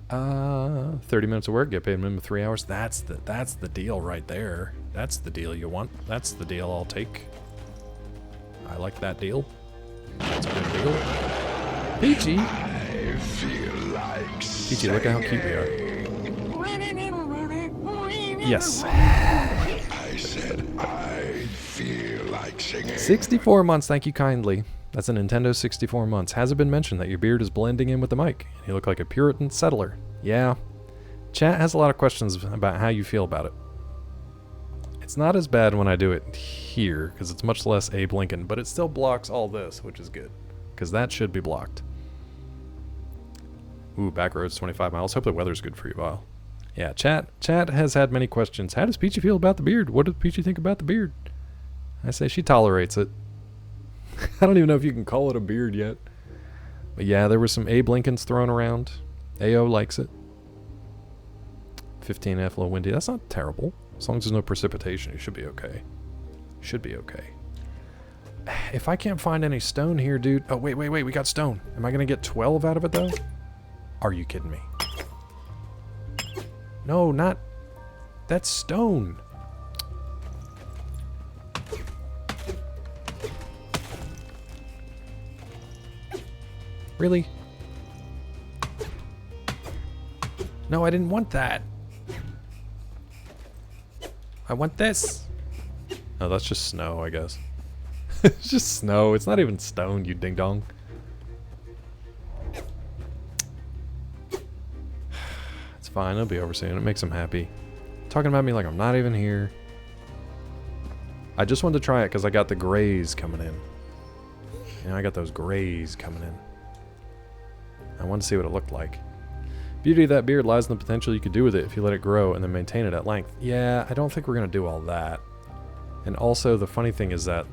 30 minutes of work, get paid a minimum of 3 hours. That's the deal right there. That's the deal you want. That's the deal I'll take. I like that deal. That's a good deal. Peachy! I feel like Peachy, look at how cute we are. Yes. I said I feel like singing. 64 months, thank you kindly. That's a Nintendo 64 months. Has it been mentioned that your beard is blending in with the mic? You look like a Puritan settler. Yeah. Chat has a lot of questions about how you feel about it. It's not as bad when I do it here, because it's much less Abe Lincoln, but it still blocks all this, which is good, because that should be blocked. Ooh, back roads 25 miles. Hope the weather's good for you, Val. Yeah, chat has had many questions. How does Peachy feel about the beard? What does Peachy think about the beard? I say she tolerates it. I don't even know if you can call it a beard yet. But yeah, there were some Abe Lincolns thrown around. AO likes it. 15F, low windy. That's not terrible. As long as there's no precipitation, you should be okay. Should be okay. If I can't find any stone here, dude. Oh, wait. We got stone. Am I going to get 12 out of it, though? Are you kidding me? No, not... That's stone. Really? No, I didn't want that. I want this. Oh, that's just snow, I guess. It's just snow. It's not even stone, you ding dong. It's fine. It'll be over soon. It makes him happy. Talking about me like I'm not even here. I just wanted to try it because I got the grays coming in. You know, I got those grays coming in. I wanted to see what it looked like. Beauty of that beard lies in the potential you could do with it if you let it grow and then maintain it at length. Yeah, I don't think we're going to do all that. And also, the funny thing is that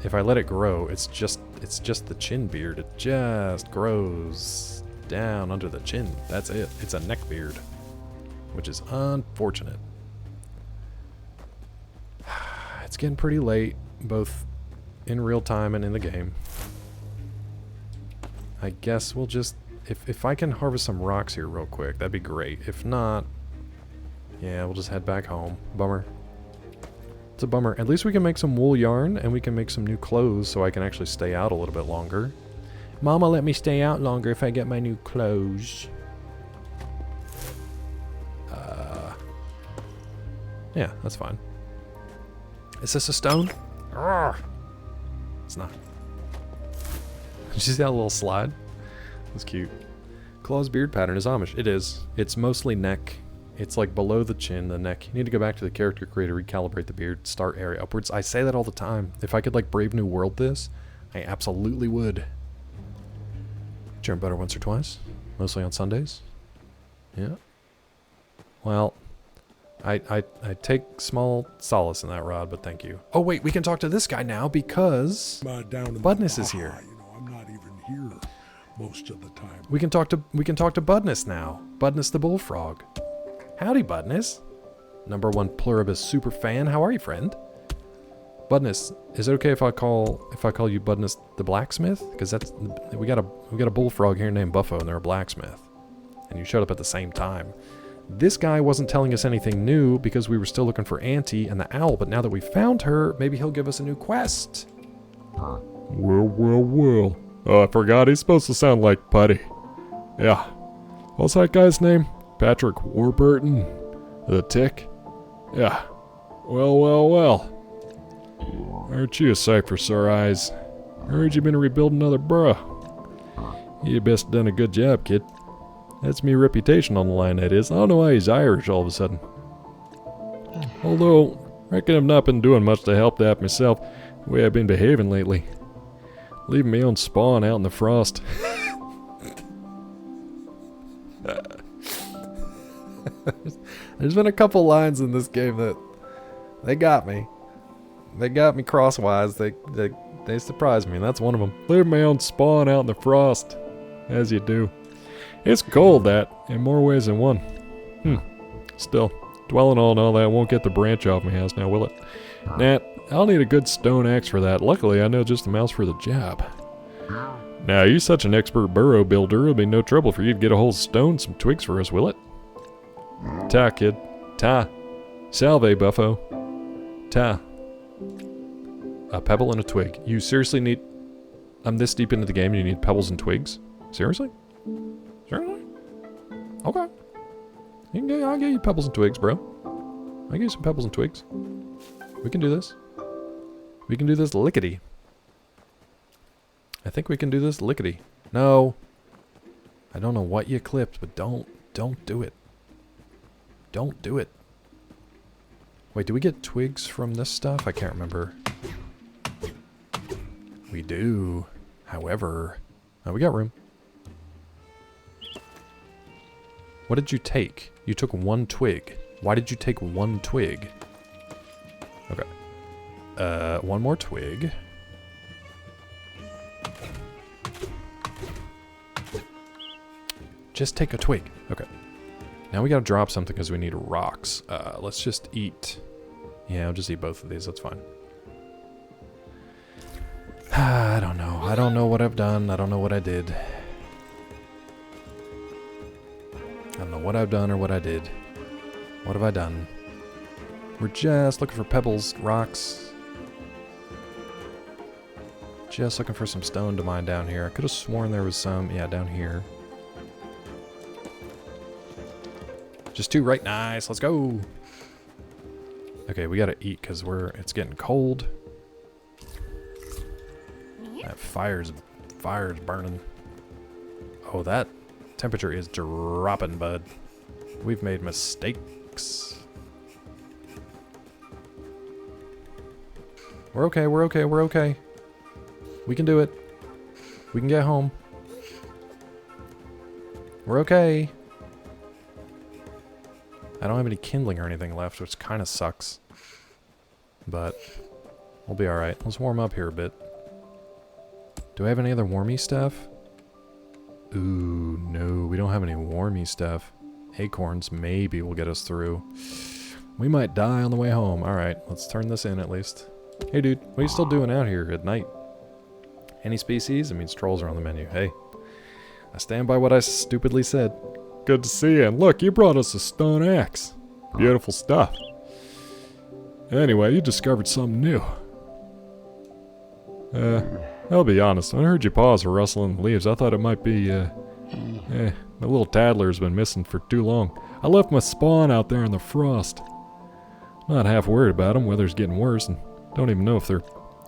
if I let it grow, it's just the chin beard. It just grows down under the chin. That's it. It's a neck beard, which is unfortunate. It's getting pretty late, both in real time and in the game. I guess we'll just... If I can harvest some rocks here real quick, that'd be great. If not, yeah, we'll just head back home. Bummer. It's a bummer. At least we can make some wool yarn, and we can make some new clothes so I can actually stay out a little bit longer. Mama, let me stay out longer if I get my new clothes. Yeah, that's fine. Is this a stone? Arrgh. It's not. Did you see that little slide? That's cute. Claw's beard pattern is Amish. It is. It's mostly neck. It's like below the chin, the neck. You need to go back to the character creator, recalibrate the beard, start area upwards. I say that all the time. If I could like Brave New World this, I absolutely would. Germ butter once or twice. Mostly on Sundays. Yeah. Well, I take small solace in that, Rod, but thank you. Oh wait, we can talk to this guy now because Budness is here. You know, I'm not even here most of the time. We can talk to Budness now. Budness the bullfrog. Howdy, Budness. #1 Pluribus super fan. How are you, friend? Budness, is it okay if I call you Budness the blacksmith? Because that's we got a bullfrog here named Buffo, and they're a blacksmith. And you showed up at the same time. This guy wasn't telling us anything new because we were still looking for Auntie and the owl, but now that we found her, maybe he'll give us a new quest. Well. Oh, I forgot. He's supposed to sound like Putty. Yeah. What's that guy's name? Patrick Warburton? The Tick? Yeah. Well. Aren't you a sight for sore eyes? I heard you've been rebuilding another borough. You best done a good job, kid. That's me reputation on the line, that is. I don't know why he's Irish all of a sudden. Although, reckon I've not been doing much to help that myself, the way I've been behaving lately. Leaving me own spawn out in the frost. There's been a couple lines in this game that they got me. They got me crosswise. They surprised me, and that's one of them. Leaving my own spawn out in the frost. As you do. It's cold, that, in more ways than one. Still, dwelling on all that won't get the branch off my house now, will it? Nat, I'll need a good stone axe for that. Luckily, I know just the mouse for the job. Now, you're such an expert burrow builder, it'll be no trouble for you to get a whole stone, some twigs for us, will it? Ta, kid. Ta. Salve, Buffo. Ta. A pebble and a twig. You seriously need... I'm this deep into the game and you need pebbles and twigs? Seriously? Seriously? Okay. I'll get you pebbles and twigs, bro. I'll get you some pebbles and twigs. We can do this. We can do this lickety. I think we can do this lickety. No. I don't know what you clipped, but don't do it. Don't do it. Wait, do we get twigs from this stuff? I can't remember. We do. However... Oh, we got room. What did you take? You took one twig. Why did you take one twig? Okay. One more twig. Just take a twig. Okay. Now we gotta drop something because we need rocks. Let's just eat. Yeah, I'll just eat both of these. That's fine. I don't know. I don't know what I've done. I don't know what I did. I don't know what I've done or what I did. What have I done? We're just looking for pebbles, rocks. Just looking for some stone to mine down here. I could have sworn there was some, yeah, down here. Just 2, right? Nice. Let's go. Okay, we gotta eat because it's getting cold. That fire's burning. Oh, that temperature is dropping, bud. We've made mistakes. We're okay, we're okay, we're okay. We can do it. We can get home. We're okay. I don't have any kindling or anything left, which kind of sucks. But we'll be alright. Let's warm up here a bit. Do I have any other warmy stuff? Ooh, no, we don't have any warmy stuff. Acorns maybe will get us through. We might die on the way home. Alright, let's turn this in at least. Hey dude, what are you still doing out here at night? Any species? I mean, trolls are on the menu. Hey, I stand by what I stupidly said. Good to see you. And look, you brought us a stone axe. Beautiful stuff. Anyway, you discovered something new. I'll be honest. When I heard your paws were rustling the leaves, I thought it might be, my little Tadler's been missing for too long. I left my spawn out there in the frost. Not half worried about him, weather's getting worse, and don't even know if they're,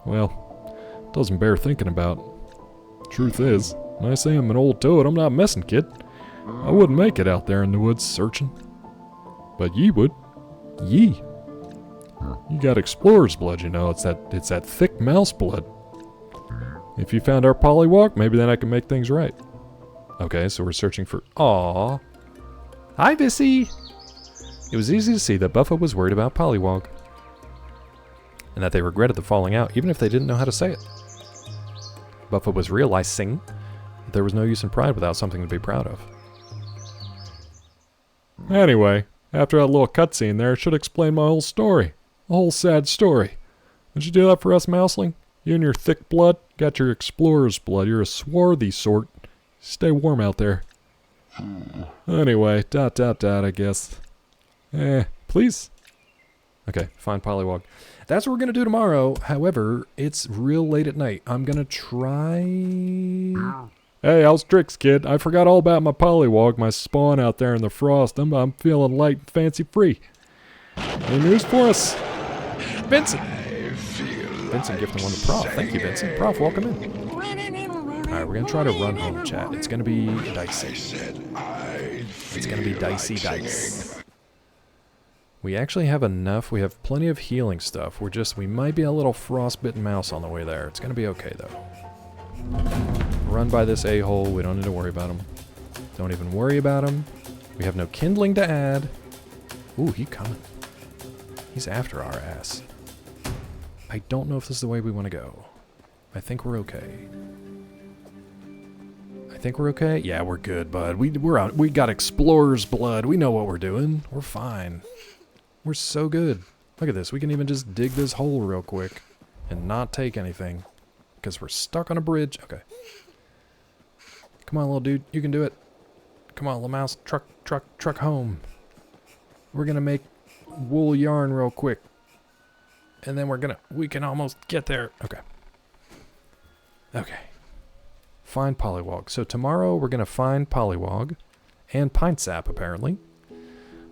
well, doesn't bear thinking about. Truth is, when I say I'm an old toad, I'm not messing, kid. I wouldn't make it out there in the woods searching. But ye would. Ye. You got explorer's blood, you know. It's that thick mouse blood. If you found our polywog, maybe then I can make things right. Okay, so we're searching for... Aww. Hi, Vissy! It was easy to see that Buffa was worried about polywog. And that they regretted the falling out, even if they didn't know how to say it. Buffa was realizing that there was no use in pride without something to be proud of. Anyway, after that little cutscene there, it should explain my whole story. A whole sad story. Would you do that for us, Mouseling? You and your thick blood? Got your explorer's blood. You're a swarthy sort. Stay warm out there. Anyway, ... I guess. Please? Okay, fine, Polywog. That's what we're gonna do tomorrow. However, it's real late at night. I'm gonna try... Hey, how's tricks, kid? I forgot all about my polywog, my spawn out there in the frost. I'm feeling light and fancy free. Any news for us? Vincent! Vincent gifting one to Prof. Thank you, Vincent. Prof, welcome in. Alright, we're gonna try to run home, chat. It's gonna be dicey. It's gonna be dicey dice. We actually have enough. We have plenty of healing stuff. We might be a little frostbitten mouse on the way there. It's gonna be okay, though. Run by this a-hole. We don't need to worry about him. Don't even worry about him. We have no kindling to add. Ooh, he's coming. He's after our ass. I don't know if this is the way we want to go. I think we're okay. I think we're okay. Yeah, we're good, bud. We're out. We got explorer's blood. We know what we're doing. We're fine. We're so good. Look at this. We can even just dig this hole real quick and not take anything because we're stuck on a bridge. Okay. Come on, little dude. You can do it. Come on, little mouse. Truck home. We're going to make wool yarn real quick. And then we can almost get there. Okay. Okay. Find Polywog. So tomorrow we're going to find Polywog and Pine Sap, apparently.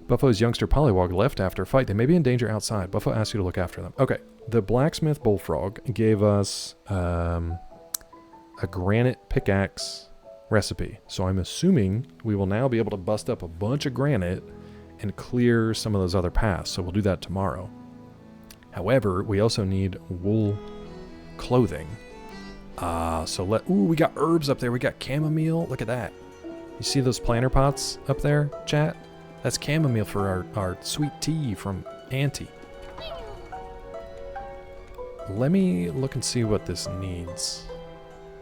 Buffo's youngster Polywog left after a fight. They may be in danger outside. Buffo asked you to look after them. Okay. The blacksmith bullfrog gave us a granite pickaxe recipe. So I'm assuming we will now be able to bust up a bunch of granite and clear some of those other paths. So we'll do that tomorrow. However, we also need wool clothing. Ooh, we got herbs up there. We got chamomile. Look at that. You see those planter pots up there, chat? That's chamomile for our sweet tea from Auntie. Let me look and see what this needs.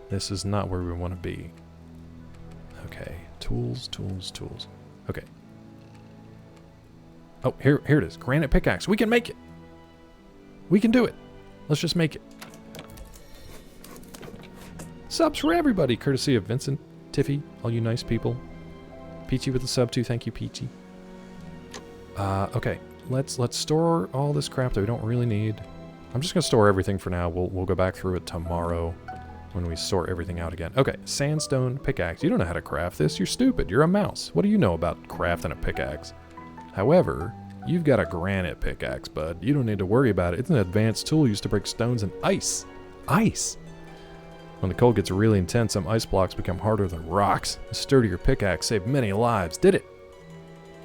This is not where we want to be. Okay, tools. Okay. Oh, here it is. Granite pickaxe. We can make it. We can do it. Let's just make it. Subs for everybody, courtesy of Vincent, Tiffy, all you nice people. Peachy with the sub too. Thank you, Peachy. Okay. Let's store all this crap that we don't really need. I'm just gonna store everything for now. We'll go back through it tomorrow when we sort everything out again. Okay, sandstone pickaxe. You don't know how to craft this. You're stupid. You're a mouse. What do you know about crafting a pickaxe? However, you've got a granite pickaxe, bud. You don't need to worry about it. It's an advanced tool used to break stones and ice. Ice! When the cold gets really intense, some ice blocks become harder than rocks. A sturdier pickaxe saved many lives. Did it?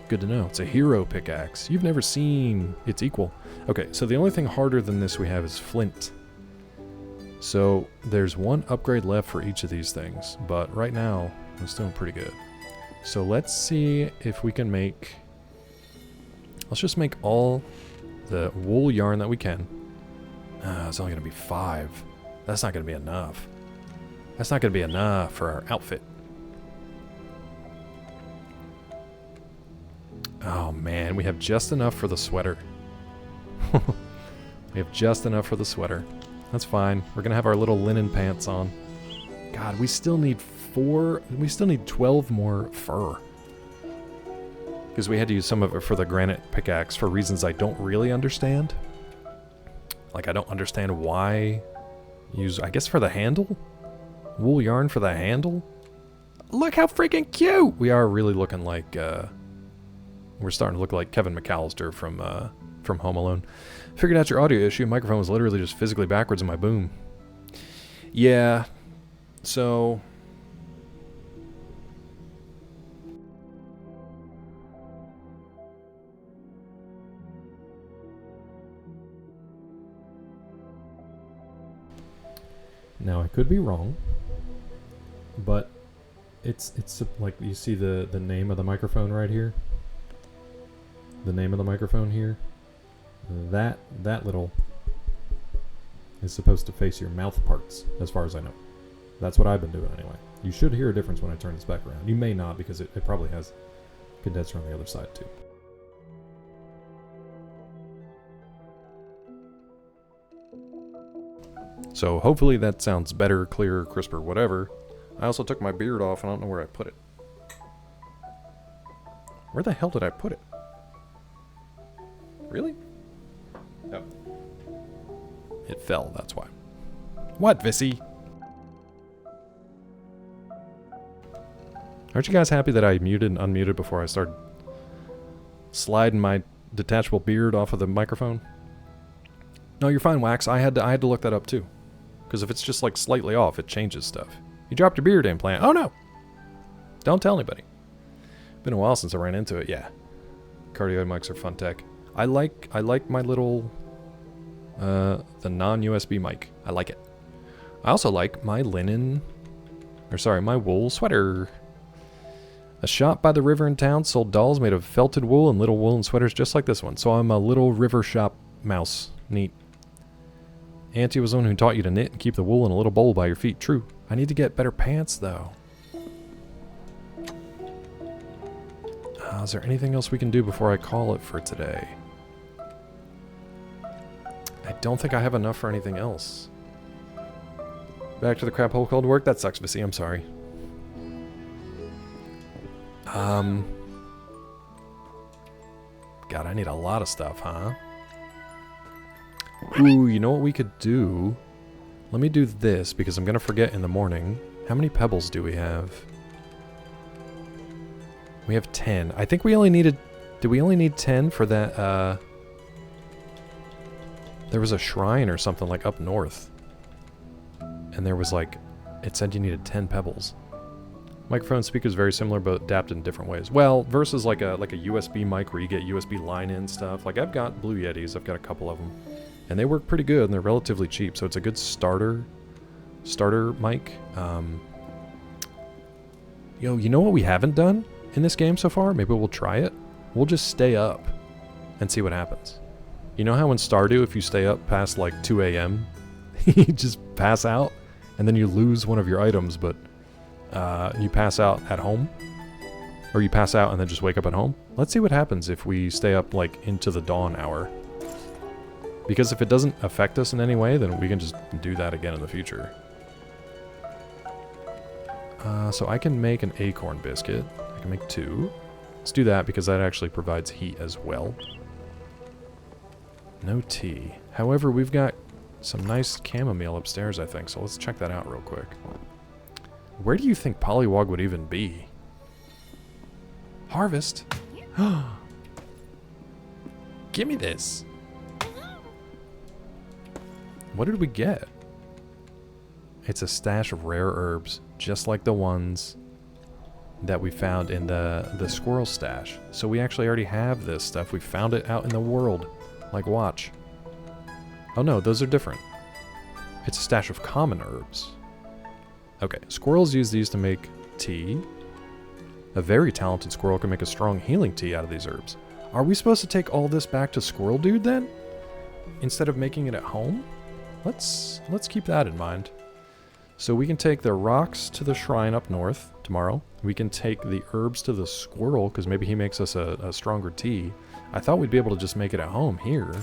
Good to know. It's a hero pickaxe. You've never seen its equal. Okay, so the only thing harder than this we have is flint. So there's one upgrade left for each of these things, but right now it's doing pretty good. So let's see if we can make... Let's just make all the wool yarn that we can. It's only going to be 5. That's not going to be enough. That's not going to be enough for our outfit. Oh man, we have just enough for the sweater. We have just enough for the sweater. That's fine. We're going to have our little linen pants on. God, we still need 12 more fur. Because we had to use some of it for the granite pickaxe for reasons I don't really understand. Like, I don't understand why use, I guess for the handle? Wool yarn for the handle? Look how freaking cute! We are really looking like, we're starting to look like Kevin McAllister from Home Alone. Figured out your audio issue. Microphone was literally just physically backwards in my boom. Yeah, so... Now, I could be wrong, but it's like, you see the name of the microphone right here? The name of the microphone here? That little is supposed to face your mouth parts, as far as I know. That's what I've been doing anyway. You should hear a difference when I turn this back around. You may not, because it probably has condenser on the other side too. So hopefully that sounds better, clearer, crisper, whatever. I also took my beard off and I don't know where I put it. Where the hell did I put it? Really? No. It fell, that's why. What, Vissy? Aren't you guys happy that I muted and unmuted before I started sliding my detachable beard off of the microphone? No, you're fine, Wax. I had to look that up too. Because if it's just like slightly off, it changes stuff. You dropped your beard implant. Oh no! Don't tell anybody. Been a while since I ran into it. Yeah. Cardioid mics are fun tech. I like my little the non-USB mic. I like it. I also like my my wool sweater. A shop by the river in town sold dolls made of felted wool and little woolen sweaters just like this one. So I'm a little river shop mouse. Neat. Auntie was the one who taught you to knit and keep the wool in a little bowl by your feet. True. I need to get better pants, though. Is there anything else we can do before I call it for today? I don't think I have enough for anything else. Back to the crap hole called work? That sucks, Vissy. I'm sorry. God, I need a lot of stuff, huh? Ooh, you know what we could do? Let me do this, because I'm going to forget in the morning. How many pebbles do we have? We have 10. I think we only needed... Did we only need 10 for that, There was a shrine or something, like, up north. And there was, like... It said you needed 10 pebbles. Microphone speakers very similar, but adapted in different ways. Well, versus like a USB mic where you get USB line-in stuff. Like, I've got Blue Yetis. I've got a couple of them. And they work pretty good, and they're relatively cheap, so it's a good starter mic. Yo, you know what we haven't done in this game so far? Maybe we'll try it. We'll just stay up and see what happens. You know how in Stardew, if you stay up past like 2 a.m., you just pass out, and then you lose one of your items, but you pass out at home? Or you pass out and then just wake up at home? Let's see what happens if we stay up like into the dawn hour. Because if it doesn't affect us in any way, then we can just do that again in the future. So I can make an acorn biscuit. I can make 2. Let's do that because that actually provides heat as well. No tea. However, we've got some nice chamomile upstairs, I think, so let's check that out real quick. Where do you think Pollywog would even be? Harvest? Give me this. What did we get? It's a stash of rare herbs, just like the ones that we found in the squirrel stash. So we actually already have this stuff. We found it out in the world. Like, watch. Oh no, those are different. It's a stash of common herbs. Okay, squirrels use these to make tea. A very talented squirrel can make a strong healing tea out of these herbs. Are we supposed to take all this back to Squirrel Dude then? Instead of making it at home? Let's keep that in mind. So we can take the rocks to the shrine up north tomorrow. We can take the herbs to the squirrel, because maybe he makes us a stronger tea. I thought we'd be able to just make it at home here.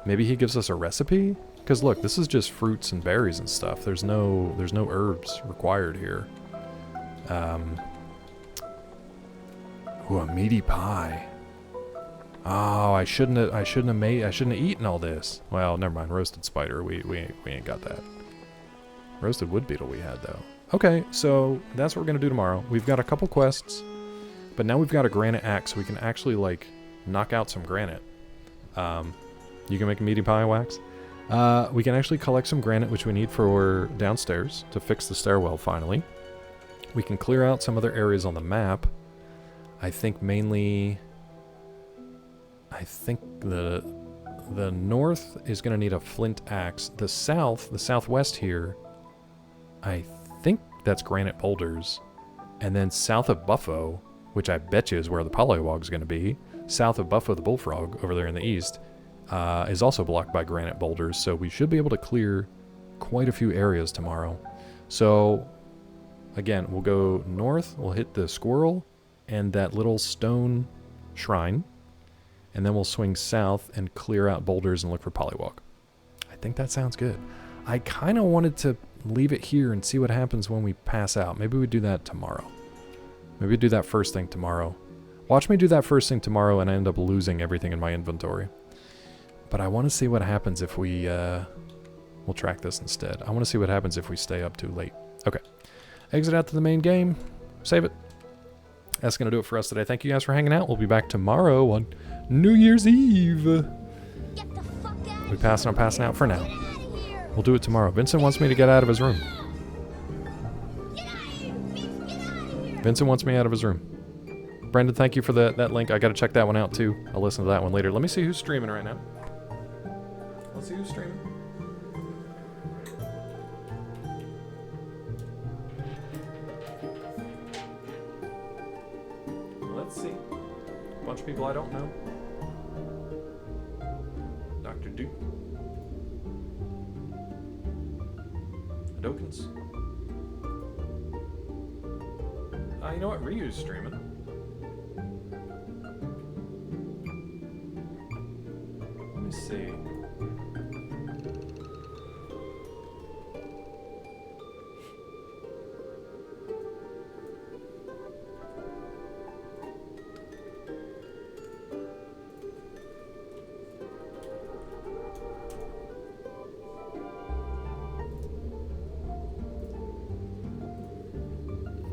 Maybe he gives us a recipe? Because look, this is just fruits and berries and stuff. There's no herbs required here. Ooh, a meaty pie. Oh, I shouldn't have eaten all this. Well, never mind. Roasted spider. We ain't got that. Roasted wood beetle we had though. Okay, so that's what we're gonna do tomorrow. We've got a couple quests, but now we've got a granite axe, so we can actually like knock out some granite. You can make a meaty pie, Wax. We can actually collect some granite, which we need for downstairs to fix the stairwell finally. We can clear out some other areas on the map. I think mainly... I think the north is going to need a flint axe. The southwest here, I think that's granite boulders. And then south of Buffo, which I bet you is where the pollywog is going to be, south of Buffo the bullfrog over there in the east, is also blocked by granite boulders. So we should be able to clear quite a few areas tomorrow. So again, we'll go north, we'll hit the squirrel and that little stone shrine. And then we'll swing south and clear out boulders and look for pollywog. I think that sounds good. I kind of wanted to leave it here and see what happens when we pass out. Maybe we do that tomorrow. Maybe we do that first thing tomorrow. Watch me do that first thing tomorrow and I end up losing everything in my inventory. But I want to see what happens if we... we'll track this instead. I want to see what happens if we stay up too late. Okay. Exit out to the main game. Save it. That's going to do it for us today. Thank you guys for hanging out. We'll be back tomorrow on New Year's Eve. We're passing out for now. We'll do it tomorrow. Vincent wants me to get out of his room. Vincent wants me out of his room. Brendan, thank you for that link. I got to check that one out too. I'll listen to that one later. Let me see who's streaming right now. Let's see who's streaming. Let's see. A bunch of people I don't know. Dr. Duke. Hadokens. You know what? Ryu's streaming. Let me see.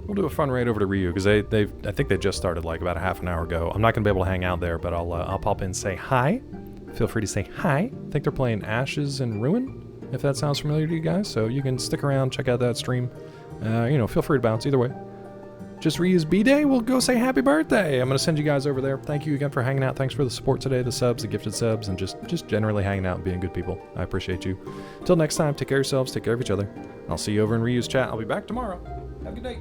We'll do a fun raid over to Ryu because I think they just started like about a half an hour ago. I'm not gonna be able to hang out there, but I'll pop in and say hi. Feel free to say hi. I think they're playing Ashes and Ruin, if that sounds familiar to you guys. So you can stick around, check out that stream. Feel free to bounce either way. Just Ryu's B-Day, we'll go say happy birthday. I'm gonna send you guys over there. Thank you again for hanging out. Thanks for the support today, the subs, the gifted subs, and just generally hanging out and being good people. I appreciate you. Till next time, take care of yourselves, take care of each other. I'll see you over in Ryu's chat. I'll be back tomorrow. Have a good day.